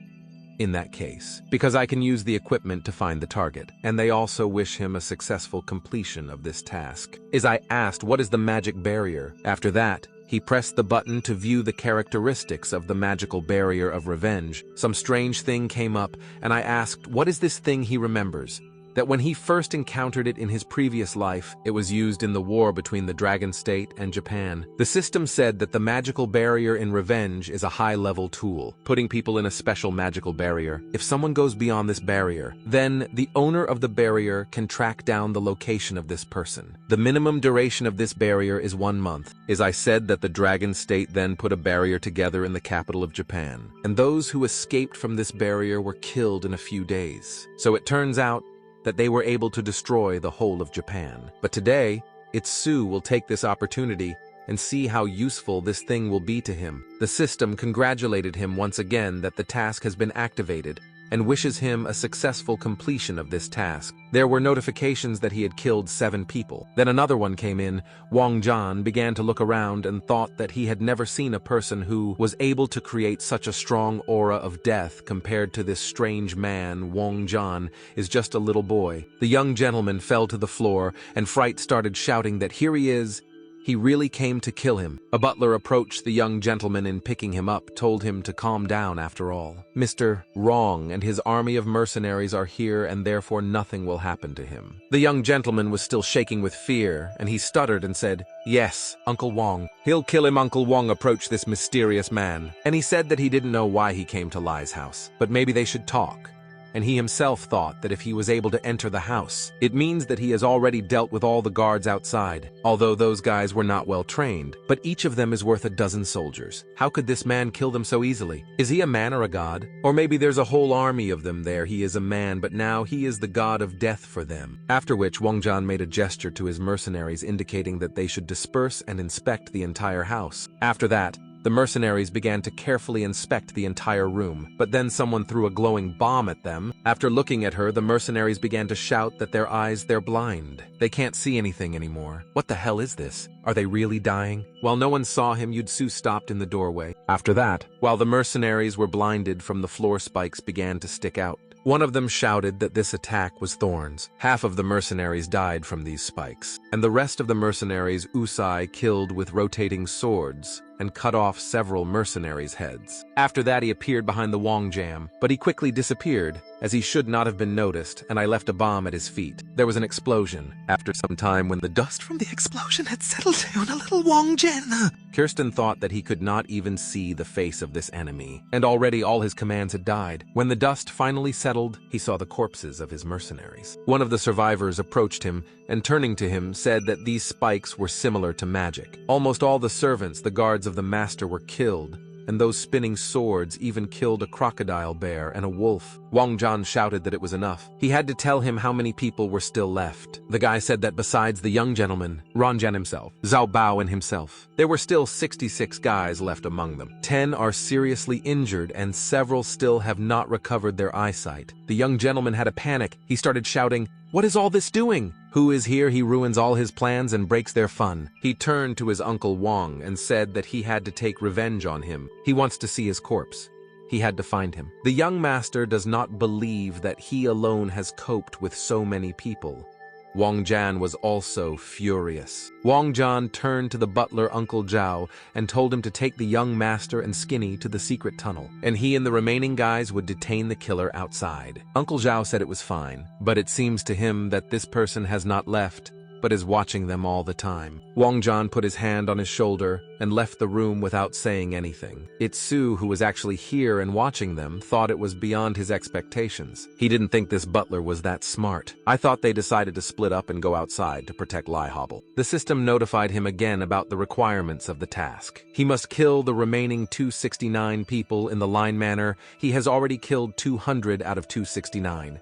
In that case, because I can use the equipment to find the target, and they also wish him a successful completion of this task. As I asked, what is the magic barrier? After that, he pressed the button to view the characteristics of the magical barrier of revenge. Some strange thing came up, and I asked, what is this thing he remembers? that when he first encountered it in his previous life, it was used in the war between the Dragon State and Japan. The system said that the magical barrier in Revenge is a high-level tool, putting people in a special magical barrier. If someone goes beyond this barrier, then the owner of the barrier can track down the location of this person. The minimum duration of this barrier is 1 month. As I said that the Dragon State then put a barrier together in the capital of Japan, and those who escaped from this barrier were killed in a few days. So it turns out that they were able to destroy the whole of Japan. But today, Itsu will take this opportunity and see how useful this thing will be to him. The system congratulated him once again that the task has been activated and wishes him a successful completion of this task. There were notifications that he had killed 7 people. Then another one came in. Wang Zhan began to look around and thought that he had never seen a person who was able to create such a strong aura of death compared to this strange man. Wang Zhan is just a little boy. The young gentleman fell to the floor, and Fright started shouting that here he is. He really came to kill him. A butler approached the young gentleman and picking him up, told him to calm down after all. Mr. Wrong and his army of mercenaries are here and therefore nothing will happen to him. The young gentleman was still shaking with fear and he stuttered and said, "Yes, Uncle Wong. He'll kill him." Uncle Wong approached this mysterious man and he said that he didn't know why he came to Lai's house, but maybe they should talk. And he himself thought that if he was able to enter the house, it means that he has already dealt with all the guards outside, although those guys were not well trained, but each of them is worth a dozen soldiers. How could this man kill them so easily? Is he a man or a god? Or maybe there's a whole army of them there. He is a man, but now he is the god of death for them. After which, Wang Zhan made a gesture to his mercenaries indicating that they should disperse and inspect the entire house. After that, the mercenaries began to carefully inspect the entire room, but then someone threw a glowing bomb at them. After looking at her, the mercenaries began to shout that they're blind. They can't see anything anymore. What the hell is this? Are they really dying? While no one saw him, Yutsu stopped in the doorway. After that, while the mercenaries were blinded from the floor, spikes began to stick out. One of them shouted that this attack was thorns. Half of the mercenaries died from these spikes, and the rest of the mercenaries Usai killed with rotating swords and cut off several mercenaries' heads. After that, he appeared behind the Wong Jam, but he quickly disappeared, as he should not have been noticed, and I left a bomb at his feet. There was an explosion. After some time, when the dust from the explosion had settled down a little, Wong Jen, Kirsten thought that he could not even see the face of this enemy, and already all his commands had died. When the dust finally settled, he saw the corpses of his mercenaries. One of the survivors approached him, and turning to him, said that these spikes were similar to magic. Almost all the servants, the guards of the master, were killed, and those spinning swords even killed a crocodile bear and a wolf. Wang Zhan shouted that it was enough. He had to tell him how many people were still left. The guy said that besides the young gentleman, Ranjan himself, Zhao Bao and himself, there were still 66 guys left among them. 10 are seriously injured and several still have not recovered their eyesight. The young gentleman had a panic. He started shouting, "What is all this doing? Who is here? He ruins all his plans and breaks their fun." He turned to his uncle Wang and said that he had to take revenge on him. He wants to see his corpse. He had to find him. The young master does not believe that he alone has coped with so many people. Wang Zhan was also furious. Wang Zhan turned to the butler Uncle Zhao and told him to take the young master and Skinny to the secret tunnel, and he and the remaining guys would detain the killer outside. Uncle Zhao said it was fine, but it seems to him that this person has not left, but is watching them all the time. Wang Zhan put his hand on his shoulder and left the room without saying anything. Itsu, who was actually here and watching them, thought it was beyond his expectations. He didn't think this butler was that smart. I thought they decided to split up and go outside to protect Lai Hobble. The system notified him again about the requirements of the task. He must kill the remaining 269 people in the line manner. He has already killed 200 out of 269.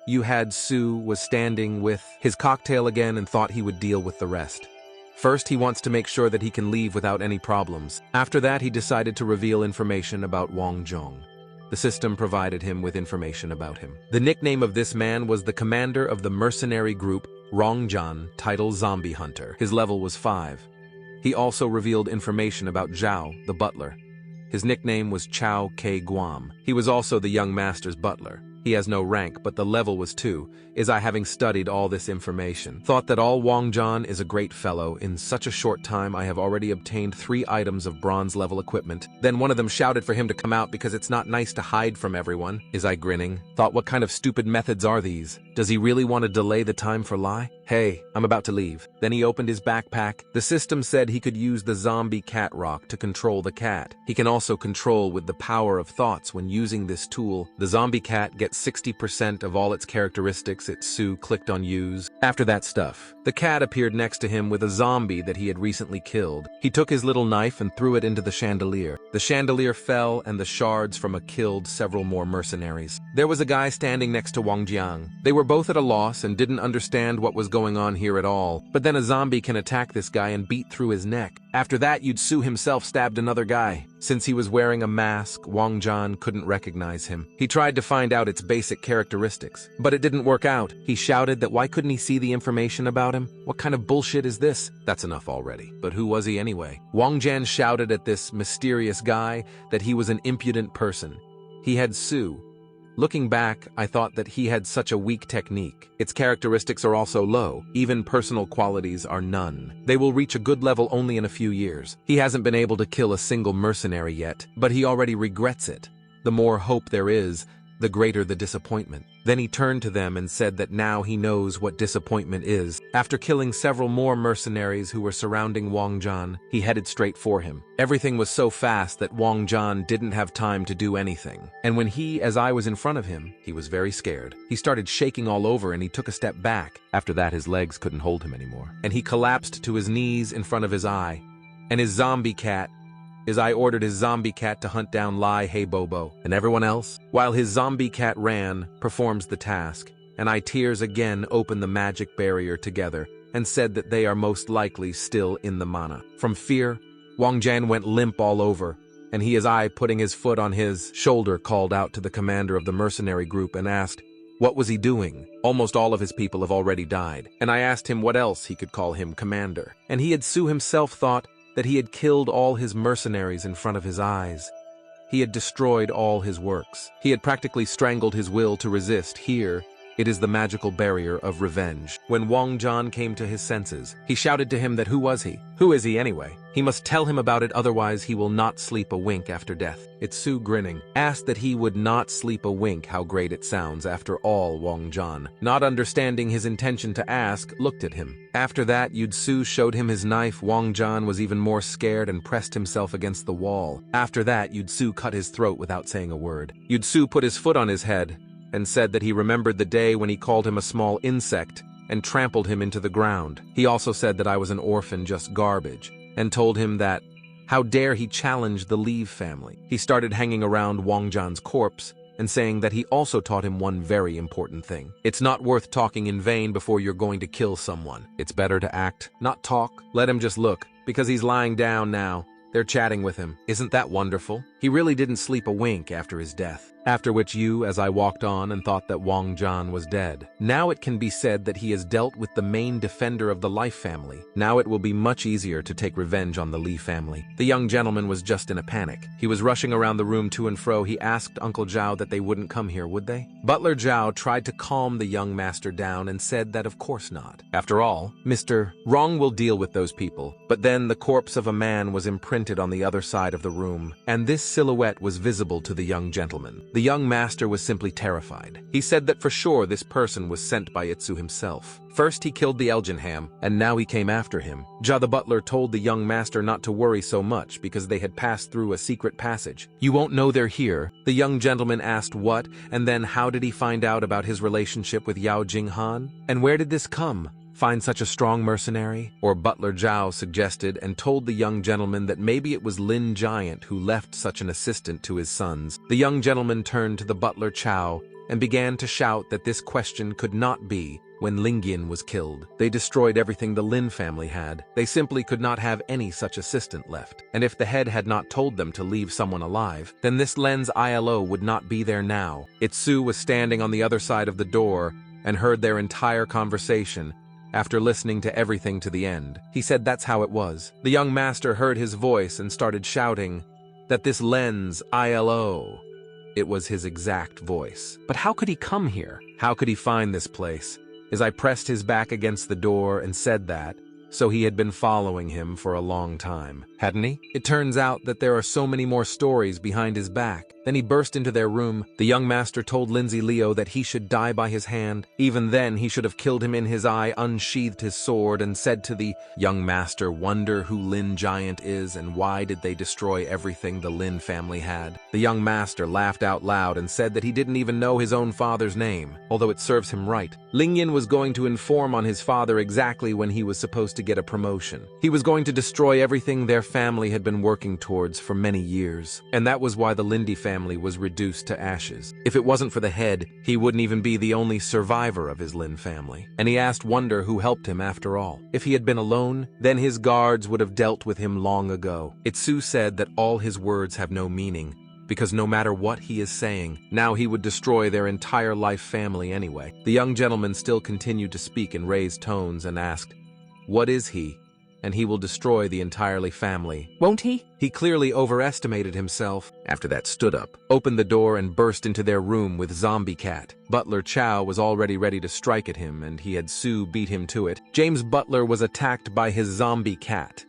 Yuhad Su was standing with his cocktail again and thought he would deal with the rest. First, he wants to make sure that he can leave without any problems. After that, he decided to reveal information about Wang Zhong. The system provided him with information about him. The nickname of this man was the commander of the mercenary group Rongjan, title Zombie Hunter. His level was 5. He also revealed information about Zhao, the butler. His nickname was Chao Ke Guam. He was also the young master's butler. He has no rank, but the level was 2, is I having studied all this information. Thought that all Wangjan is a great fellow. In such a short time I have already obtained 3 items of bronze level equipment. Then one of them shouted for him to come out because it's not nice to hide from everyone. Is I grinning? Thought what kind of stupid methods are these? Does he really want to delay the time for lie? Hey, I'm about to leave. Then he opened his backpack. The system said he could use the zombie cat rock to control the cat. He can also control with the power of thoughts when using this tool. The zombie cat gets 60% of all its characteristics. Sue clicked on use. After that stuff, the cat appeared next to him with a zombie that he had recently killed. He took his little knife and threw it into the chandelier. The chandelier fell and the shards from it killed several more mercenaries. There was a guy standing next to Wang Jiang. They were both at a loss and didn't understand what was going on here at all. But then a zombie can attack this guy and beat through his neck. After that, Sue himself stabbed another guy. Since he was wearing a mask, Wang Jiang couldn't recognize him. He tried to find out its basic characteristics, but it didn't work out. He shouted that why couldn't he see the information about him? What kind of bullshit is this? That's enough already. But who was he anyway? Wang Jiang shouted at this mysterious guy that he was an impudent person. He had Sue. Looking back, I thought that he had such a weak technique. Its characteristics are also low. Even personal qualities are none. They will reach a good level only in a few years. He hasn't been able to kill a single mercenary yet, but he already regrets it. The more hope there is, the greater the disappointment. Then he turned to them and said that now he knows what disappointment is. After killing several more mercenaries who were surrounding Wang Jiang, he headed straight for him. Everything was so fast that Wang Jiang didn't have time to do anything. And when as I was in front of him, he was very scared. He started shaking all over and he took a step back. After that, his legs couldn't hold him anymore. And he collapsed to his knees in front of his eye. And his zombie cat, I ordered his zombie cat to hunt down Lai Hey Bobo and everyone else, while his zombie cat Ran performs the task, and I tears again open the magic barrier together and said that they are most likely still in the mana. From fear, Wang Jiang went limp all over, and I putting his foot on his shoulder called out to the commander of the mercenary group and asked, what was he doing? Almost all of his people have already died, and I asked him what else he could call him commander. And Sue himself thought that he had killed all his mercenaries in front of his eyes. He had destroyed all his works. He had practically strangled his will to resist. Here, it is the magical barrier of revenge. When Wang Jiang came to his senses, he shouted to him that who was he? Who is he anyway? He must tell him about it, otherwise he will not sleep a wink after death. Sue, grinning, asked that he would not sleep a wink. How great it sounds. After all, Wang Jiang, not understanding his intention to ask, looked at him. After that, Sue showed him his knife. Wang Jiang was even more scared and pressed himself against the wall. After that, Sue cut his throat without saying a word. Sue put his foot on his head and said that he remembered the day when he called him a small insect and trampled him into the ground. He also said that I was an orphan, just garbage, and told him that how dare he challenge the Li family. He started hanging around Wang Jiang's corpse and saying that he also taught him one very important thing. It's not worth talking in vain before you're going to kill someone. It's better to act, not talk. Let him just look, because he's lying down now. They're chatting with him. Isn't that wonderful? He really didn't sleep a wink after his death. After which as I walked on and thought that Wang Jiang was dead. Now it can be said that he has dealt with the main defender of the Life family. Now it will be much easier to take revenge on the Li family. The young gentleman was just in a panic. He was rushing around the room to and fro. He asked Uncle Zhao that they wouldn't come here, would they? Butler Zhao tried to calm the young master down and said that of course not. After all, Mr. Rong will deal with those people. But then the corpse of a man was imprinted on the other side of the room, and this silhouette was visible to the young gentleman. The young master was simply terrified. He said that for sure this person was sent by Itsu himself. First he killed the Elginham, and now he came after him. Ja the butler told the young master not to worry so much because they had passed through a secret passage. You won't know they're here. The young gentleman asked what, and then how did he find out about his relationship with Yao Jinghan? And where did this come? Find such a strong mercenary? Or Butler Zhao suggested and told the young gentleman that maybe it was Lin Giant who left such an assistant to his sons. The young gentleman turned to the butler Chao and began to shout that this question could not be when Lingyan was killed. They destroyed everything the Lin family had. They simply could not have any such assistant left. And if the head had not told them to leave someone alive, then this Len's ILO would not be there now. Itsu was standing on the other side of the door and heard their entire conversation. After listening to everything to the end, he said that's how it was. The young master heard his voice and started shouting that this Len's ILO It was his exact voice. But how could he come here? How could he find this place? As I pressed his back against the door and said that, so he had been following him for a long time, hadn't he? It turns out that there are so many more stories behind his back. Then he burst into their room. The young master told Lin Ziluo that he should die by his hand. Even then, he should have killed him in his eye, unsheathed his sword, and said to the young master, "Wonder who Lin Giant is, and why did they destroy everything the Lin family had?" The young master laughed out loud and said that he didn't even know his own father's name, although it serves him right. Ling Yin was going to inform on his father exactly when he was supposed to get a promotion. He was going to destroy everything their family had been working towards for many years, and that was why the Lindy family was reduced to ashes. If it wasn't for the head, he wouldn't even be the only survivor of his Lin family. And he asked Wonder who helped him after all. If he had been alone, then his guards would have dealt with him long ago. Itsu said that all his words have no meaning, because no matter what he is saying, now he would destroy their entire life family anyway. The young gentleman still continued to speak in raised tones and asked, "What is he?" And he will destroy the entirely family. Won't he? He clearly overestimated himself. After that stood up, opened the door and burst into their room with Zombie Cat. Butler Chow was already ready to strike at him and he had Sue beat him to it. James Butler was attacked by his Zombie Cat.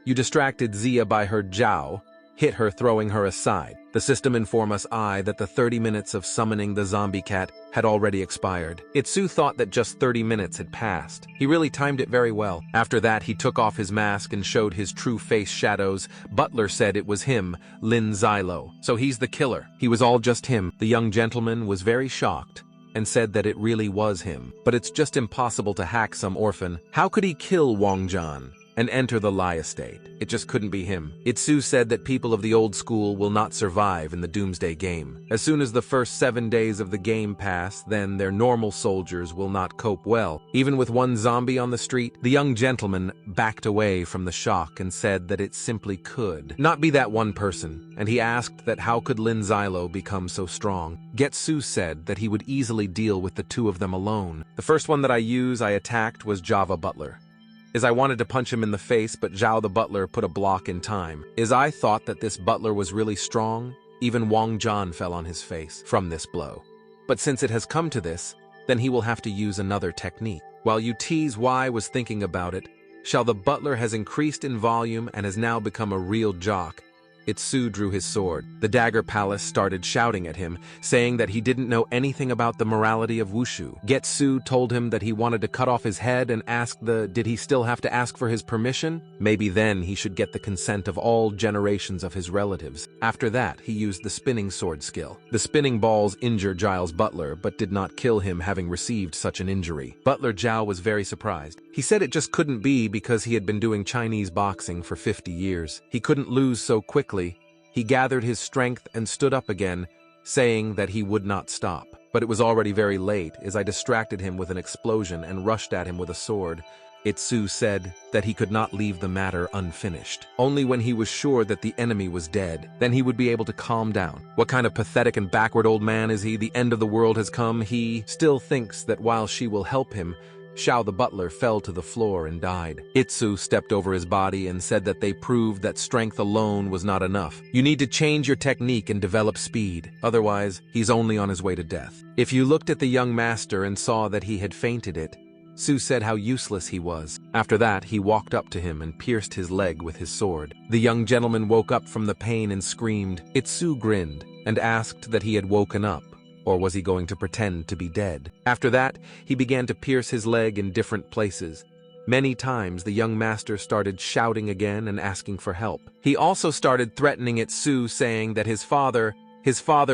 You distracted Zia by her Jiao, hit her throwing her aside. The system informed us that the 30 minutes of summoning the Zombie Cat had already expired. Itsu thought that just 30 minutes had passed. He really timed it very well. After that, he took off his mask and showed his true face shadows. Butler said it was him, Lin Ziluo. So he's the killer. He was all just him. The young gentleman was very shocked and said that it really was him. But it's just impossible to hack some orphan. How could he kill Wang Zhan and enter the Lai estate? It just couldn't be him. Itsu said that people of the old school will not survive in the Doomsday game. As soon as the first 7 days of the game pass, then their normal soldiers will not cope well. Even with one zombie on the street, the young gentleman backed away from the shock and said that it simply could not be that one person, and he asked that how could Lin Ziluo become so strong. Getsu said that he would easily deal with the two of them alone. The first one that I attacked was Java Butler. I wanted to punch him in the face, but Zhao the butler put a block in time. I thought that this butler was really strong. Even Wang Zhan fell on his face from this blow. But since it has come to this, then he will have to use another technique. While Ut's Y was thinking about it, Shao the butler has increased in volume and has now become a real jock. Itsu drew his sword. The Dagger Palace started shouting at him, saying that he didn't know anything about the morality of wushu. Getsu told him that he wanted to cut off his head and asked did he still have to ask for his permission? Maybe then he should get the consent of all generations of his relatives. After that, he used the spinning sword skill. The spinning balls injured Giles Butler, but did not kill him having received such an injury. Butler Zhao was very surprised. He said it just couldn't be because he had been doing Chinese boxing for 50 years. He couldn't lose so quickly. He gathered his strength and stood up again, saying that he would not stop. But it was already very late as I distracted him with an explosion and rushed at him with a sword. Itsu said that he could not leave the matter unfinished. Only when he was sure that the enemy was dead, then he would be able to calm down. What kind of pathetic and backward old man is he? The end of the world has come. He still thinks that while she will help him, Shao the butler fell to the floor and died. Itsu stepped over his body and said that they proved that strength alone was not enough. You need to change your technique and develop speed. Otherwise, he's only on his way to death. If you looked at the young master and saw that he had fainted it, Su said how useless he was. After that, he walked up to him and pierced his leg with his sword. The young gentleman woke up from the pain and screamed. Itsu grinned and asked that he had woken up. Or was he going to pretend to be dead? After that, he began to pierce his leg in different places. Many times, the young master started shouting again and asking for help. He also started threatening Itsu, saying that his father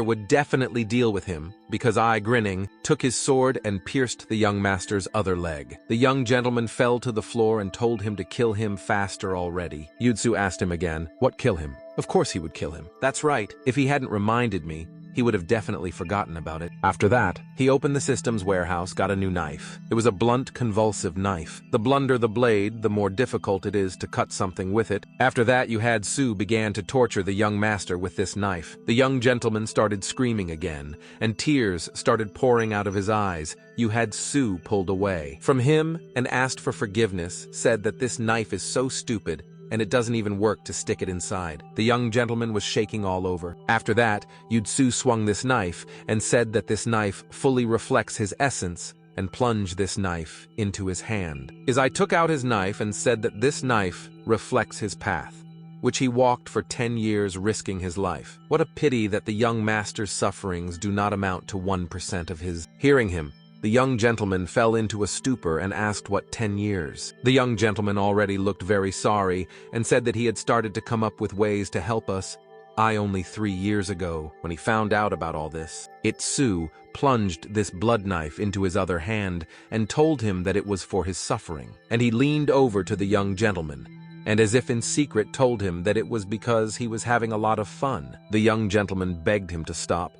would definitely deal with him, because I, grinning, took his sword and pierced the young master's other leg. The young gentleman fell to the floor and told him to kill him faster already. Yutsu asked him again, what kill him? Of course he would kill him. That's right, if he hadn't reminded me, he would have definitely forgotten about it. After that, he opened the system's warehouse, got a new knife. It was a blunt, convulsive knife. The blunter the blade, the more difficult it is to cut something with it. After that, you had Su began to torture the young master with this knife. The young gentleman started screaming again, and tears started pouring out of his eyes. You had Su pulled away from him and asked for forgiveness, said that this knife is so stupid, and it doesn't even work to stick it inside. The young gentleman was shaking all over. After that, Yutsu swung this knife and said that this knife fully reflects his essence and plunged this knife into his hand. I took out his knife and said that this knife reflects his path, which he walked for 10 years risking his life. What a pity that the young master's sufferings do not amount to 1% of his. Hearing him, the young gentleman fell into a stupor and asked what 10 years. The young gentleman already looked very sorry and said that he had started to come up with ways to help us. Only 3 years ago, when he found out about all this, Itsu plunged this blood knife into his other hand and told him that it was for his suffering. And he leaned over to the young gentleman, and as if in secret told him that it was because he was having a lot of fun. The young gentleman begged him to stop.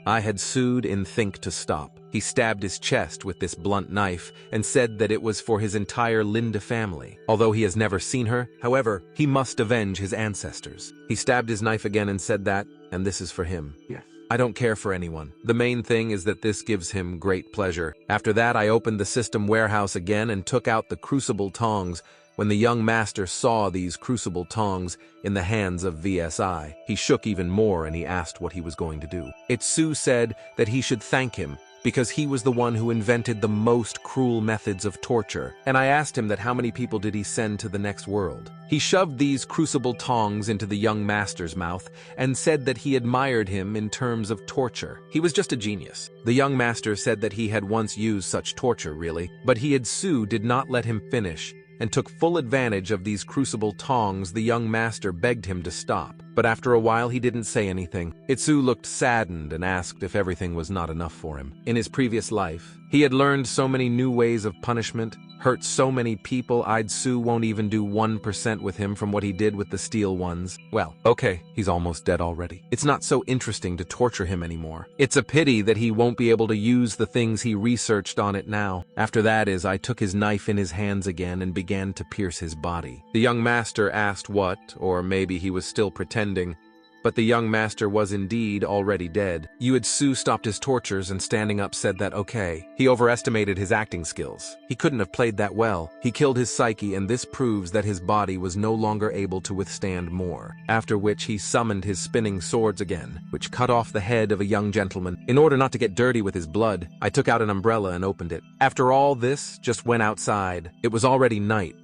I had sued in think to stop. He stabbed his chest with this blunt knife and said that it was for his entire Linda family. Although he has never seen her, however, he must avenge his ancestors. He stabbed his knife again and said that, and this is for him. Yes. I don't care for anyone. The main thing is that this gives him great pleasure. After that, I opened the system warehouse again and took out the crucible tongs. When the young master saw these crucible tongs in the hands of VSI, he shook even more and he asked what he was going to do. Itsu said that he should thank him because he was the one who invented the most cruel methods of torture. And I asked him that how many people did he send to the next world. He shoved these crucible tongs into the young master's mouth and said that he admired him in terms of torture. He was just a genius. The young master said that he had once used such torture, really, but Itsu did not let him finish and took full advantage of these crucible tongs. The young master begged him to stop, but after a while he didn't say anything. Itsu looked saddened and asked if everything was not enough for him. In his previous life, he had learned so many new ways of punishment, hurt so many people. Itsu won't even do 1% with him from what he did with the steel ones. Well, okay, he's almost dead already. It's not so interesting to torture him anymore. It's a pity that he won't be able to use the things he researched on it now. After that I took his knife in his hands again and began to pierce his body. The young master asked what, or maybe he was still pretending, but the young master was indeed already dead. Itsu stopped his tortures and standing up said that okay. He overestimated his acting skills. He couldn't have played that well. He killed his psyche and this proves that his body was no longer able to withstand more. After which he summoned his spinning swords again, which cut off the head of a young gentleman. In order not to get dirty with his blood, I took out an umbrella and opened it. After all this, just went outside. It was already night.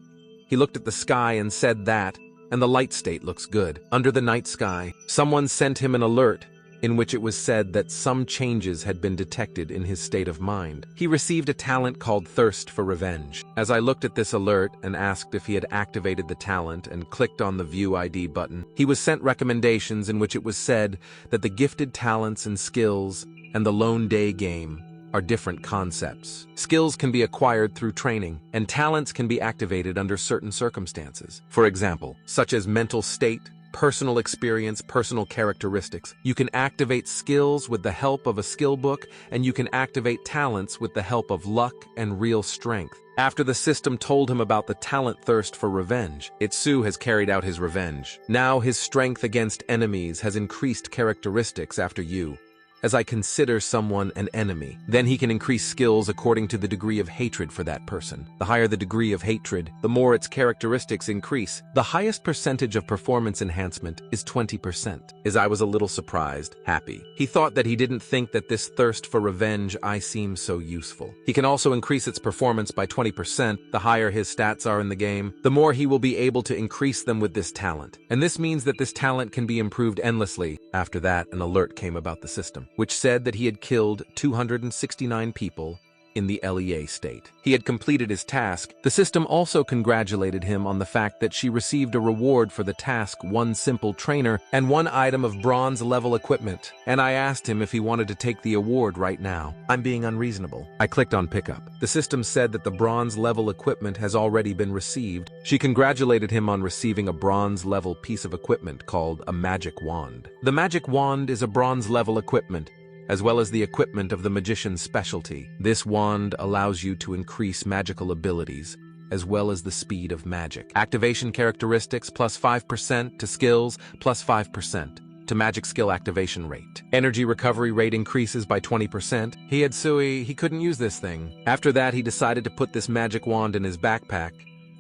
He looked at the sky and said that, and the light state looks good. Under the night sky, someone sent him an alert in which it was said that some changes had been detected in his state of mind. He received a talent called Thirst for Revenge. As I looked at this alert and asked if he had activated the talent and clicked on the View ID button, he was sent recommendations in which it was said that the gifted talents and skills and the Lone Day game are different concepts. Skills can be acquired through training, and talents can be activated under certain circumstances. For example, such as mental state, personal experience, personal characteristics. You can activate skills with the help of a skill book, and you can activate talents with the help of luck and real strength. After the system told him about the talent Thirst for Revenge, Itsu has carried out his revenge. Now his strength against enemies has increased characteristics after you. As I consider someone an enemy, then he can increase skills according to the degree of hatred for that person. The higher the degree of hatred, the more its characteristics increase. The highest percentage of performance enhancement is 20%. As I was a little surprised, happy. He thought that he didn't think that this thirst for revenge seems so useful. He can also increase its performance by 20%. The higher his stats are in the game, the more he will be able to increase them with this talent. And this means that this talent can be improved endlessly. After that, an alert came about the system, which said that he had killed 269 people in the LEA state. He had completed his task. The system also congratulated him on the fact that she received a reward for the task, 1 simple trainer and 1 item of bronze level equipment. And I asked him if he wanted to take the award right now. I'm being unreasonable. I clicked on pickup. The system said that the bronze level equipment has already been received. She congratulated him on receiving a bronze level piece of equipment called a magic wand. The magic wand is a bronze level equipment, as well as the equipment of the magician's specialty. This wand allows you to increase magical abilities, as well as the speed of magic. Activation characteristics plus 5% to skills plus 5% to magic skill activation rate. Energy recovery rate increases by 20%. He couldn't use this thing. After that, he decided to put this magic wand in his backpack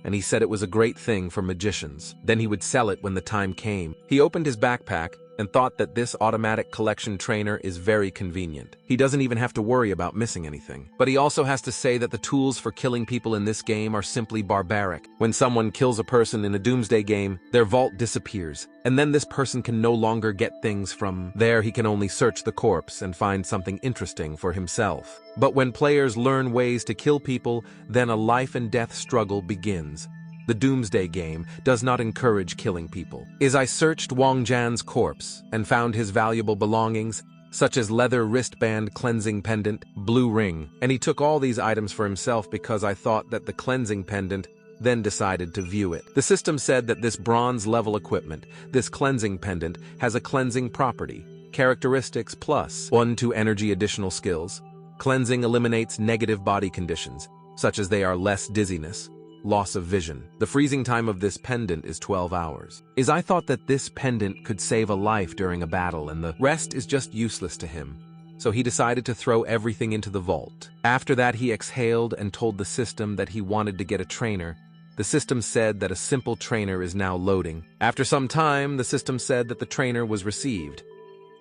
and he said it was a great thing for magicians. Then he would sell it when the time came. He opened his backpack and thought that this automatic collection trainer is very convenient. He doesn't even have to worry about missing anything. But he also has to say that the tools for killing people in this game are simply barbaric. When someone kills a person in a doomsday game, their vault disappears, and then this person can no longer get things from there. He can only search the corpse and find something interesting for himself. But when players learn ways to kill people, then a life and death struggle begins. The Doomsday game does not encourage killing people. I searched Wang Jan's corpse and found his valuable belongings, such as leather wristband, cleansing pendant, blue ring, and he took all these items for himself because I thought that the cleansing pendant, then decided to view it. The system said that this bronze level equipment, this cleansing pendant, has a cleansing property, characteristics plus 1-2 energy additional skills. Cleansing eliminates negative body conditions, such as they are less dizziness, loss of vision. The freezing time of this pendant is 12 hours. I thought that this pendant could save a life during a battle and the rest is just useless to him. So he decided to throw everything into the vault. After that he exhaled and told the system that he wanted to get a trainer. The system said that a simple trainer is now loading. After some time, the system said that the trainer was received.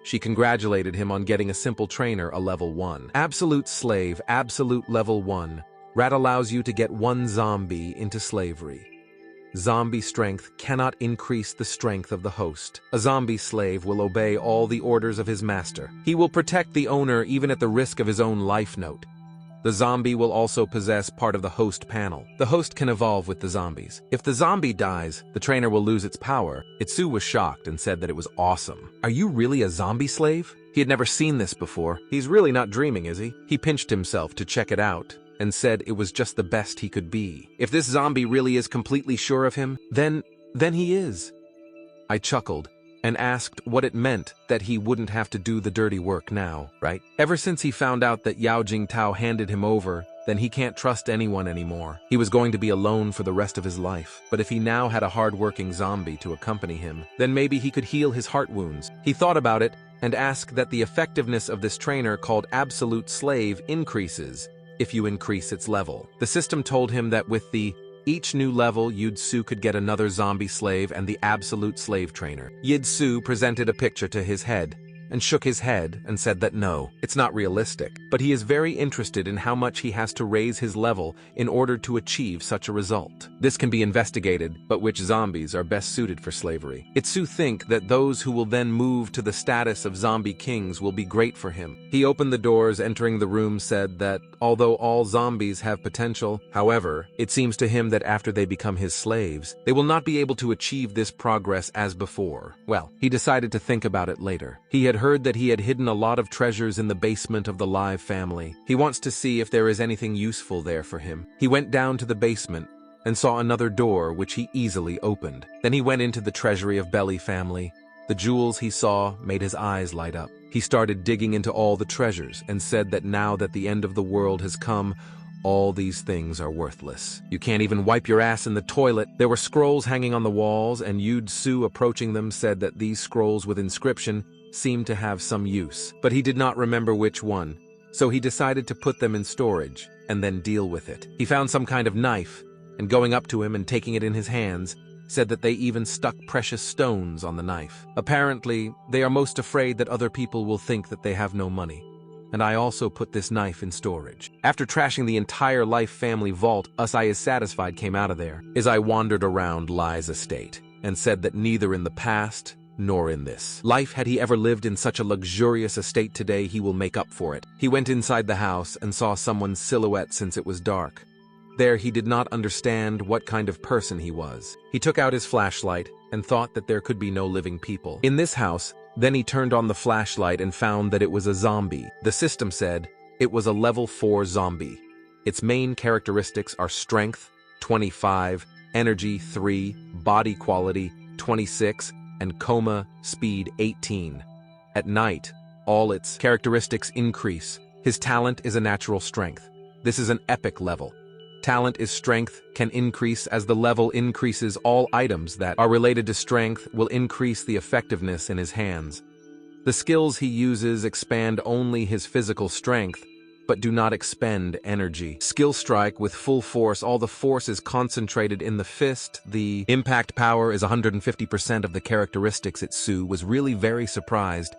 She congratulated him on getting a simple trainer, a level 1. Absolute slave, absolute level 1. Rat allows you to get 1 zombie into slavery. Zombie strength cannot increase the strength of the host. A zombie slave will obey all the orders of his master. He will protect the owner even at the risk of his own life note. The zombie will also possess part of the host panel. The host can evolve with the zombies. If the zombie dies, the trainer will lose its power. Itsu was shocked and said that it was awesome. Are you really a zombie slave? He had never seen this before. He's really not dreaming, is he? He pinched himself to check it out and said it was just the best he could be. If this zombie really is completely sure of him, then he is. I chuckled and asked what it meant that he wouldn't have to do the dirty work now, right? Ever since he found out that Yao Jingtao handed him over, then he can't trust anyone anymore. He was going to be alone for the rest of his life. But if he now had a hard-working zombie to accompany him, then maybe he could heal his heart wounds. He thought about it and asked that the effectiveness of this trainer called Absolute Slave increases if you increase its level. The system told him that with each new level, Yid-Su could get another zombie slave and the absolute slave trainer. Yid-Su presented a picture to his head and shook his head and said that no, it's not realistic. But he is very interested in how much he has to raise his level in order to achieve such a result. This can be investigated, but which zombies are best suited for slavery? Itsu think that those who will then move to the status of zombie kings will be great for him. He opened the doors, entering the room, said that although all zombies have potential, however, it seems to him that after they become his slaves, they will not be able to achieve this progress as before. Well, he decided to think about it later. He had heard that he had hidden a lot of treasures in the basement of the Live family. He wants to see if there is anything useful there for him. He went down to the basement and saw another door which he easily opened. Then he went into the treasury of Belly family. The jewels he saw made his eyes light up. He started digging into all the treasures and said that now that the end of the world has come, all these things are worthless. You can't even wipe your ass in the toilet. There were scrolls hanging on the walls, and Yid-Su approaching them said that these scrolls with inscription seemed to have some use, but he did not remember which one, so he decided to put them in storage and then deal with it. He found some kind of knife, and going up to him and taking it in his hands, said that they even stuck precious stones on the knife. Apparently, they are most afraid that other people will think that they have no money. And I also put this knife in storage. After trashing the entire Life family vault, Usai is satisfied came out of there, as I wandered around Lai's estate, and said that neither in the past nor in this life had he ever lived in such a luxurious estate. Today he will make up for it. He went inside the house and saw someone's silhouette since it was dark. There he did not understand what kind of person he was. He took out his flashlight and thought that there could be no living people in this house. Then he turned on the flashlight and found that it was a zombie. The system said it was a level 4 zombie. Its main characteristics are strength, 25, energy, 3, body quality, 26, and coma speed, 18. At night, all its characteristics increase. His talent is a natural strength. This is an epic level. Talent is strength can increase as the level increases. All items that are related to strength will increase the effectiveness in his hands. The skills he uses expand only his physical strength, but do not expend energy. Skill strike with full force, all the force is concentrated in the fist. The impact power is 150% of the characteristics. Itsu was really very surprised.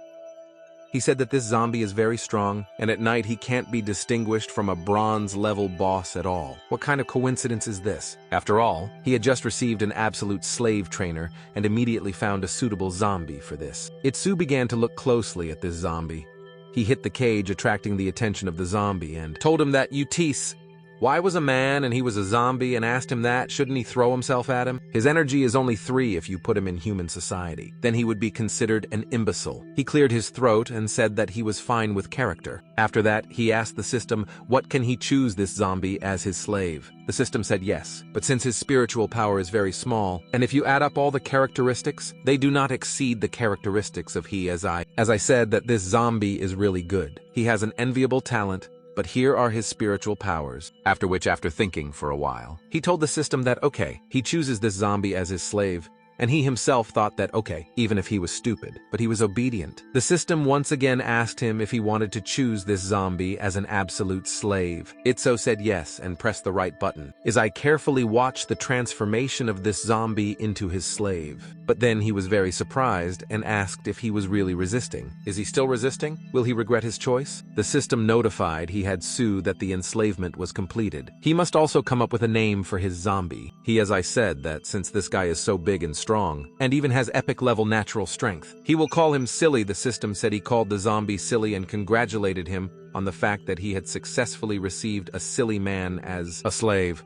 He said that this zombie is very strong, and at night he can't be distinguished from a bronze-level boss at all. What kind of coincidence is this? After all, he had just received an absolute slave trainer and immediately found a suitable zombie for this. Itsu began to look closely at this zombie. He hit the cage, attracting the attention of the zombie, and told him that Utis, why was a man and he was a zombie, and asked him that, shouldn't he throw himself at him? His energy is only 3 if you put him in human society. Then he would be considered an imbecile. He cleared his throat and said that he was fine with character. After that, he asked the system, what can he choose this zombie as his slave? The system said yes, but since his spiritual power is very small, and if you add up all the characteristics, they do not exceed the characteristics of he as I said that this zombie is really good. He has an enviable talent, but here are his spiritual powers. After thinking for a while, he told the system that okay, he chooses this zombie as his slave, and he himself thought that okay, even if he was stupid, but he was obedient. The system once again asked him if he wanted to choose this zombie as an absolute slave. Itsu said yes and pressed the right button. I carefully watched the transformation of this zombie into his slave. But then he was very surprised and asked if he was really resisting. Is he still resisting? Will he regret his choice? The system notified he had Su that the enslavement was completed. He must also come up with a name for his zombie. He, as I said, that since this guy is so big and strong, and even has epic level natural strength, he will call him Silly. The system said he called the zombie Silly and congratulated him on the fact that he had successfully received a silly man as a slave.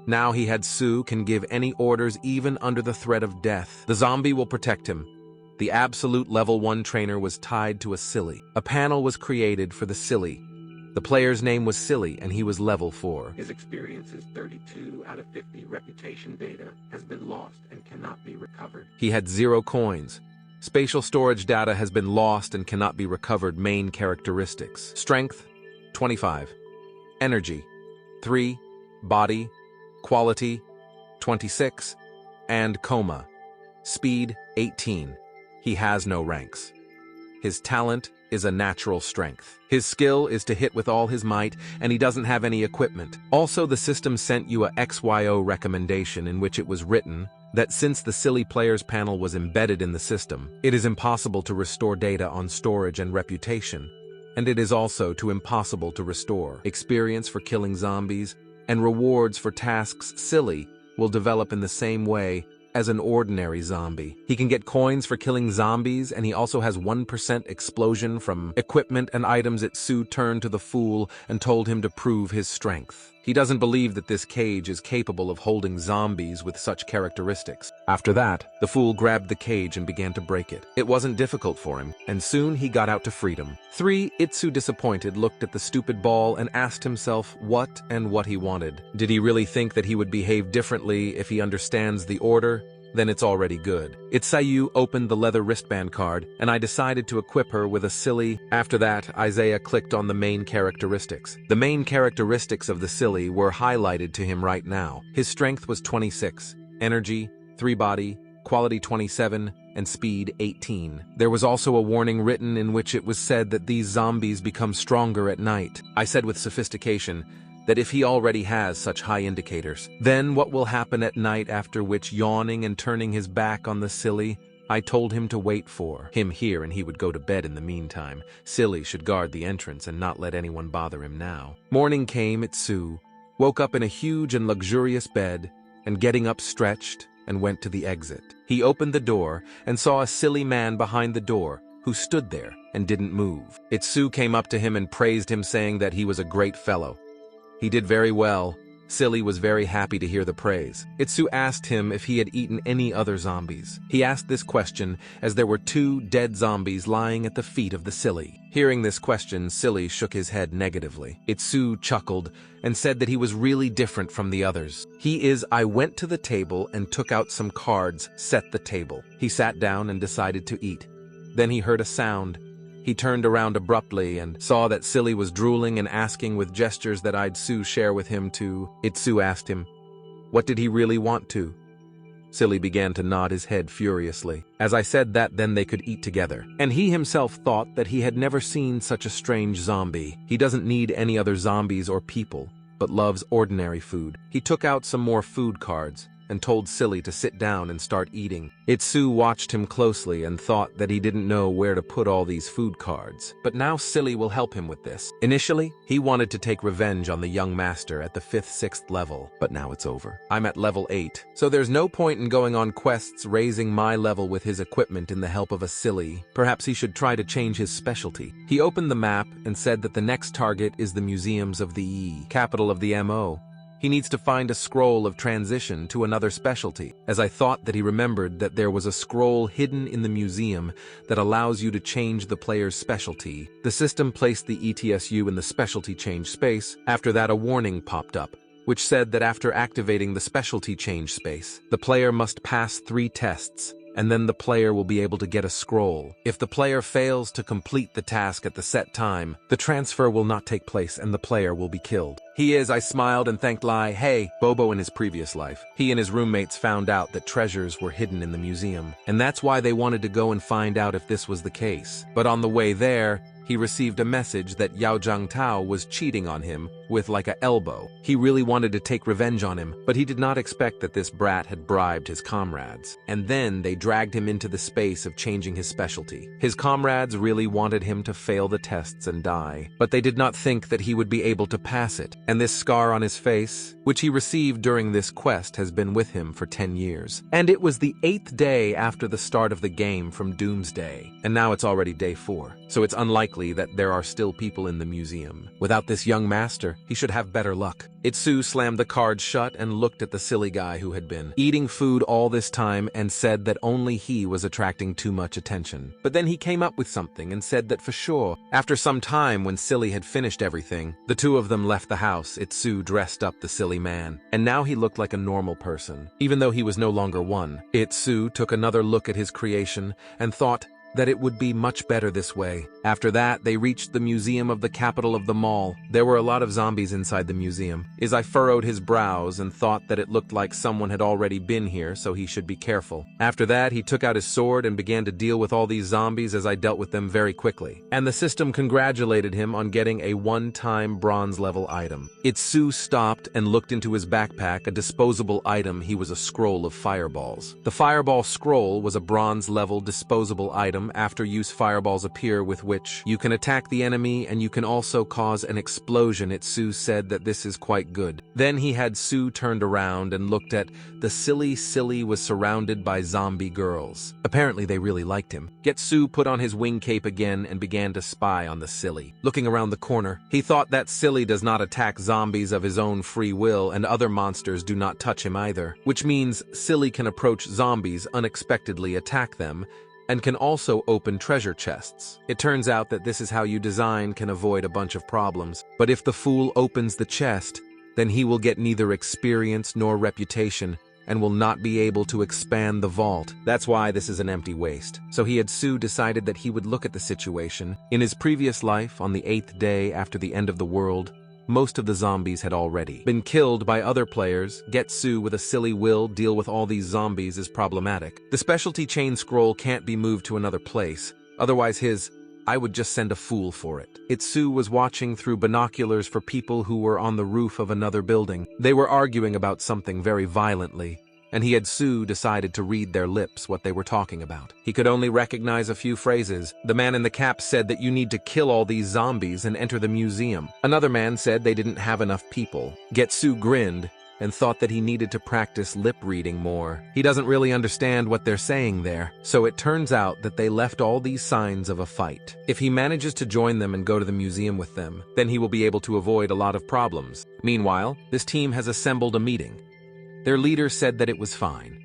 Now he had Su can give any orders even under the threat of death. The zombie will protect him. The absolute level 1 trainer was tied to a Silly. A panel was created for the Silly. The player's name was Silly and he was level 4. His experience is 32 out of 50 reputation data has been lost and cannot be recovered. He had 0 coins. Spatial storage data has been lost and cannot be recovered. Main characteristics. Strength, 25. Energy, 3. Body, quality, 26. And coma. Speed, 18. He has no ranks. His talent is a natural strength. His skill is to hit with all his might, and he doesn't have any equipment. Also, the system sent you a XYO recommendation in which it was written that since the Silly Players panel was embedded in the system, it is impossible to restore data on storage and reputation, and it is also too impossible to restore experience for killing zombies, and rewards for tasks Silly will develop in the same way as an ordinary zombie. He can get coins for killing zombies, and he also has 1% explosion from equipment and items. Itsu turned to the fool and told him to prove his strength. He doesn't believe that this cage is capable of holding zombies with such characteristics. After that, the fool grabbed the cage and began to break it. It wasn't difficult for him, and soon he got out to freedom. 3. Itsu, disappointed, looked at the stupid ball and asked himself what he wanted. Did he really think that he would behave differently if he understands the order? Then it's already good. Itsu opened the leather wristband card, and I decided to equip her with a Silly. After that, Isaiah clicked on the main characteristics. The main characteristics of the Silly were highlighted to him right now. His strength was 26, energy, 3 body, quality 27, and speed 18. There was also a warning written in which it was said that these zombies become stronger at night. I said with sophistication that if he already has such high indicators, then what will happen at night, after which, yawning and turning his back on the Silly, I told him to wait for him here and he would go to bed in the meantime. Silly should guard the entrance and not let anyone bother him now. Morning came. Itsu woke up in a huge and luxurious bed, and getting up stretched and went to the exit. He opened the door and saw a Silly man behind the door who stood there and didn't move. Itsu came up to him and praised him, saying that he was a great fellow. He did very well. Silly was very happy to hear the praise. Itsu asked him if he had eaten any other zombies. He asked this question as there were 2 dead zombies lying at the feet of the Silly. Hearing this question, Silly shook his head negatively. Itsu chuckled and said that he was really different from the others. I went to the table and took out some cards, set the table. He sat down and decided to eat. Then he heard a sound. He turned around abruptly and saw that Silly was drooling and asking with gestures that I'd share with him too. Itsu asked him, what did he really want to? Silly began to nod his head furiously. As I said that, then they could eat together. And he himself thought that he had never seen such a strange zombie. He doesn't need any other zombies or people, but loves ordinary food. He took out some more food cards and told Silly to sit down and start eating. Itsu watched him closely and thought that he didn't know where to put all these food cards. But now Silly will help him with this. Initially, he wanted to take revenge on the young master at the 5th, 6th level, but now it's over. I'm at level 8, so there's no point in going on quests raising my level with his equipment in the help of a Silly. Perhaps he should try to change his specialty. He opened the map and said that the next target is the museums of the E, capital of the MO. He needs to find a scroll of transition to another specialty, as I thought that he remembered that there was a scroll hidden in the museum that allows you to change the player's specialty. The system placed the ETSU in the specialty change space. After that, a warning popped up, which said that after activating the specialty change space, the player must pass 3 tests, and then the player will be able to get a scroll. If the player fails to complete the task at the set time, the transfer will not take place and the player will be killed. I smiled and thanked Lai. Hey, Bobo in his previous life. He and his roommates found out that treasures were hidden in the museum, and that's why they wanted to go and find out if this was the case. But on the way there, he received a message that Yao Zhangtao was cheating on him with like a elbow. He really wanted to take revenge on him, but he did not expect that this brat had bribed his comrades. And then they dragged him into the space of changing his specialty. His comrades really wanted him to fail the tests and die, but they did not think that he would be able to pass it. And this scar on his face, which he received during this quest, has been with him for 10 years. And it was the 8th day after the start of the game from Doomsday, and now it's already day 4. So it's unlikely that there are still people in the museum. Without this young master, he should have better luck. Itsu slammed the card shut and looked at the silly guy who had been eating food all this time and said that only he was attracting too much attention. But then he came up with something and said that for sure. After some time, when Silly had finished everything, the two of them left the house. Itsu dressed up the silly man, and now he looked like a normal person, even though he was no longer one. Itsu took another look at his creation and thought that it would be much better this way. After that, they reached the museum of the capital of the mall. There were a lot of zombies inside the museum. Izai furrowed his brows and thought that it looked like someone had already been here, so he should be careful. After that, he took out his sword and began to deal with all these zombies as I dealt with them very quickly. And the system congratulated him on getting a one-time bronze level item. Itsu stopped and looked into his backpack, a disposable item. He was a scroll of fireballs. The fireball scroll was a bronze level disposable item. After use, fireballs appear with which you can attack the enemy and you can also cause an explosion. Itsu said that this is quite good. Then he had Su turned around and looked at the Silly was surrounded by zombie girls. Apparently they really liked him. Getsu put on his wing cape again and began to spy on the Silly. Looking around the corner, he thought that Silly does not attack zombies of his own free will and other monsters do not touch him either, which means Silly can approach zombies, unexpectedly attack them, and can also open treasure chests. It turns out that this is how you design can avoid a bunch of problems. But if the fool opens the chest, then he will get neither experience nor reputation and will not be able to expand the vault. That's why this is an empty waste. So Su decided that he would look at the situation. In his previous life, on the 8th day after the end of the world, most of the zombies had already been killed by other players. Getsu with a silly will deal with all these zombies is problematic. The specialty chain scroll can't be moved to another place. Otherwise I would just send a fool for it. Itsu was watching through binoculars for people who were on the roof of another building. They were arguing about something very violently, and Su decided to read their lips what they were talking about. He could only recognize a few phrases. The man in the cap said that you need to kill all these zombies and enter the museum. Another man said they didn't have enough people. Getsu grinned and thought that he needed to practice lip reading more. He doesn't really understand what they're saying there. So it turns out that they left all these signs of a fight. If he manages to join them and go to the museum with them, then he will be able to avoid a lot of problems. Meanwhile, this team has assembled a meeting. Their leader said that it was fine.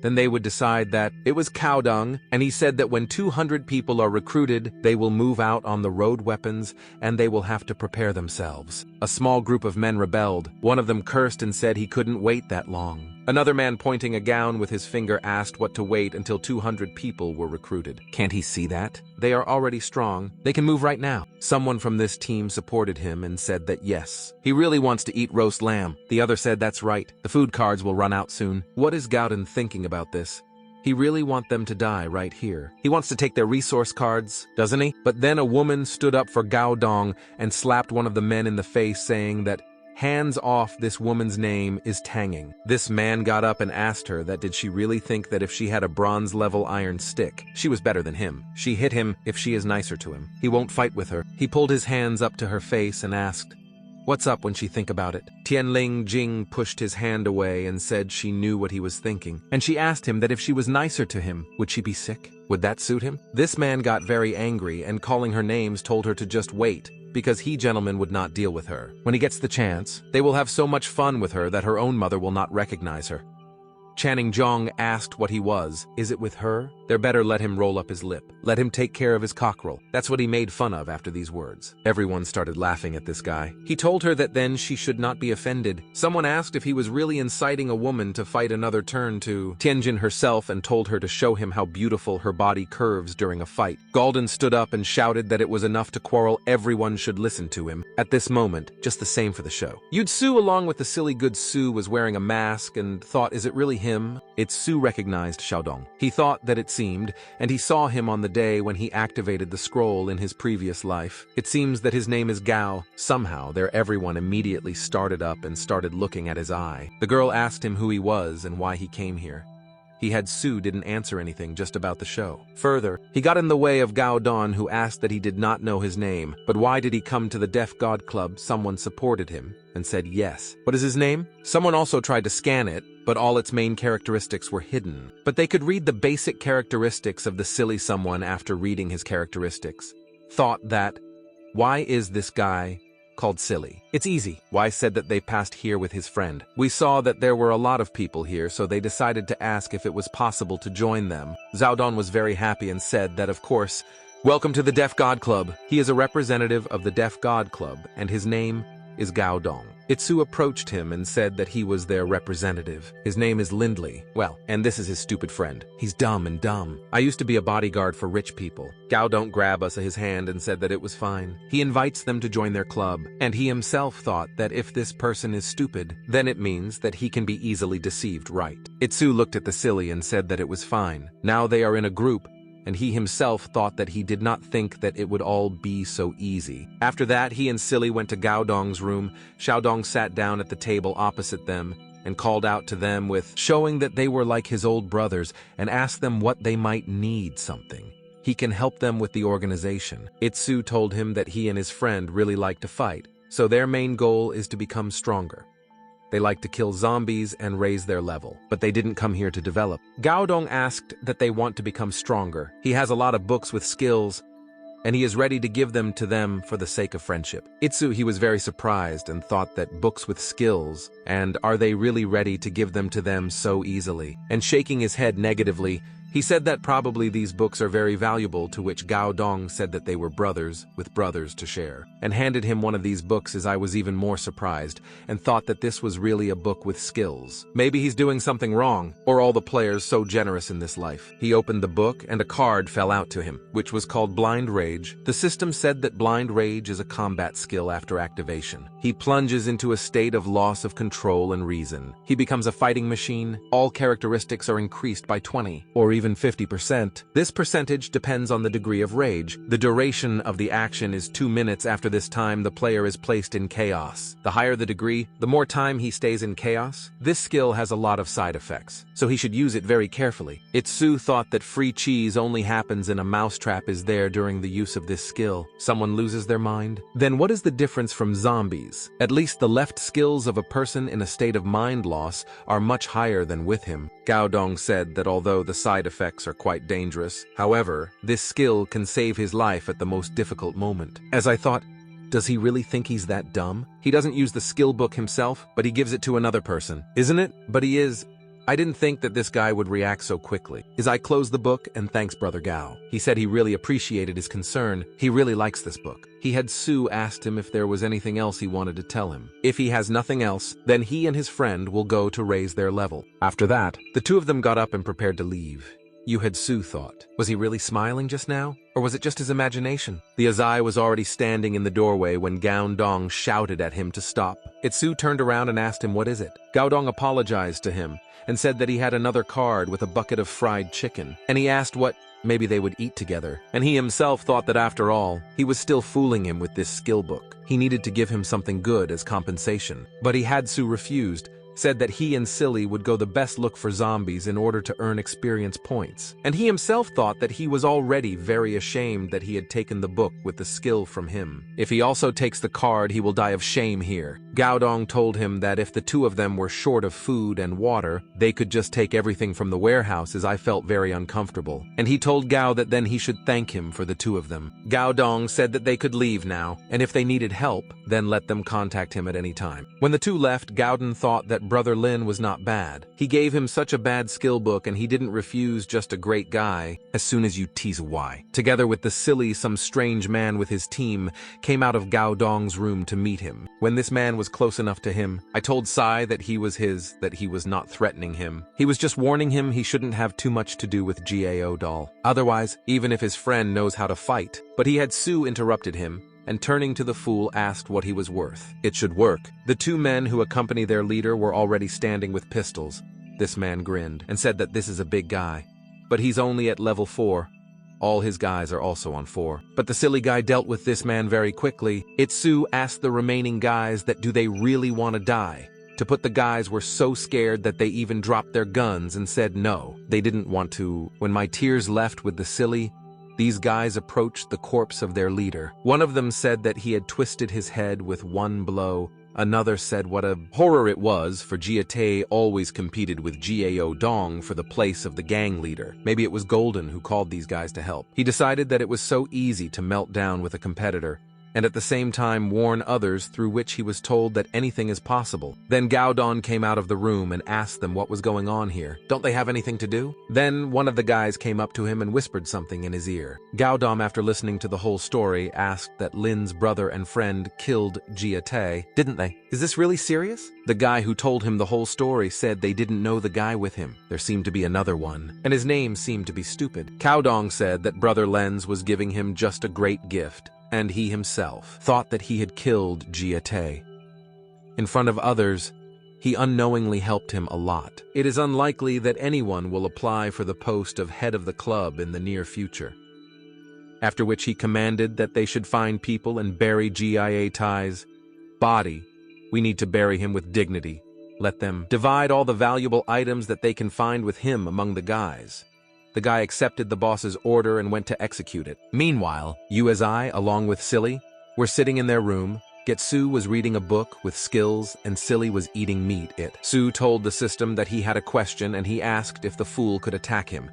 Then they would decide that it was cow dung, and he said that when 200 people are recruited, they will move out on the road weapons and they will have to prepare themselves. A small group of men rebelled. One of them cursed and said he couldn't wait that long. Another man pointing a gown with his finger asked what to wait until 200 people were recruited. Can't he see that? They are already strong. They can move right now. Someone from this team supported him and said that yes, he really wants to eat roast lamb. The other said that's right. The food cards will run out soon. What is Gaodan thinking about this? He really wants them to die right here. He wants to take their resource cards, doesn't he? But then a woman stood up for Gao Dong and slapped one of the men in the face, saying that hands off, this woman's name is Tanging. This man got up and asked her that did she really think that if she had a bronze-level iron stick, she was better than him. She hit him if she is nicer to him. He won't fight with her. He pulled his hands up to her face and asked, "What's up when she think about it?" Tianling Jing pushed his hand away and said she knew what he was thinking. And she asked him that if she was nicer to him, would she be sick? Would that suit him? This man got very angry and calling her names told her to just wait, because he gentleman would not deal with her. When he gets the chance, they will have so much fun with her that her own mother will not recognize her. Channing Zhong asked what he was. Is it with her? They're better let him roll up his lip. Let him take care of his cockerel. That's what he made fun of after these words. Everyone started laughing at this guy. He told her that then she should not be offended. Someone asked if he was really inciting a woman to fight another turn to Tianjin herself and told her to show him how beautiful her body curves during a fight. Galden stood up and shouted that it was enough to quarrel. Everyone should listen to him. At this moment, just the same for the show. Yud-Su, along with the silly good Su, was wearing a mask and thought, is it really him? It's Su recognized Xiaodong. He thought that it seemed, and he saw him on the day when he activated the scroll in his previous life. It seems that his name is Gao. Somehow, there everyone immediately started up and started looking at his eye. The girl asked him who he was and why he came here. He had Su didn't answer anything just about the show. Further, he got in the way of Gao Don, who asked that he did not know his name. But why did he come to the Deaf God Club? Someone supported him and said yes. What is his name? Someone also tried to scan it, but all its main characteristics were hidden. But they could read the basic characteristics of the silly someone after reading his characteristics. Thought that, why is this guy called silly? It's easy. Why said that they passed here with his friend. We saw that there were a lot of people here, so they decided to ask if it was possible to join them. Zhao Don was very happy and said that, of course, welcome to the Deaf God Club. He is a representative of the Deaf God Club, and his name is Gao Dong. Itsu approached him and said that he was their representative. His name is Lindley. Well, and this is his stupid friend. He's dumb and dumb. I used to be a bodyguard for rich people. Gao don't grab us his hand and said that it was fine. He invites them to join their club, and he himself thought that if this person is stupid, then it means that he can be easily deceived, right? Itsu looked at the silly and said that it was fine. Now they are in a group, and he himself thought that he did not think that it would all be so easy. After that, he and Silly went to Gao Dong's room. Xiaodong sat down at the table opposite them and called out to them with showing that they were like his old brothers and asked them what they might need something. He can help them with the organization. Itsu told him that he and his friend really like to fight, so their main goal is to become stronger. They like to kill zombies and raise their level, but they didn't come here to develop. Gao Dong asked that they want to become stronger. He has a lot of books with skills, and he is ready to give them to them for the sake of friendship. Itsu, he was very surprised and thought that books with skills, and are they really ready to give them to them so easily? And shaking his head negatively, he said that probably these books are very valuable, to which Gao Dong said that they were brothers with brothers to share, and handed him one of these books. As I was even more surprised and thought that this was really a book with skills. Maybe he's doing something wrong, or all the players so generous in this life. He opened the book and a card fell out to him, which was called Blind Rage. The system said that Blind Rage is a combat skill after activation. He plunges into a state of loss of control and reason. He becomes a fighting machine. All characteristics are increased by 20, or even 50%. This percentage depends on the degree of rage. The duration of the action is 2 minutes. After this time, the player is placed in chaos. The higher the degree, the more time he stays in chaos. This skill has a lot of side effects, so he should use it very carefully. Itsu thought that free cheese only happens in a mousetrap is there during the use of this skill. Someone loses their mind? Then what is the difference from zombies? At least the left skills of a person in a state of mind loss are much higher than with him. Gao Dong said that although the side effects are quite dangerous, however, this skill can save his life at the most difficult moment. As I thought, does he really think he's that dumb? He doesn't use the skill book himself, but he gives it to another person, isn't it? But he is. I didn't think that this guy would react so quickly. I closed the book and thanks Brother Gao. He said he really appreciated his concern. He really likes this book. He had Sue asked him if there was anything else he wanted to tell him. If he has nothing else, then he and his friend will go to raise their level. After that, the two of them got up and prepared to leave. Sue thought. Was he really smiling just now? Or was it just his imagination? The Azai was already standing in the doorway when Gao Dong shouted at him to stop. Sue turned around and asked him what is it. Gao Dong apologized to him and said that he had another card with a bucket of fried chicken. And he asked what maybe they would eat together. And he himself thought that after all, he was still fooling him with this skill book. He needed to give him something good as compensation. But he had Sue refused, said that he and Silly would go the best look for zombies in order to earn experience points. And he himself thought that he was already very ashamed that he had taken the book with the skill from him. If he also takes the card, he will die of shame here. Gao Dong told him that if the two of them were short of food and water, they could just take everything from the warehouse, as I felt very uncomfortable. And he told Gao that then he should thank him for the two of them. Gao Dong said that they could leave now, and if they needed help, then let them contact him at any time. When the two left, Gaoden thought that Brother Lin was not bad. He gave him such a bad skill book and he didn't refuse just a great guy as soon as you tease why. Together with the Silly, some strange man with his team came out of Gao Dong's room to meet him. When this man was close enough to him, I told Sai that he was not threatening him. He was just warning him he shouldn't have too much to do with GAO doll. Otherwise, even if his friend knows how to fight. But he had Sue interrupted him, and turning to the fool asked what he was worth. It should work. The two men who accompany their leader were already standing with pistols. This man grinned and said that this is a big guy, but he's only at level 4. All his guys are also on 4. But the Silly guy dealt with this man very quickly. Itsu asked the remaining guys that do they really want to die? To put the guys were so scared that they even dropped their guns and said no, they didn't want to. When my tears left with the Silly, these guys approached the corpse of their leader. One of them said that he had twisted his head with one blow. Another said what a horror it was, for Jiate always competed with Gao Dong for the place of the gang leader. Maybe it was Golden who called these guys to help. He decided that it was so easy to melt down with a competitor, and at the same time warn others, through which he was told that anything is possible. Then Gao Dong came out of the room and asked them what was going on here. Don't they have anything to do? Then one of the guys came up to him and whispered something in his ear. Gao Dong, after listening to the whole story, asked that Lin's brother and friend killed Jiate. Didn't they? Is this really serious? The guy who told him the whole story said they didn't know the guy with him. There seemed to be another one, and his name seemed to be stupid. Cao Dong said that Brother Lens was giving him just a great gift, and he himself thought that he had killed Jiate. In front of others, he unknowingly helped him a lot. It is unlikely that anyone will apply for the post of head of the club in the near future. After which he commanded that they should find people and bury Jiate's body. We need to bury him with dignity. Let them divide all the valuable items that they can find with him among the guys. The guy accepted the boss's order and went to execute it. Meanwhile, I, along with Silly, were sitting in their room. Getsu was reading a book with skills and Silly was eating meat. Su told the system that he had a question and he asked if the fool could attack him.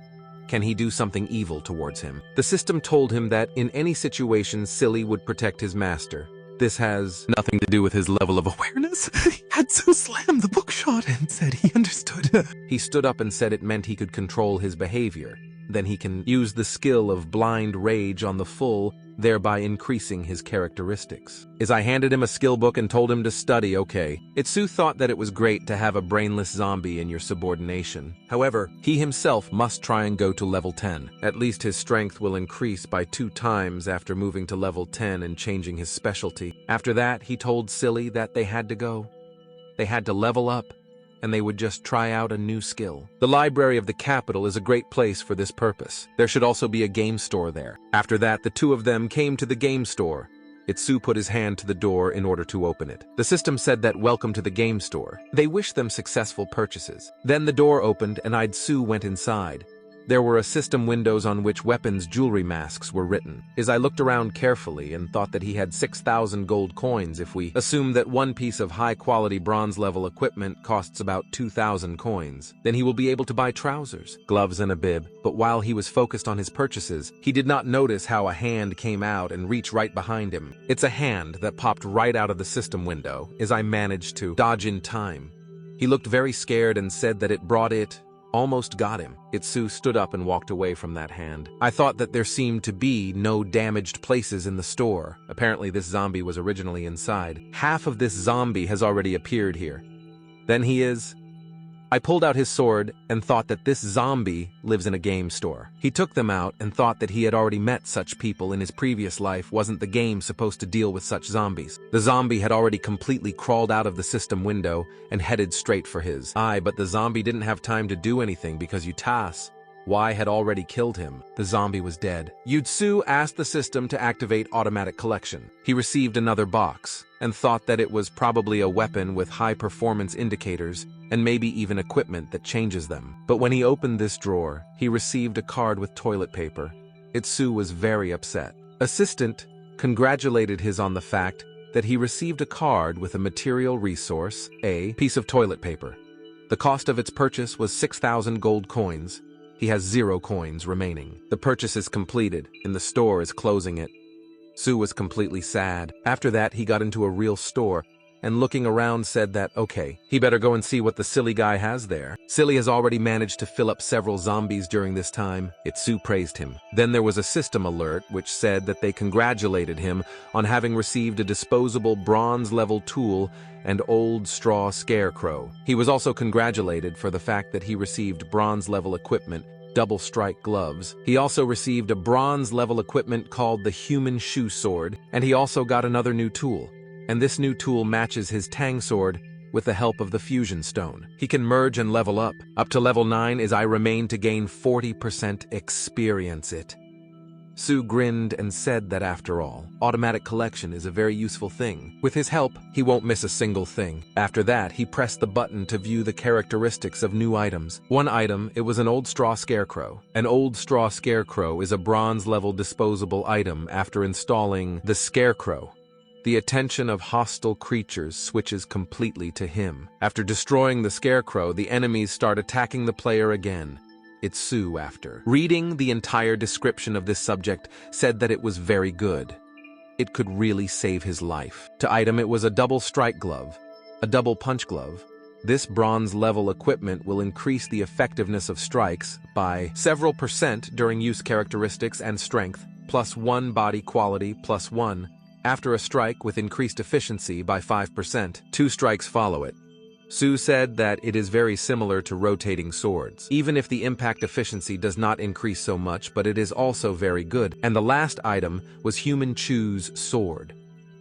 Can he do something evil towards him? The system told him that in any situation Silly would protect his master. This has nothing to do with his level of awareness. He had Su slam the book shut and said he understood. He stood up and said it meant he could control his behavior. Then he can use the skill of blind rage on the full, thereby increasing his characteristics. I handed him a skill book and told him to study, okay. Itsu thought that it was great to have a brainless zombie in your subordination. However, he himself must try and go to level 10. At least his strength will increase by 2 times after moving to level 10 and changing his specialty. After that, he told Silly that they had to go. They had to level up, and they would just try out a new skill. The library of the capital is a great place for this purpose. There should also be a game store there. After that, the two of them came to the game store. Itsu put his hand to the door in order to open it. The system said that welcome to the game store. They wished them successful purchases. Then the door opened and Itsu went inside. There were a system windows on which weapons jewelry masks were written. I looked around carefully and thought that he had 6,000 gold coins if we assume that one piece of high-quality bronze-level equipment costs about 2,000 coins. Then he will be able to buy trousers, gloves, and a bib. But while he was focused on his purchases, he did not notice how a hand came out and reached right behind him. It's a hand that popped right out of the system window, I managed to dodge in time. He looked very scared and said that it brought it, almost got him. Itsu stood up and walked away from that hand. I thought that there seemed to be no damaged places in the store. Apparently this zombie was originally inside. Half of this zombie has already appeared here. Then he is... I pulled out his sword and thought that this zombie lives in a game store. He took them out and thought that he had already met such people in his previous life. Wasn't the game supposed to deal with such zombies? The zombie had already completely crawled out of the system window and headed straight for his eye, but the zombie didn't have time to do anything because Y had already killed him. The zombie was dead. Yutsu asked the system to activate automatic collection. He received another box and thought that it was probably a weapon with high-performance indicators and maybe even equipment that changes them. But when he opened this drawer, he received a card with toilet paper. Itsu was very upset. Assistant congratulated his on the fact that he received a card with a material resource, a piece of toilet paper. The cost of its purchase was 6,000 gold coins. He has 0 coins remaining. The purchase is completed, and the store is closing it. Su was completely sad. After that, he got into a real store, and looking around said that, okay, he better go and see what the silly guy has there. Silly has already managed to fill up several zombies during this time. Itsu praised him. Then there was a system alert which said that they congratulated him on having received a disposable bronze-level tool and old straw scarecrow. He was also congratulated for the fact that he received bronze-level equipment, double-strike gloves. He also received a bronze-level equipment called the human shoe sword, and he also got another new tool. And this new tool matches his Tang sword with the help of the fusion stone. He can merge and level up. Up to level 9 is I remain to gain 40% experience it. Su grinned and said that after all, automatic collection is a very useful thing. With his help, he won't miss a single thing. After that, he pressed the button to view the characteristics of new items. One item, it was an old straw scarecrow. An old straw scarecrow is a bronze-level disposable item after installing the scarecrow. The attention of hostile creatures switches completely to him. After destroying the scarecrow, the enemies start attacking the player again. Itsu, after reading the entire description of this subject, said that it was very good. It could really save his life. To item, it was a double strike glove, a double punch glove. This bronze-level equipment will increase the effectiveness of strikes by several % during use characteristics and strength, +1 body quality +1. After a strike with increased efficiency by 5%, 2 strikes follow it. Su said that it is very similar to rotating swords, even if the impact efficiency does not increase so much, but it is also very good. And the last item was Human Chu's sword.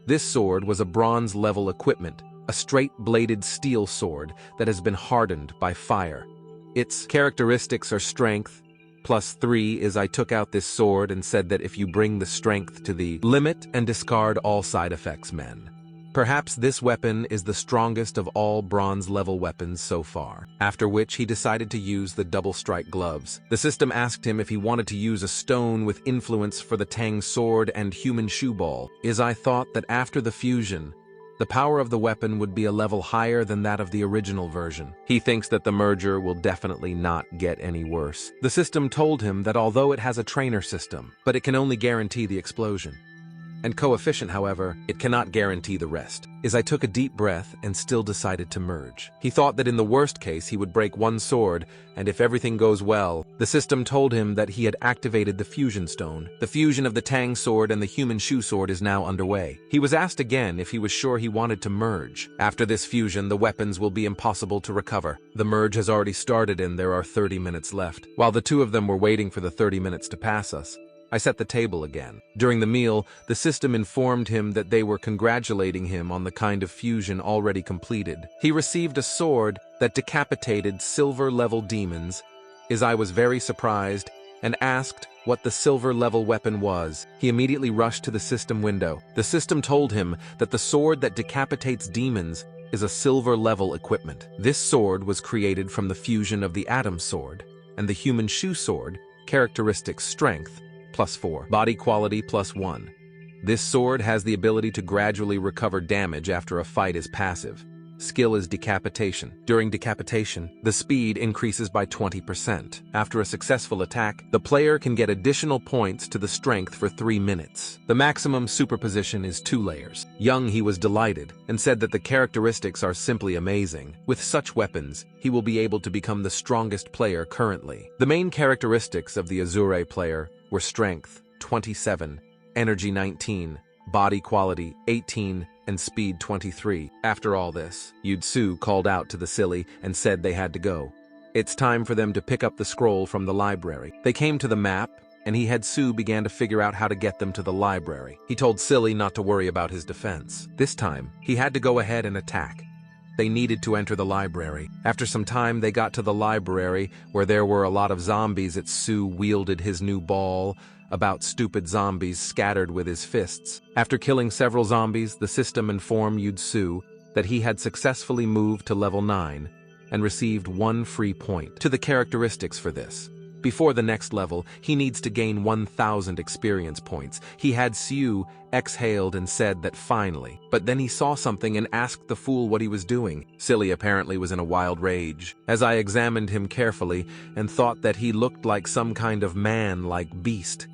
This sword was a bronze-level equipment, a straight-bladed steel sword that has been hardened by fire. Its characteristics are strength, +3 is I took out this sword and said that if you bring the strength to the limit and discard all side effects men. Perhaps this weapon is the strongest of all bronze-level weapons so far. After which he decided to use the double-strike gloves. The system asked him if he wanted to use a stone with influence for the Tang sword and human shoe ball. I thought that after the fusion, the power of the weapon would be a level higher than that of the original version. He thinks that the merger will definitely not get any worse. The system told him that although it has a trainer system, but it can only guarantee the explosion. And coefficient, however, it cannot guarantee the rest. I took a deep breath and still decided to merge. He thought that in the worst case he would break one sword, and if everything goes well, the system told him that he had activated the fusion stone. The fusion of the Tang sword and the human shoe sword is now underway. He was asked again if he was sure he wanted to merge. After this fusion, the weapons will be impossible to recover. The merge has already started and there are 30 minutes left. While the two of them were waiting for the 30 minutes to pass us, I set the table again. During the meal, the system informed him that they were congratulating him on the kind of fusion already completed. He received a sword that decapitated silver-level demons. I was very surprised and asked what the silver-level weapon was. He immediately rushed to the system window. The system told him that the sword that decapitates demons is a silver-level equipment. This sword was created from the fusion of the Atom sword and the human shoe sword, characteristics strength, +4, body quality +1. This sword has the ability to gradually recover damage after a fight is passive. skill is decapitation. During decapitation, the speed increases by 20%. After a successful attack, the player can get additional points to the strength for 3 minutes. The maximum superposition is 2 layers. Young, he was delighted and said that the characteristics are simply amazing. With such weapons, he will be able to become the strongest player currently. The main characteristics of the Azure player were strength, 27, energy 19, body quality, 18, and speed 23. After all this, Yutsu called out to the silly and said they had to go. It's time for them to pick up the scroll from the library. They came to the map, and he had Sue began to figure out how to get them to the library. He told Silly not to worry about his defense. This time, he had to go ahead and attack. They needed to enter the library. After some time, they got to the library, where there were a lot of zombies. Sue wielded his new ball about stupid zombies scattered with his fists. After killing several zombies, the system informed Yutsu that he had successfully moved to level 9 and received 1 free point. To the characteristics for this. Before the next level, he needs to gain 1,000 experience points. He had Sue exhaled and said that finally. But then he saw something and asked the fool what he was doing. Silly apparently was in a wild rage, as I examined him carefully and thought that he looked like some kind of man-like beast.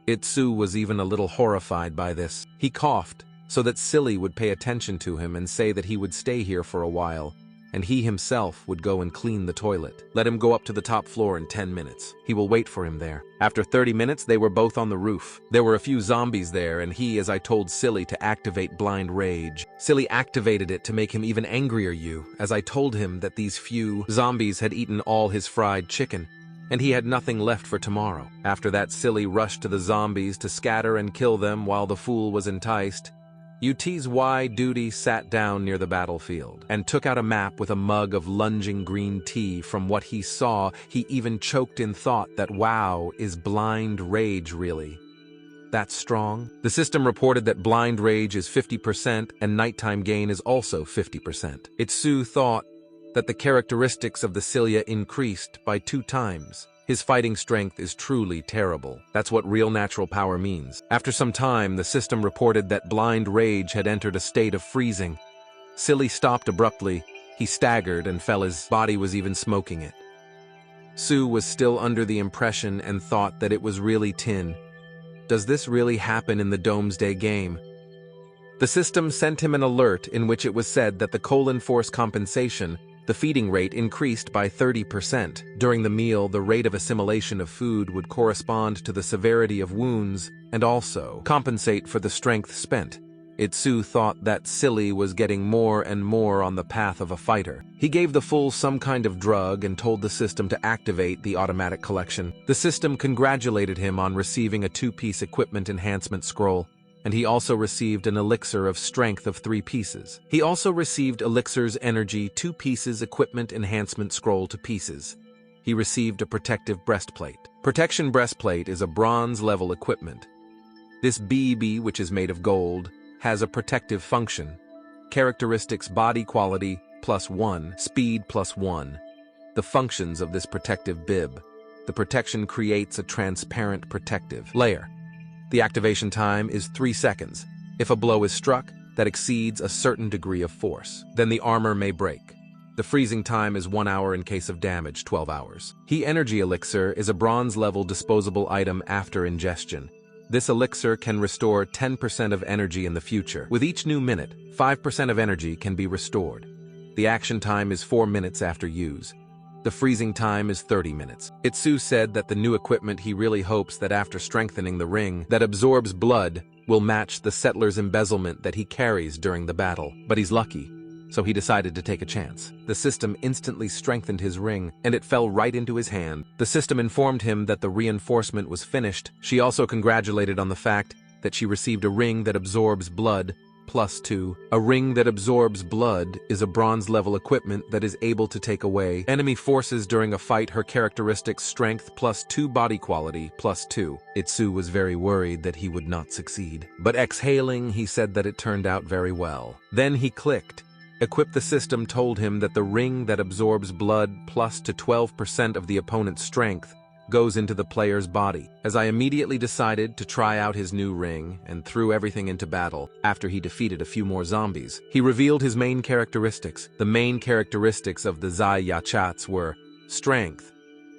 Itsu was even a little horrified by this. He coughed, so that Silly would pay attention to him and say that he would stay here for a while, and he himself would go and clean the toilet. Let him go up to the top floor in 10 minutes. He will wait for him there. After 30 minutes, they were both on the roof. There were a few zombies there, and he, as I told Silly, to activate Blind Rage. Silly activated it to make him even angrier, as I told him that these few zombies had eaten all his fried chicken, and he had nothing left for tomorrow. After that, Silly rushed to the zombies to scatter and kill them while the fool was enticed. UTY Duty sat down near the battlefield and took out a map with a mug of lunging green tea. From what he saw, he even choked in thought that wow, is Blind Rage really that strong? The system reported that Blind Rage is 50% and nighttime gain is also 50%. Itsu thought that the characteristics of the Cilia increased by 2 times. His fighting strength is truly terrible. That's what real natural power means. After some time, the system reported that Blind Rage had entered a state of freezing. Silly stopped abruptly. He staggered and fell. His body was even smoking it. Sue was still under the impression and thought that it was really tin. Does this really happen in the Doomsday game? The system sent him an alert in which it was said that the colon force compensation, the feeding rate, increased by 30%. During the meal, the rate of assimilation of food would correspond to the severity of wounds and also compensate for the strength spent. Itsu thought that Silly was getting more and more on the path of a fighter. He gave the fool some kind of drug and told the system to activate the automatic collection. The system congratulated him on receiving a 2-piece equipment enhancement scroll, and he also received an elixir of strength of 3 pieces. He also received elixir's energy 2 pieces equipment enhancement scroll to pieces. He received a protective breastplate. Protection breastplate is a bronze level equipment. This BB, which is made of gold, has a protective function. Characteristics: body quality +1, speed +1. The functions of this protective bib. The protection creates a transparent protective layer. The activation time is 3 seconds. If a blow is struck that exceeds a certain degree of force, then the armor may break. The freezing time is 1 hour in case of damage, 12 hours. He Energy Elixir is a bronze-level disposable item after ingestion. This elixir can restore 10% of energy in the future. With each new minute, 5% of energy can be restored. The action time is 4 minutes after use. The freezing time is 30 minutes. Itsu said that the new equipment, he really hopes that after strengthening the ring that absorbs blood will match the settler's embezzlement that he carries during the battle. But he's lucky, so he decided to take a chance. The system instantly strengthened his ring, and it fell right into his hand. The system informed him that the reinforcement was finished. She also congratulated on the fact that she received a ring that absorbs blood +2. A ring that absorbs blood is a bronze-level equipment that is able to take away enemy forces during a fight. Her characteristics: strength +2, body quality +2. Itsu was very worried that he would not succeed. But exhaling, he said that it turned out very well. Then he clicked. Equip the system told him that the ring that absorbs blood +12% of the opponent's strength goes into the player's body, as I immediately decided to try out his new ring and threw everything into battle. After he defeated a few more zombies, he revealed his main characteristics. The main characteristics of the Zai Yachats were Strength,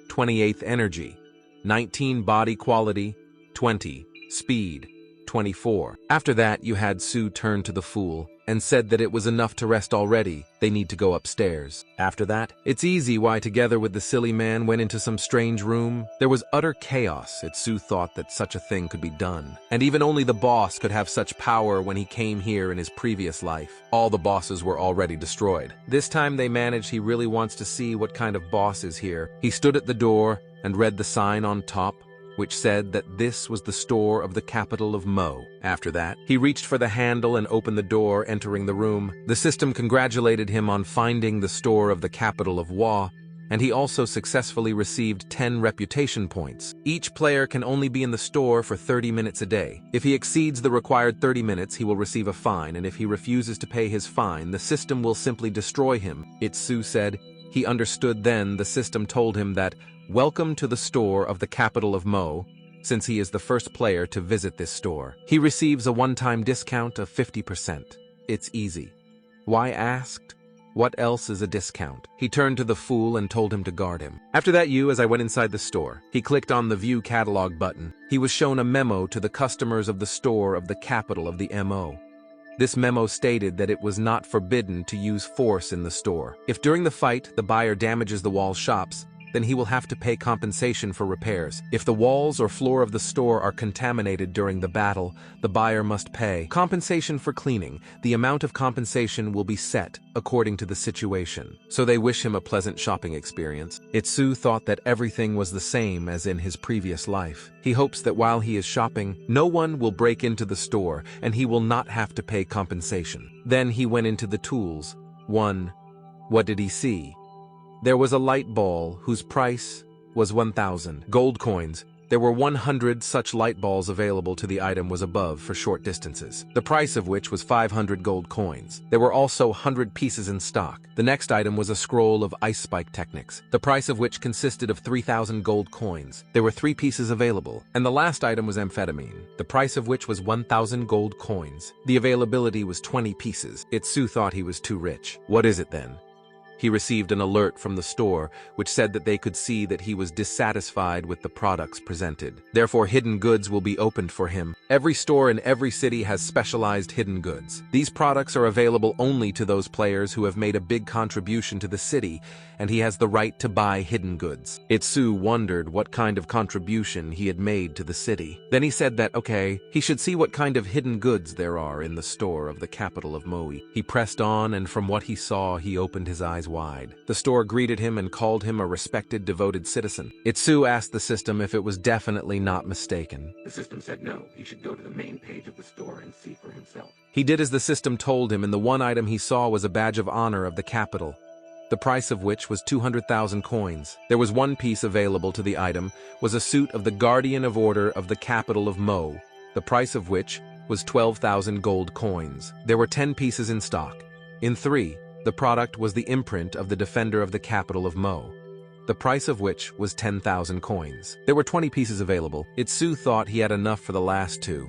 28th Energy, 19 Body Quality, 20 Speed, 24. After that, you had Su turn to the fool and said that it was enough to rest already, they need to go upstairs. After that, it's easy why together with the silly man went into some strange room. There was utter chaos. Su thought that such a thing could be done. And even only the boss could have such power when he came here in his previous life. All the bosses were already destroyed. This time they managed. He really wants to see what kind of boss is here. He stood at the door and read the sign on top, which said that this was the store of the capital of Mo. After that, he reached for the handle and opened the door, entering the room. The system congratulated him on finding the store of the capital of Wa, and he also successfully received 10 reputation points. Each player can only be in the store for 30 minutes a day. If he exceeds the required 30 minutes, he will receive a fine, and if he refuses to pay his fine, the system will simply destroy him. Itsu said he understood. Then the system told him that welcome to the store of the capital of Mo, since he is the first player to visit this store. He receives a one-time discount of 50%. It's easy. Why asked? What else is a discount? He turned to the fool and told him to guard him. After that, as I went inside the store, he clicked on the View Catalog button. He was shown a memo to the customers of the store of the capital of the MO. This memo stated that it was not forbidden to use force in the store. If during the fight the buyer damages the wall shops, then he will have to pay compensation for repairs. If the walls or floor of the store are contaminated during the battle, the buyer must pay compensation for cleaning. The amount of compensation will be set according to the situation. So they wish him a pleasant shopping experience. Itsu thought that everything was the same as in his previous life. He hopes that while he is shopping, no one will break into the store and he will not have to pay compensation. Then he went into the tools. 1. What did he see? There was a light ball whose price was 1,000 gold coins. There were 100 such light balls available to the item was above for short distances, the price of which was 500 gold coins. There were also 100 pieces in stock. The next item was a scroll of ice spike techniques, the price of which consisted of 3,000 gold coins. There were 3 pieces available. And the last item was amphetamine, the price of which was 1,000 gold coins. The availability was 20 pieces. Itsu thought he was too rich. What is it then? He received an alert from the store, which said that they could see that he was dissatisfied with the products presented. Therefore, hidden goods will be opened for him. Every store in every city has specialized hidden goods. These products are available only to those players who have made a big contribution to the city, and he has the right to buy hidden goods. Itsu wondered what kind of contribution he had made to the city. Then he said that, okay, he should see what kind of hidden goods there are in the store of the capital of Moe. He pressed on, and from what he saw, he opened his eyes wide. The store greeted him and called him a respected, devoted citizen. Itsu asked the system if it was definitely not mistaken. The system said no, he should go to the main page of the store and see for himself. He did as the system told him, and the one item he saw was a badge of honor of the capital, the price of which was 200,000 coins. There was 1 piece available to the item, was a suit of the Guardian of Order of the capital of Mo, the price of which was 12,000 gold coins. There were 10 pieces in stock. In 3, the product was the imprint of the Defender of the capital of Mo, the price of which was 10,000 coins. There were 20 pieces available. Itsu thought he had enough for the last 2.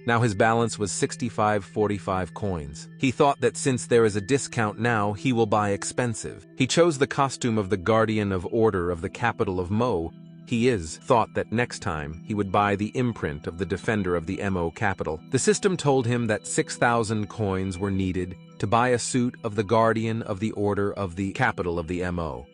Now his balance was 6545 coins. He thought that since there is a discount now, he will buy expensive. He chose the costume of the Guardian of Order of the capital of Mo. Thought that next time he would buy the imprint of the Defender of the Mo capital. The system told him that 6,000 coins were needed to buy a suit of the Guardian of the Order of the capital of the Mo.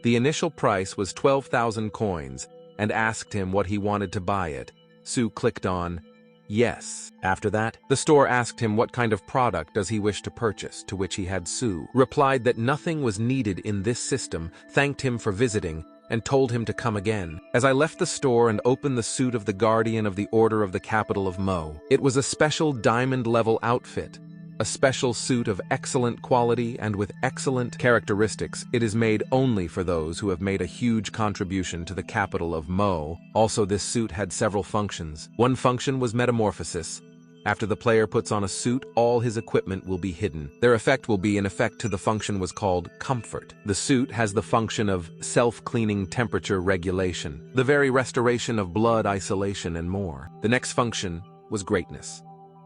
The initial price was 12,000 coins and asked him what he wanted to buy it. Su clicked on yes. After that, the store asked him what kind of product does he wish to purchase, to which he had Su replied that nothing was needed in this system, thanked him for visiting, and told him to come again. As I left the store and opened the suit of the Guardian of the Order of the capital of Mo, it was a special diamond-level outfit, a special suit of excellent quality and with excellent characteristics. It is made only for those who have made a huge contribution to the capital of Mo. Also, this suit had several functions. One function was metamorphosis. After the player puts on a suit, all his equipment will be hidden. Their effect will be an effect to the function was called comfort. The suit has the function of self-cleaning temperature regulation, the very restoration of blood isolation and more. The next function was greatness.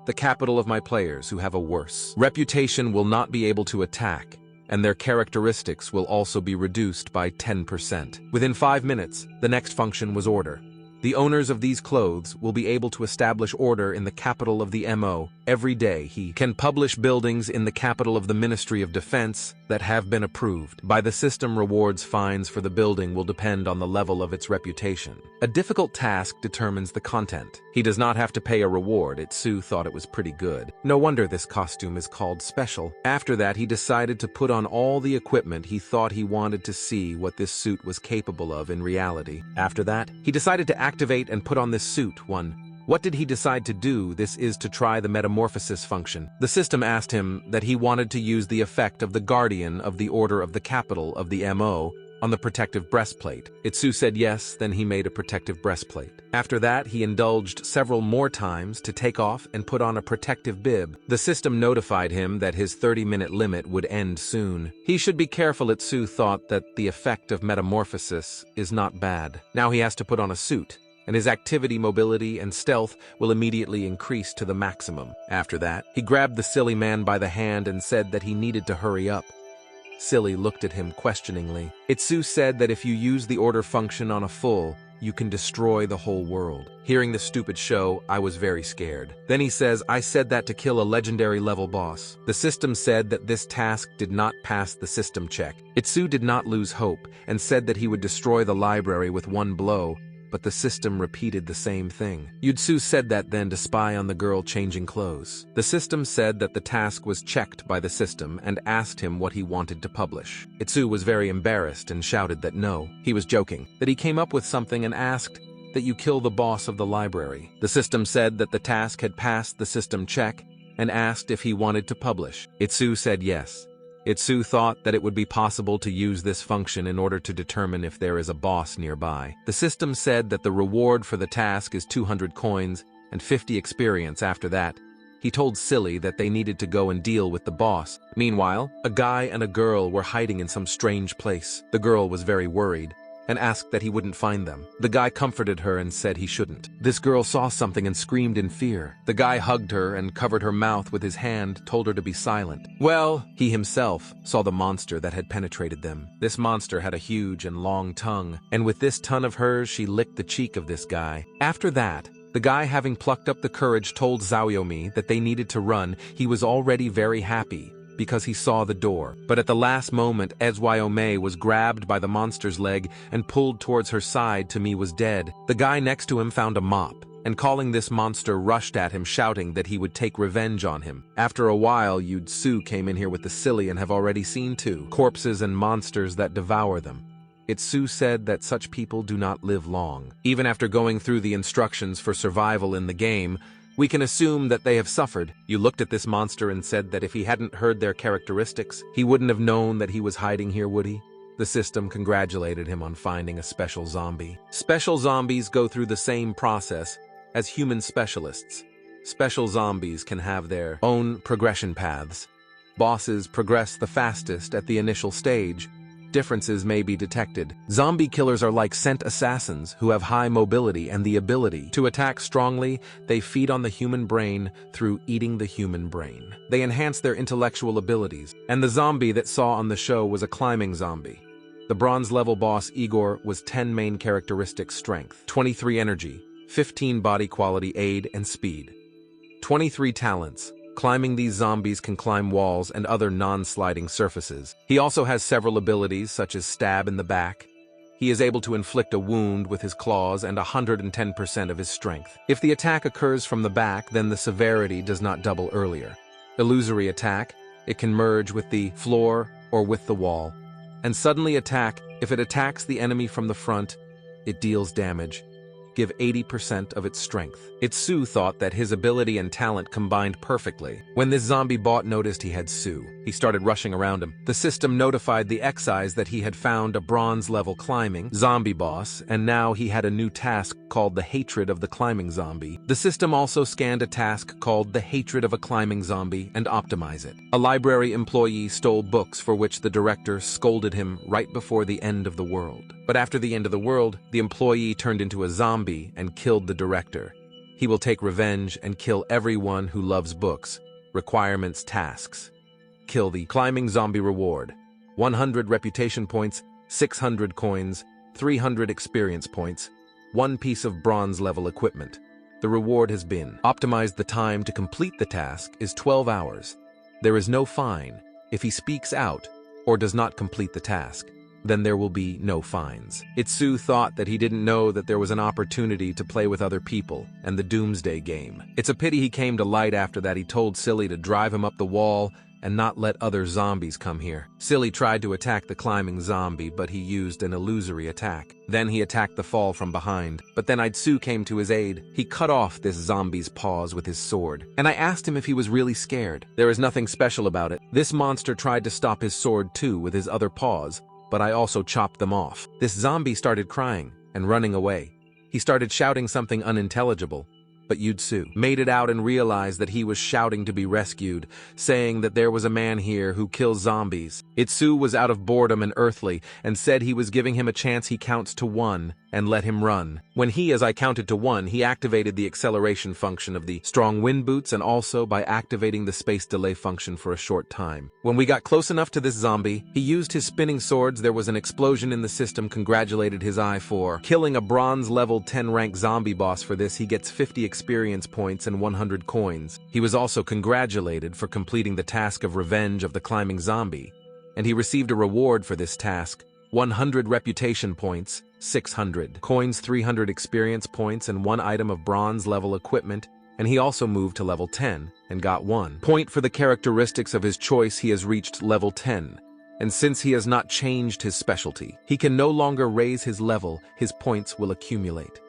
The capital of my players who have a worse reputation will not be able to attack, and their characteristics will also be reduced by 10%. Within 5 minutes, the next function was order. The owners of these clothes will be able to establish order in the capital of the MO. Every day he can publish buildings in the capital of the Ministry of Defense that have been approved. By the system, rewards fines for the building will depend on the level of its reputation. A difficult task determines the content. He does not have to pay a reward. Itsu thought it was pretty good. No wonder this costume is called special. After that, he decided to put on all the equipment. He thought he wanted to see what this suit was capable of in reality. After that, he decided to activate and put on this suit. What did he decide to do? This is to try the metamorphosis function. The system asked him that he wanted to use the effect of the guardian of the order of the capital of the MO on the protective breastplate. Itsu said yes, then he made a protective breastplate. After that, he indulged several more times to take off and put on a protective bib. The system notified him that his 30-minute limit would end soon. He should be careful. Itsu thought that the effect of metamorphosis is not bad. Now he has to put on a suit, and his activity, mobility, and stealth will immediately increase to the maximum. After that, he grabbed the silly man by the hand and said that he needed to hurry up. Silly looked at him questioningly. Itsu said that if you use the order function on a full, you can destroy the whole world. Hearing this stupid show, I was very scared. Then he says, I said that to kill a legendary level boss. The system said that this task did not pass the system check. Itsu did not lose hope and said that he would destroy the library with one blow, but the system repeated the same thing. Itsu said that then to spy on the girl changing clothes. The system said that the task was checked by the system and asked him what he wanted to publish. Itsu was very embarrassed and shouted that no, he was joking, that he came up with something and asked that you kill the boss of the library. The system said that the task had passed the system check and asked if he wanted to publish. Itsu said yes. Itsu thought that it would be possible to use this function in order to determine if there is a boss nearby. The system said that the reward for the task is 200 coins and 50 experience. After that, he told Silly that they needed to go and deal with the boss. Meanwhile, a guy and a girl were hiding in some strange place. The girl was very worried and asked that he wouldn't find them. The guy comforted her and said he shouldn't. This girl saw something and screamed in fear. The guy hugged her and covered her mouth with his hand, told her to be silent. Well, he himself saw the monster that had penetrated them. This monster had a huge and long tongue, and with this tongue of hers, she licked the cheek of this guy. After that, the guy, having plucked up the courage, told Zaoyomi that they needed to run. He was already very happy because he saw the door. But at the last moment, Ezwyome was grabbed by the monster's leg and pulled towards her side. Tomi was dead. The guy next to him found a mop, and calling this monster, rushed at him, shouting that he would take revenge on him. After a while, Itsu came in here with the silly and have already seen 2 corpses and monsters that devour them. Itsu said that such people do not live long. Even after going through the instructions for survival in the game, we can assume that they have suffered. You looked at this monster and said that if he hadn't heard their characteristics, he wouldn't have known that he was hiding here, would he? The system congratulated him on finding a special zombie. Special zombies go through the same process as human specialists. Special zombies can have their own progression paths. Bosses progress the fastest at the initial stage. Differences may be detected. Zombie killers are like scent assassins who have high mobility and the ability to attack strongly. They feed on the human brain through eating the human brain. They enhance their intellectual abilities. And the zombie that saw on the show was a climbing zombie. The bronze level boss Igor was 10 main characteristics: strength, 23 energy, 15 body quality, aid, and speed, 23 talents. Climbing, these zombies can climb walls and other non-sliding surfaces. He also has several abilities such as stab in the back. He is able to inflict a wound with his claws and 110% of his strength. If the attack occurs from the back, then the severity does not double earlier. Illusory attack, it can merge with the floor or with the wall. And suddenly attack, if it attacks the enemy from the front, it deals damage. give 80% of its strength. Itsu thought that his ability and talent combined perfectly. When this zombie bot noticed he had Su, he started rushing around him. The system notified the Xeyes that he had found a bronze-level climbing zombie boss, and now he had a new task called the Hatred of the Climbing Zombie. The system also scanned a task called the Hatred of a Climbing Zombie and optimized it. A library employee stole books for which the director scolded him right before the end of the world. But after the end of the world, the employee turned into a zombie and killed the director. He will take revenge and kill everyone who loves books. Requirements, tasks. Kill the climbing zombie reward. 100 reputation points, 600 coins, 300 experience points, 1 piece of bronze-level equipment. The reward has been optimized. The time to complete the task is 12 hours. There is no fine if he speaks out or does not complete the task. Then there will be no fines. Itsu thought that he didn't know that there was an opportunity to play with other people and the Doomsday game. It's a pity he came to light after that. He told Silly to drive him up the wall and not let other zombies come here. Silly tried to attack the climbing zombie, but he used an illusory attack. Then he attacked the fall from behind, but then Itsu came to his aid. He cut off this zombie's paws with his sword, and I asked him if he was really scared. There is nothing special about it. This monster tried to stop his sword too with his other paws, but I also chopped them off. This zombie started crying and running away. He started shouting something unintelligible, but Yutsu made it out and realized that he was shouting to be rescued, saying that there was a man here who kills zombies. Itsu was out of boredom and earthly and said he was giving him a chance. He counts to 1 and let him run. When as I counted to 1, he activated the acceleration function of the strong wind boots and also by activating the space delay function for a short time. When we got close enough to this zombie, he used his spinning swords. There was an explosion in the system. Congratulated his eye for killing a bronze level 10 rank zombie boss. For this, he gets 50 experience points and 100 coins. He was also congratulated for completing the task of Revenge of the Climbing Zombie, and he received a reward for this task: 100 reputation points, 600 coins, 300 experience points, and 1 item of bronze level equipment. And he also moved to level 10 and got 1 point for the characteristics of his choice. He has reached level 10. And since he has not changed his specialty, he can no longer raise his level. His points will accumulate.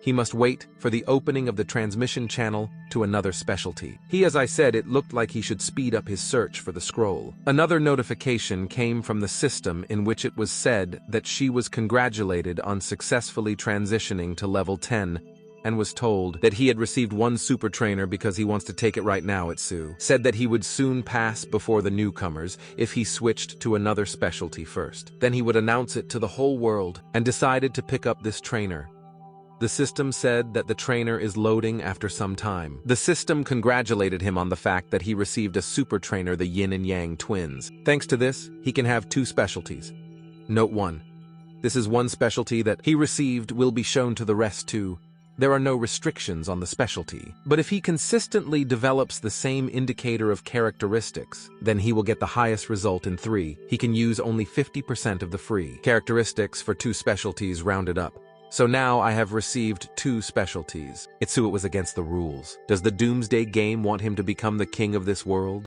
He must wait for the opening of the transmission channel to another specialty. As I said, it looked like he should speed up his search for the scroll. Another notification came from the system in which it was said that she was congratulated on successfully transitioning to level 10 and was told that he had received 1 super trainer because he wants to take it right now. Itsu said that he would soon pass before the newcomers if he switched to another specialty first. Then he would announce it to the whole world and decided to pick up this trainer. The system said that the trainer is loading after some time. The system congratulated him on the fact that he received a super trainer, the Yin and Yang twins. Thanks to this, he can have 2 specialties. Note 1. This is 1 specialty that he received will be shown to the rest too. There are no restrictions on the specialty. But if he consistently develops the same indicator of characteristics, then he will get the highest result in 3. He can use only 50% of the free characteristics for 2 specialties rounded up. So now I have received 2 specialties. Itsu, it was against the rules. Does the Doomsday game want him to become the king of this world?